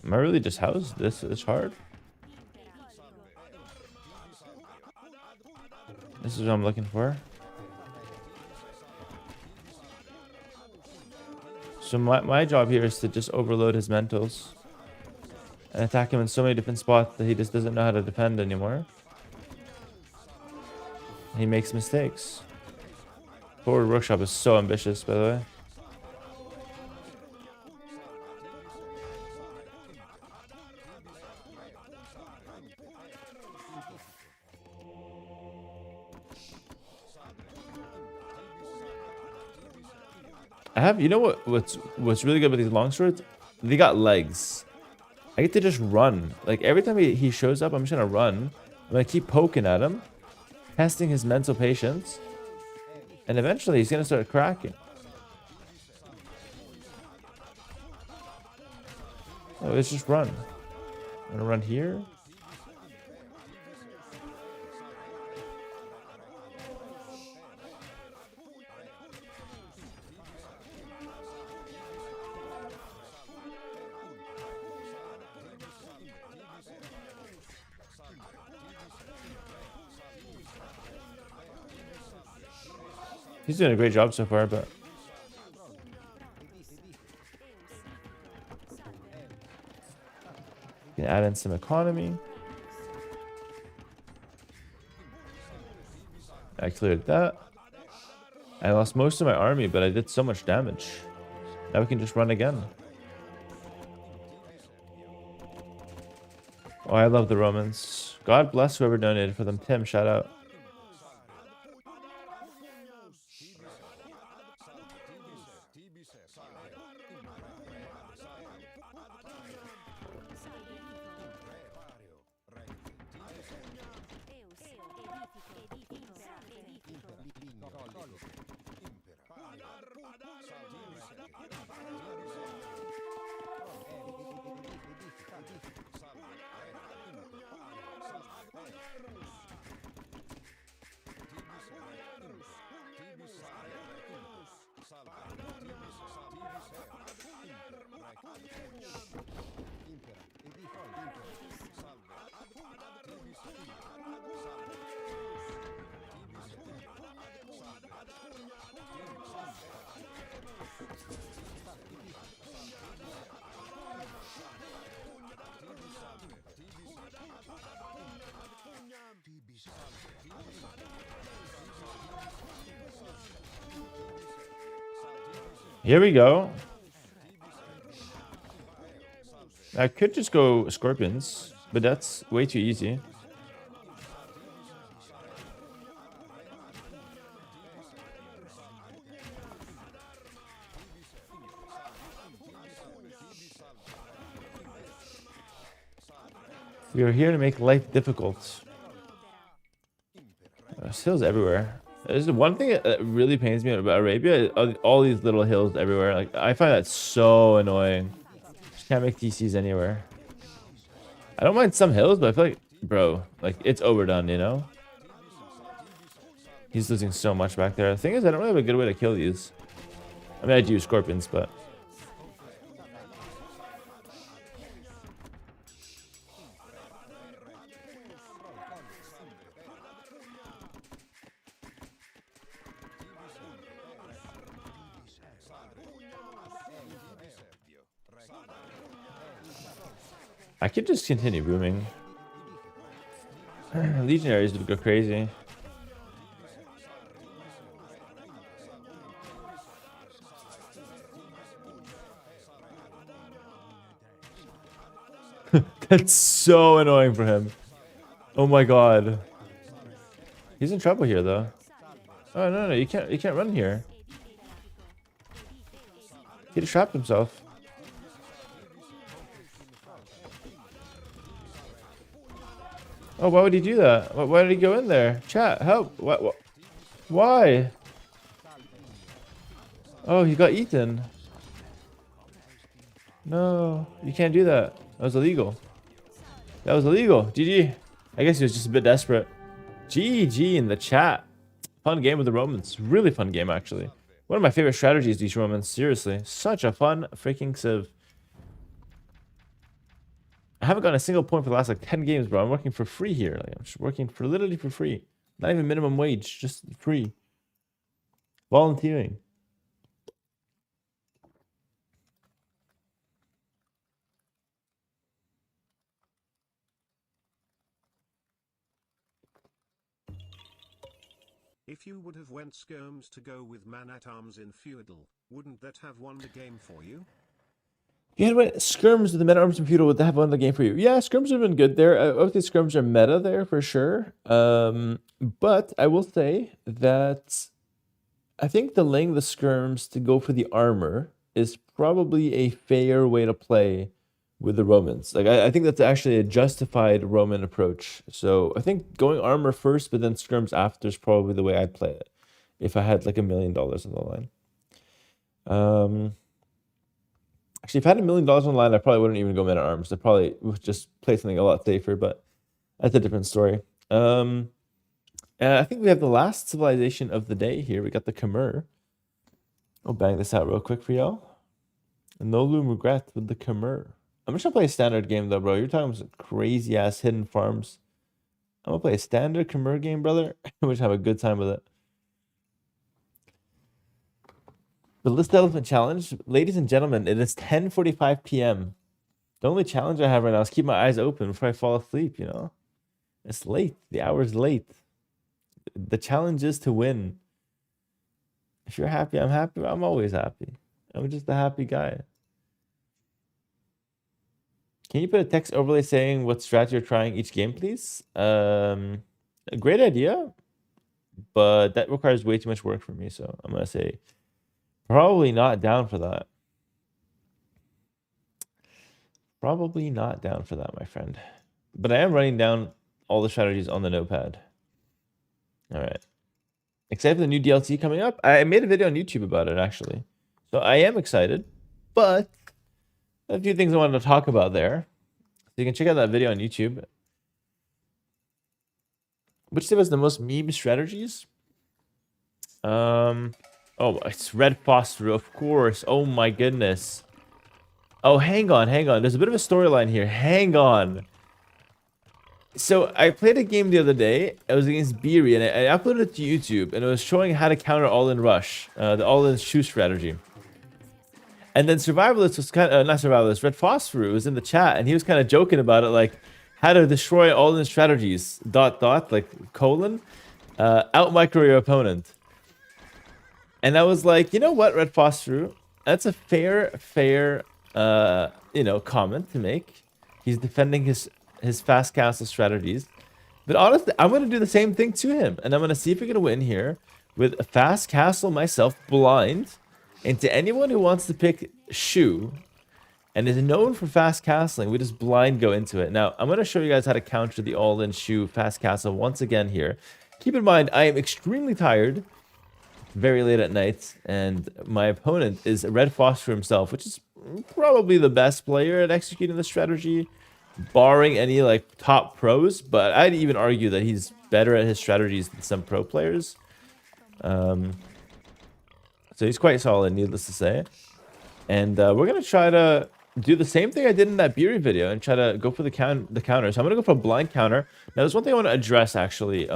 Am I really just housed? This is hard. This is what I'm looking for. So my job here is to just overload his mentals and attack him in so many different spots that he just doesn't know how to defend anymore. He makes mistakes. Forward Workshop is so ambitious, by the way. You know what's really good with these longswords? They got legs. I get to just run. Like every time he shows up, I'm just gonna run. I'm gonna keep poking at him, testing his mental patience, and eventually he's gonna start cracking. Oh, let's just run. I'm gonna run here. He's doing a great job so far, but can add in some economy. I cleared that. I lost most of my army, but I did so much damage. Now we can just run again. Oh, I love the Romans. God bless whoever donated for them. Tim, shout out. Here we go. I could just go Scorpions, but that's way too easy. We are here to make life difficult. There's hills everywhere. There's one thing that really pains me about Arabia, all these little hills everywhere. Like, I find that so annoying. Just can't make TCs anywhere. I don't mind some hills, but I feel like, bro, like, it's overdone, you know? He's losing so much back there. The thing is, I don't really have a good way to kill these. I mean, I do use scorpions, but... I could just continue booming. Legionaries would go crazy. That's so annoying for him. Oh my god. He's in trouble here though. Oh no, you can't run here. He just trapped himself. Oh, why would he do that? Why did he go in there? Chat, help. What? Why? Oh, he got eaten. No, you can't do that. That was illegal. That was illegal. GG. I guess he was just a bit desperate. GG in the chat. Fun game with the Romans. Really fun game, actually. One of my favorite strategies, these Romans. Seriously. Such a fun freaking civ. I haven't gotten a single point for the last like 10 games, bro. I'm working for free here. Like, I'm just working for literally for free. Not even minimum wage, just free. Volunteering. If you would have went skirms to go with man-at-arms in feudal, wouldn't that have won the game for you? You had went skirms with the men-at-arms and feudal, would that have won the game for you? Yeah, skirms have been good there. I think skirms are meta there for sure. But I will say that I think delaying the skirms to go for the armor is probably a fair way to play with the Romans. Like I think that's actually a justified Roman approach. So I think going armor first, but then skirms after is probably the way I'd play it if I had like $1 million on the line. Actually, if I had $1 million on the line, I probably wouldn't even go men at arms. I probably would just play something a lot safer, but that's a different story. I think we have the last civilization of the day here. We got the Khmer. I'll bang this out real quick for y'all. No loom regret with the Khmer. I'm just gonna play a standard game though, bro. You're talking about some crazy ass hidden farms. I'm gonna play a standard Khmer game, brother. We're just have a good time with it. The List Elephant Challenge, ladies and gentlemen, it is 10:45 p.m. The only challenge I have right now is keep my eyes open before I fall asleep, you know? It's late. The hour's late. The challenge is to win. If you're happy, I'm happy. I'm always happy. I'm just a happy guy. Can you put a text overlay saying what strat you're trying each game, please? A great idea, but that requires way too much work for me, so I'm going to say probably not down for that. Probably not down for that, my friend. But I am writing down all the strategies on the notepad. All right. Excited for the new DLC coming up? I made a video on YouTube about it, actually. So I am excited, but a few things I wanted to talk about there. So you can check out that video on YouTube. Which civ has the most meme strategies? Oh, it's Red Phosphor, of course. Oh my goodness. Oh, hang on. There's a bit of a storyline here. Hang on. So I played a game the other day. It was against Beery, and I uploaded it to YouTube, and it was showing how to counter all-in rush, the all-in shoe strategy. And then Survivalist was kind of, not Survivalist, Red Phosphor was in the chat, and he was kind of joking about it, like, how to destroy all-in strategies, ... like, colon, out micro your opponent. And I was like, you know what, Red Phosphor, that's a fair, you know, comment to make. He's defending his fast castle strategies. But honestly, I'm going to do the same thing to him. And I'm going to see if we can win here with a fast castle myself, blind. And to anyone who wants to pick Shu, and is known for fast castling. We just blind go into it. Now, I'm going to show you guys how to counter the all-in shoe fast castle once again here. Keep in mind, I am extremely tired, very late at night, and my opponent is Red Phosphor himself, which is probably the best player at executing the strategy, barring any like top pros, but I'd even argue that he's better at his strategies than some pro players. So he's quite solid, needless to say. And we're going to try to do the same thing I did in that Beery video and try to go for the counter. So I'm going to go for a blind counter. Now, there's one thing I want to address, actually.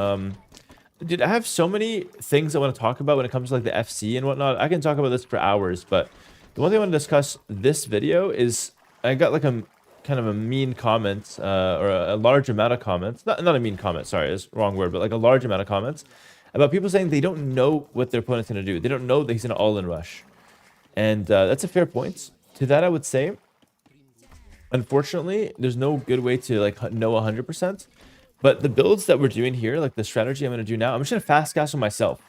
Dude, I have so many things I want to talk about when it comes to like the FC and whatnot. I can talk about this for hours, but the one thing I want to discuss this video is I got like a kind of a mean comment or a large amount of comments. Not a mean comment, sorry, it's the wrong word, but like a large amount of comments about people saying they don't know what their opponent's going to do. They don't know that he's going to all-in rush. And that's a fair point. To that, I would say, unfortunately, there's no good way to like know 100%. But the builds that we're doing here, like the strategy I'm going to do now, I'm just going to fast castle myself.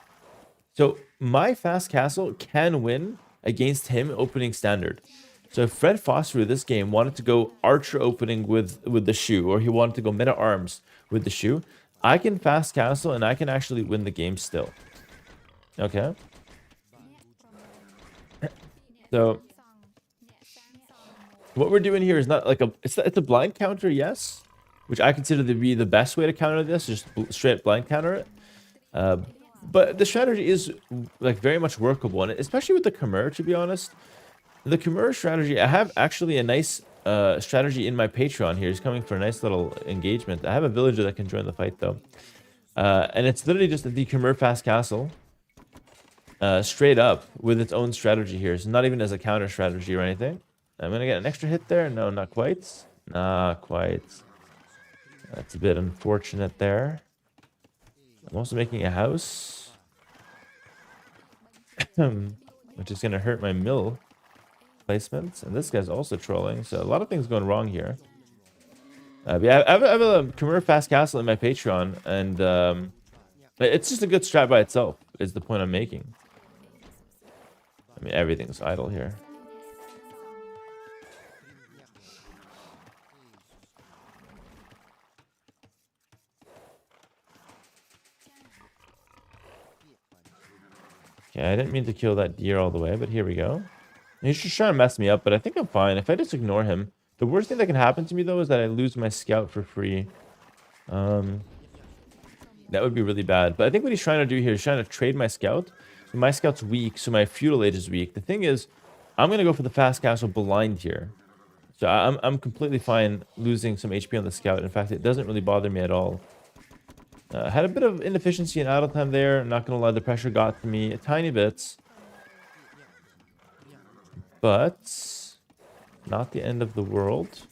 So my fast castle can win against him opening standard. So if Fred Foster this game wanted to go archer opening with the shoe, or he wanted to go meta arms with the shoe, I can fast castle and I can actually win the game still. Okay. So what we're doing here is not like it's a blind counter, yes, which I consider to be the best way to counter this, just straight blind counter it. But the strategy is like very much workable, and especially with the Khmer, to be honest. The Khmer strategy, I have actually a nice strategy in my Patreon here. He's coming for a nice little engagement. I have a villager that can join the fight, though. And it's literally just the Khmer fast castle. Straight up with its own strategy here. It's not even as a counter strategy or anything. I'm going to get an extra hit there. No, not quite. Not quite. That's a bit unfortunate there. I'm also making a house. Which is going to hurt my mill placements. And this guy's also trolling. So a lot of things going wrong here. But yeah, I have a Khmer fast castle in my Patreon. And it's just a good strat by itself, is the point I'm making. I mean, everything's idle here. Okay, I didn't mean to kill that deer all the way, but here we go. He's just trying to mess me up, but I think I'm fine. If I just ignore him. The worst thing that can happen to me, though, is that I lose my scout for free. That would be really bad. But I think what he's trying to do here is trying to trade my scout. So my scout's weak, so my feudal age is weak. The thing is, I'm going to go for the fast castle blind here. So I'm completely fine losing some HP on the scout. In fact, it doesn't really bother me at all. Had a bit of inefficiency in idle time there. I'm not going to lie, the pressure got to me a tiny bit. But not the end of the world.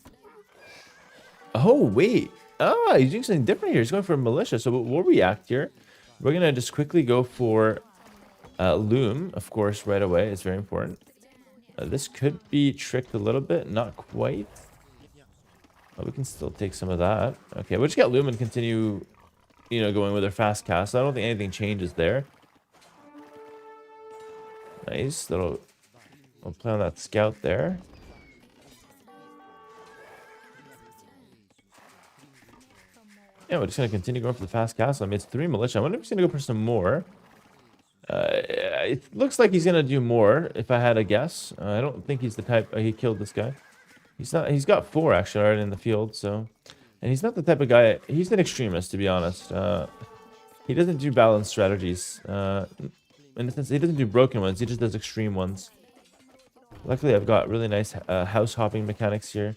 Oh, wait. Ah, he's doing something different here. He's going for a militia. So we'll react here. We're going to just quickly go for loom, of course, right away. It's very important. This could be tricked a little bit. Not quite. Oh, we can still take some of that. Okay, we'll just get loom and continue, you know, going with our fast cast. I don't think anything changes there. Nice. I'll play on that scout there. Yeah, we're just going to continue going for the fast castle. I mean, it's 3 militia. I wonder if he's going to go for some more. It looks like he's going to do more, if I had a guess. I don't think he's the type... he killed this guy. He's not... He's got 4, actually, already in the field, so... And he's not the type of guy... He's an extremist, to be honest. He doesn't do balanced strategies. In a sense, he doesn't do broken ones. He just does extreme ones. Luckily, I've got really nice house hopping mechanics here.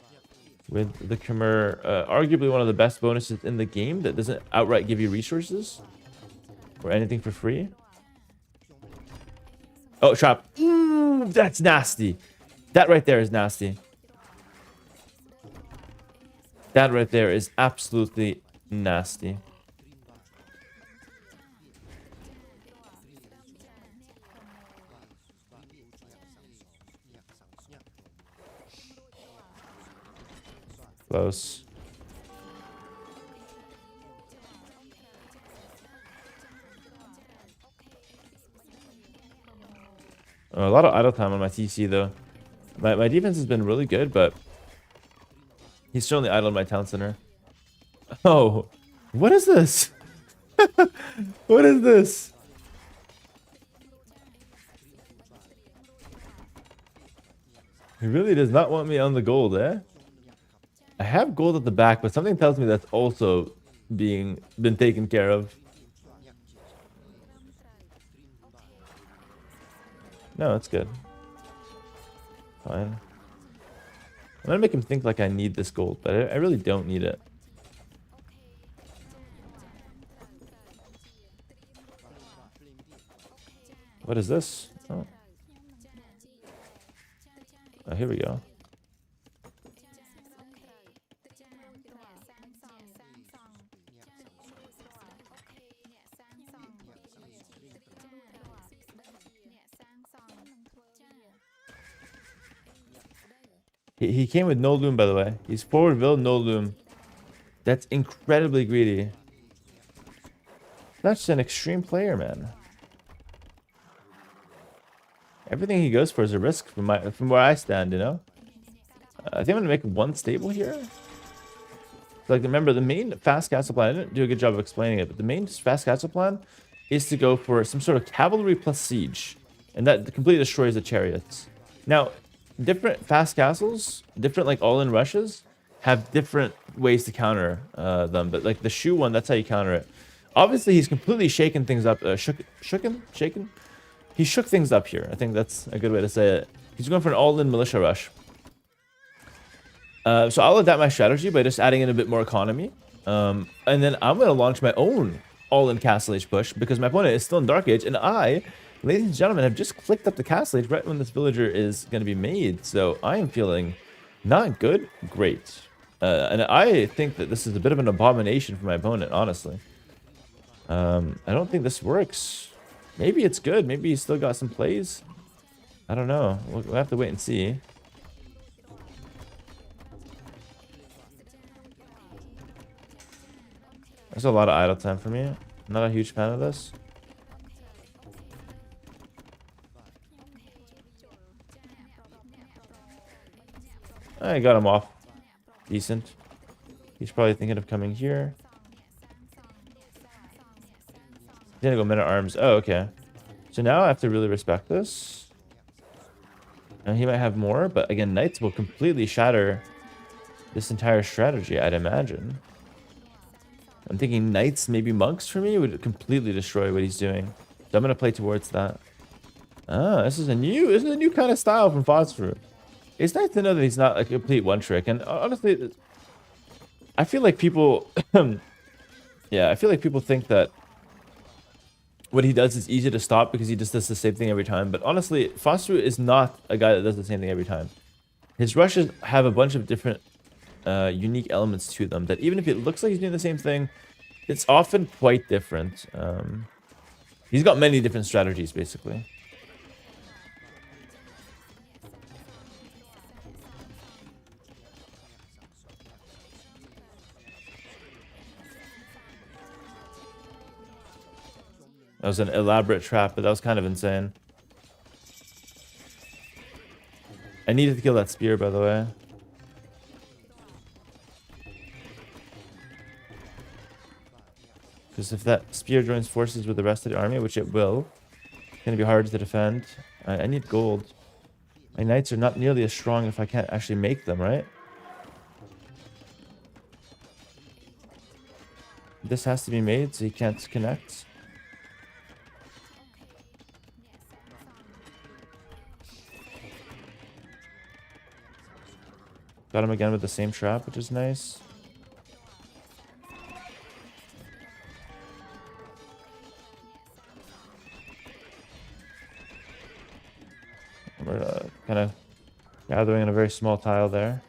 With the Khmer, arguably one of the best bonuses in the game that doesn't outright give you resources or anything for free. Oh, trap. Ooh, that's nasty. That right there is nasty. That right there is absolutely nasty. Close. A lot of idle time on my TC though. My defense has been really good, but he's certainly idled my town center. Oh, what is this? What is this? He really does not want me on the gold, eh? I have gold at the back, but something tells me that's also been taken care of. No, it's good. Fine. I'm gonna make him think like I need this gold, but I really don't need it. What is this? Oh, oh here we go. He came with no loom, by the way. He's forward build, no loom. That's incredibly greedy. That's an extreme player, man. Everything he goes for is a risk from where I stand, you know? I think I'm gonna make one stable here. Like, remember, the main fast castle plan, I didn't do a good job of explaining it, but the main fast castle plan is to go for some sort of cavalry plus siege. And that completely destroys the chariots. Now, different fast castles, different like all-in rushes, have different ways to counter them. But like the shoe one, that's how you counter it. Obviously, he's completely shaken things up. Shaken? He shook things up here. I think that's a good way to say it. He's going for an all-in militia rush. So I'll adapt my strategy by just adding in a bit more economy. And then I'm going to launch my own all-in Castle Age push because my opponent is still in Dark Age. And I, ladies and gentlemen, have just clicked up the Castle Age right when this villager is going to be made. So I am feeling not good, great. And I think that this is a bit of an abomination for my opponent, honestly. I don't think this works. Maybe it's good. Maybe he's still got some plays. I don't know. We'll have to wait and see. There's a lot of idle time for me. I'm not a huge fan of this. I got him off. Decent. He's probably thinking of coming here. He's gonna go men at arms. Oh, okay. So now I have to really respect this. And he might have more, but again, knights will completely shatter this entire strategy, I'd imagine. I'm thinking knights, maybe monks for me, would completely destroy what he's doing. So I'm gonna play towards that. Ah, this is a new kind of style from Phosphor. It's nice to know that he's not a complete one trick. And honestly, I feel like people, yeah, I feel like people think that what he does is easy to stop because he just does the same thing every time. But honestly, Phosphor is not a guy that does the same thing every time. His rushes have a bunch of different unique elements to them that even if it looks like he's doing the same thing, it's often quite different. He's got many different strategies, basically. That was an elaborate trap, but that was kind of insane. I needed to kill that spear, by the way. Because if that spear joins forces with the rest of the army, which it will, it's going to be hard to defend. I need gold. My knights are not nearly as strong if I can't actually make them, right? This has to be made so he can't connect. Got him again with the same trap, which is nice. We're kind of gathering in a very small tile there.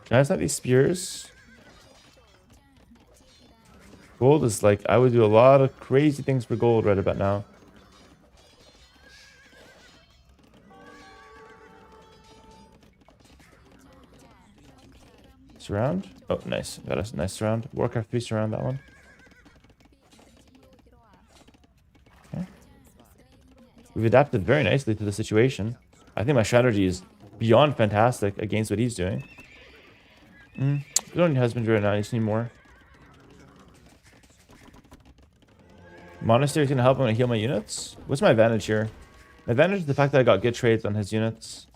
Guys, not these spears. Gold is like, I would do a lot of crazy things for gold right about now. Surround. Oh, nice. Got a nice surround. Warcraft 3 surround that one. Okay. We've adapted very nicely to the situation. I think my strategy is beyond fantastic against what he's doing. We don't need husbandry right now. I just need more. Monastery's gonna help when I heal my units. What's my advantage here? My advantage is the fact that I got good trades on his units.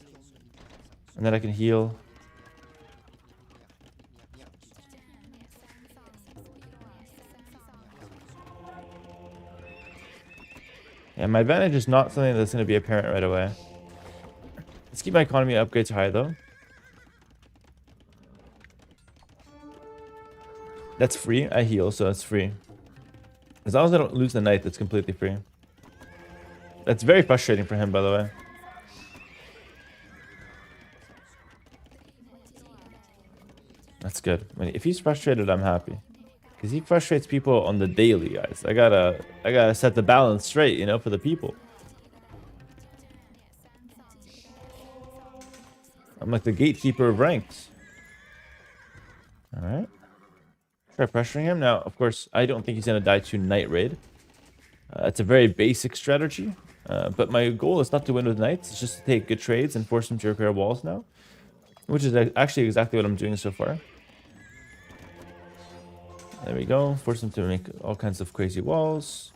And then I can heal. Yeah, my advantage is not something that's going to be apparent right away. Let's keep my economy upgrades high, though. That's free. I heal, so it's free. As long as I don't lose the knight, that's completely free. That's very frustrating for him, by the way. That's good. If he's frustrated, I'm happy. Because he frustrates people on the daily, guys. I gotta set the balance straight, you know, for the people. I'm like the gatekeeper of ranks. Alright. Try pressuring him. Now, of course, I don't think he's gonna die to Knight Raid. It's a very basic strategy. But my goal is not to win with knights. It's just to take good trades and force him to repair walls now. Which is actually exactly what I'm doing so far. There we go. Force him to make all kinds of crazy walls.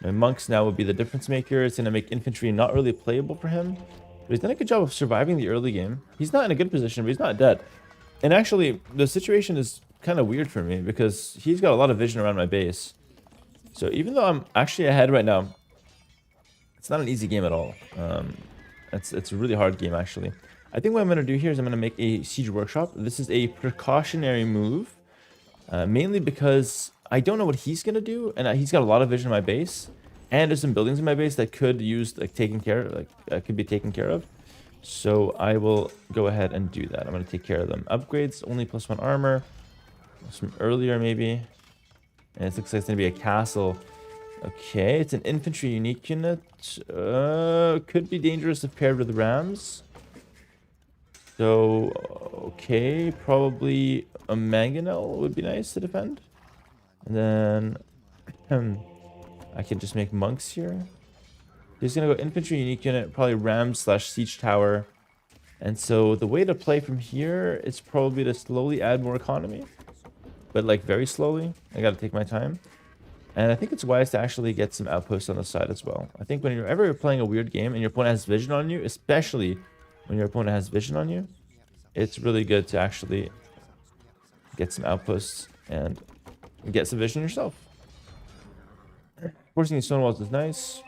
My monks now will be the difference maker. It's going to make infantry not really playable for him. But he's done a good job of surviving the early game. He's not in a good position, but he's not dead. And actually, the situation is kind of weird for me because he's got a lot of vision around my base. So even though I'm actually ahead right now, it's not an easy game at all. It's a really hard game, actually. I think what I'm going to do here is I'm going to make a siege workshop. This is a precautionary move. Mainly because I don't know what he's going to do. And he's got a lot of vision in my base. And there's some buildings in my base that could use, like, could be taken care of. So I will go ahead and do that. I'm going to take care of them. Upgrades, only +1 armor. Some earlier, maybe. And it looks like it's going to be a castle. Okay, it's an infantry unique unit. Could be dangerous if paired with rams. So, okay, probably a mangonel would be nice to defend. And then I can just make monks here. He's gonna go infantry unique unit, probably ram / siege tower. And so the way to play from here is probably to slowly add more economy. But like very slowly. I gotta take my time. And I think it's wise to actually get some outposts on the side as well. I think when you're ever playing a weird game and your opponent has vision on you, especially when your opponent has vision on you, it's really good to actually get some outposts and get some vision yourself. Forcing these stone walls is nice.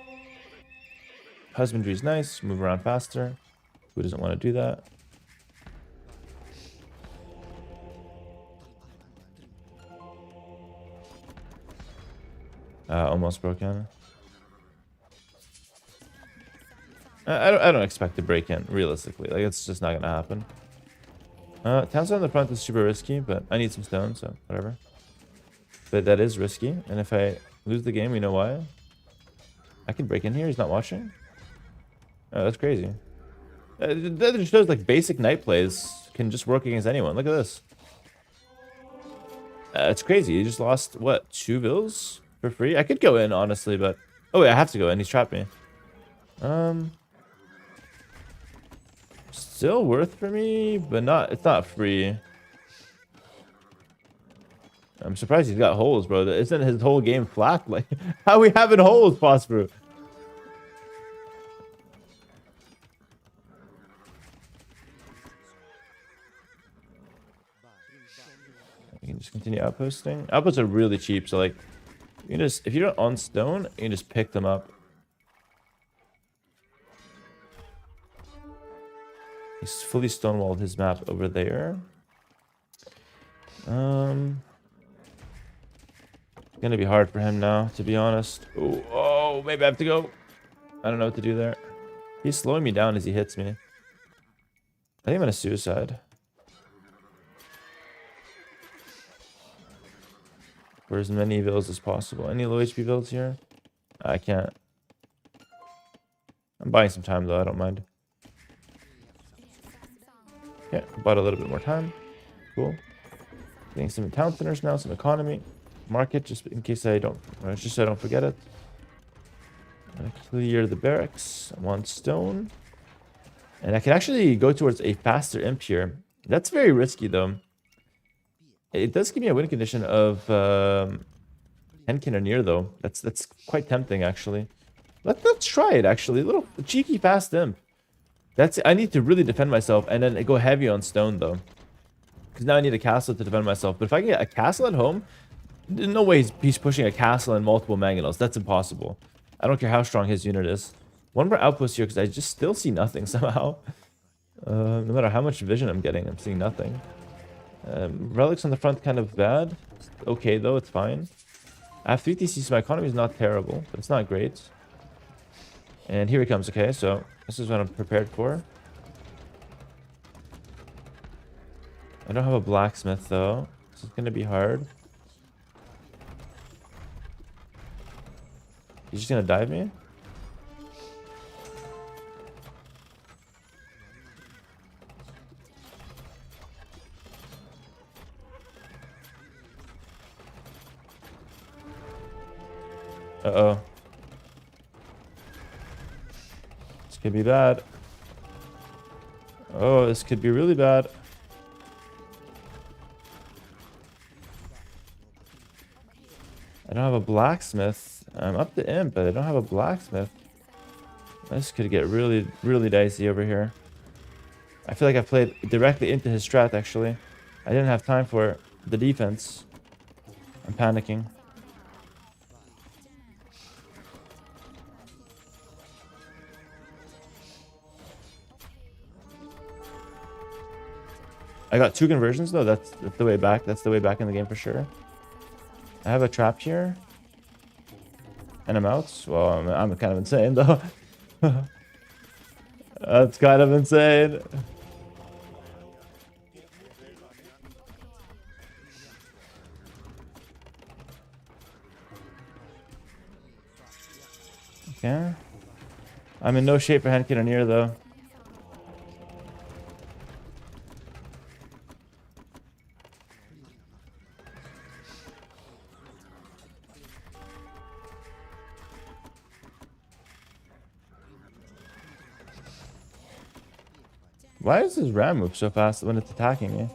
Husbandry is nice. Move around faster. Who doesn't want to do that? Almost broken. I don't expect to break in, realistically. Like, it's just not gonna happen. Towns on the front is super risky, but I need some stone, so whatever. But that is risky, and if I lose the game, we know why. I can break in here, he's not watching. Oh, that's crazy. That just shows, like, basic knight plays can just work against anyone. Look at this. It's crazy. He just lost, what, 2 vills for free? I could go in, honestly, but... Oh, wait, I have to go in. He's trapped me. Still worth for me, but it's not free. I'm surprised he's got holes, bro. Isn't his whole game flat? Like, how are we having holes, Phosphor? You can just continue outposting. Outposts are really cheap, so like, you can just, if you're on stone, you can just pick them up. He's fully stonewalled his map over there. Gonna be hard for him now, to be honest. Ooh, oh, maybe I have to go. I don't know what to do there. He's slowing me down as he hits me. I think I'm gonna suicide. for as many villas as possible. Any low HP builds here? I can't. I'm buying some time though, I don't mind. Okay, bought a little bit more time. Cool. Getting some town thinners now, some economy. Market, just in case I don't, just so I don't forget it. I'm gonna clear the barracks. I want stone. And I can actually go towards a faster imp here. That's very risky though. It does give me a win condition of 10kin or near though. That's quite tempting actually. Let's try it actually. A little cheeky fast imp. I need to really defend myself and then go heavy on stone though. Because now I need a castle to defend myself. But if I get a castle at home, there's no way he's pushing a castle and multiple mangonels. That's impossible. I don't care how strong his unit is. One more outpost here because I just still see nothing somehow. No matter how much vision I'm getting, I'm seeing nothing. Relics on the front kind of bad. Okay though, it's fine. I have 3 TC, so my economy is not terrible, but it's not great. And here he comes, okay, so this is what I'm prepared for. I don't have a blacksmith though. This is gonna be hard. He's just gonna dive me? Uh-oh. This could be bad. Oh, this could be really bad. I don't have a blacksmith. I'm up to imp, but I don't have a blacksmith. This could get really, really dicey over here. I feel like I played directly into his strat, actually. I didn't have time for the defense. I'm panicking. I got 2 conversions though. That's the way back. That's the way back in the game for sure. I have a trap here. And I'm out. Well, I'm kind of insane though. That's kind of insane. Okay. I'm in no shape for Henkin or near though. Why does his ram move so fast when it's attacking me?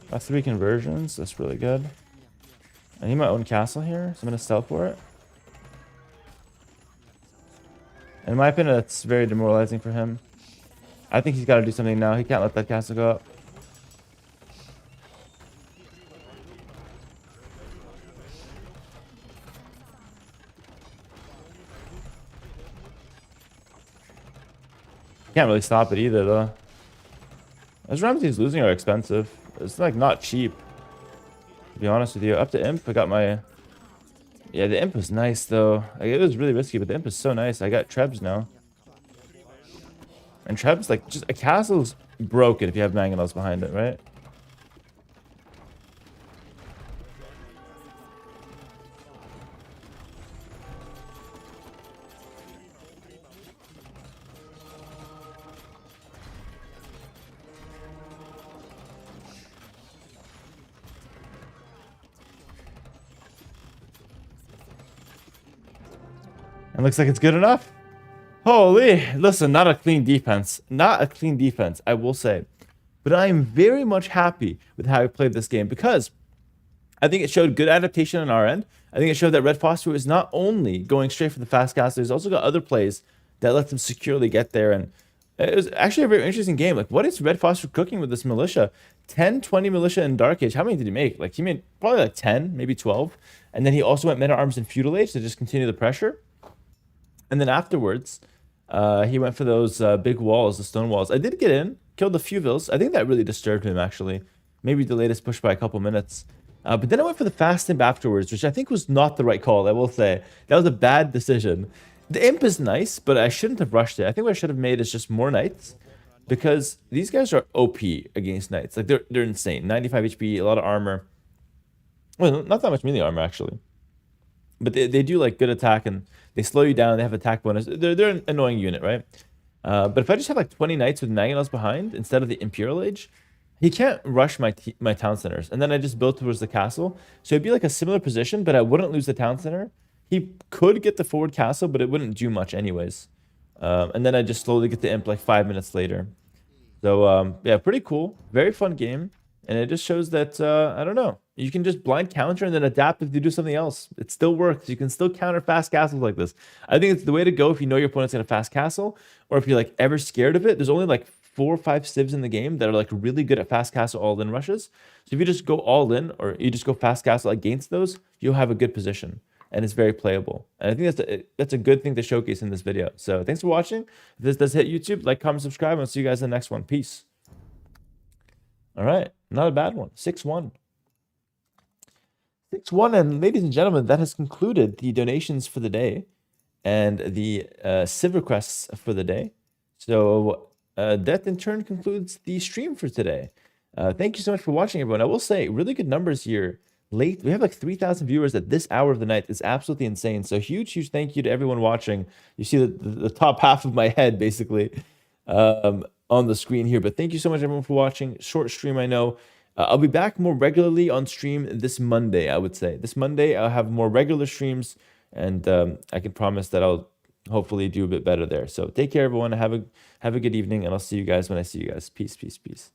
Got 3 conversions. That's really good. I need my own castle here, so I'm going to sell for it. In my opinion, that's very demoralizing for him. I think he's got to do something now. He can't let that castle go up. Can't really stop it either, though. Those Rams he's losing are expensive. It's like not cheap. To be honest with you, up to imp, I got my... Yeah, the imp was nice though. Like, it was really risky, but the imp is so nice. I got Trebs now. And Trebs, like, just a castle's broken if you have mangonels behind it, right? And looks like it's good enough. Holy, listen, not a clean defense. Not a clean defense, I will say. But I am very much happy with how I played this game because I think it showed good adaptation on our end. I think it showed that Red Phosphor is not only going straight for the fast castle, he's also got other plays that let them securely get there. And it was actually a very interesting game. Like, what is Red Phosphor cooking with this militia? 10, 20 militia in Dark Age. How many did he make? Like, he made probably like 10, maybe 12. And then he also went Men-at-Arms in Feudal Age to just continue the pressure. And then afterwards, He went for those big walls, the stone walls. I did get in, killed a few vills. I think that really disturbed him, actually. Maybe the latest push by a couple minutes. But then I went for the fast imp afterwards, which I think was not the right call, I will say. That was a bad decision. The imp is nice, but I shouldn't have rushed it. I think what I should have made is just more knights. Because these guys are OP against knights. Like, they're insane. 95 HP, a lot of armor. Well, not that much melee armor, actually. But they do, like, good attack, and they slow you down. They have attack bonus. They're an annoying unit, right? But if I just have, like, 20 knights with Mangonels behind instead of the Imperial Age, he can't rush my town centers. And then I just build towards the castle. So it'd be, like, a similar position, but I wouldn't lose the town center. He could get the forward castle, but it wouldn't do much anyways. And then I just slowly get the imp, like, 5 minutes later. So, yeah, pretty cool. Very fun game. And it just shows that, I don't know, you can just blind counter and then adapt if you do something else. It still works. You can still counter fast castles like this. I think it's the way to go if you know your opponent's got a fast castle, or if you're, like, ever scared of it. There's only, like, 4 or 5 civs in the game that are, like, really good at fast castle all-in rushes. So if you just go all-in, or you just go fast castle against those, you'll have a good position. And it's very playable. And I think that's a good thing to showcase in this video. So thanks for watching. If this does hit YouTube, like, comment, subscribe, and I'll see you guys in the next one. Peace. All right. Not a bad one. 6-1. 6-1. And ladies and gentlemen, that has concluded the donations for the day and the civ requests for the day. So that in turn concludes the stream for today. Thank you so much for watching, everyone. I will say, really good numbers here. Late, we have like 3,000 viewers at this hour of the night. It's absolutely insane. So huge thank you to everyone watching. You see the top half of my head basically on the screen here. But thank you so much, everyone, for watching. Short stream, I know. I'll be back more regularly on stream this Monday, I would say. This Monday, I'll have more regular streams, and I can promise that I'll hopefully do a bit better there. So take care, everyone. Have a good evening, and I'll see you guys when I see you guys. Peace, peace, peace.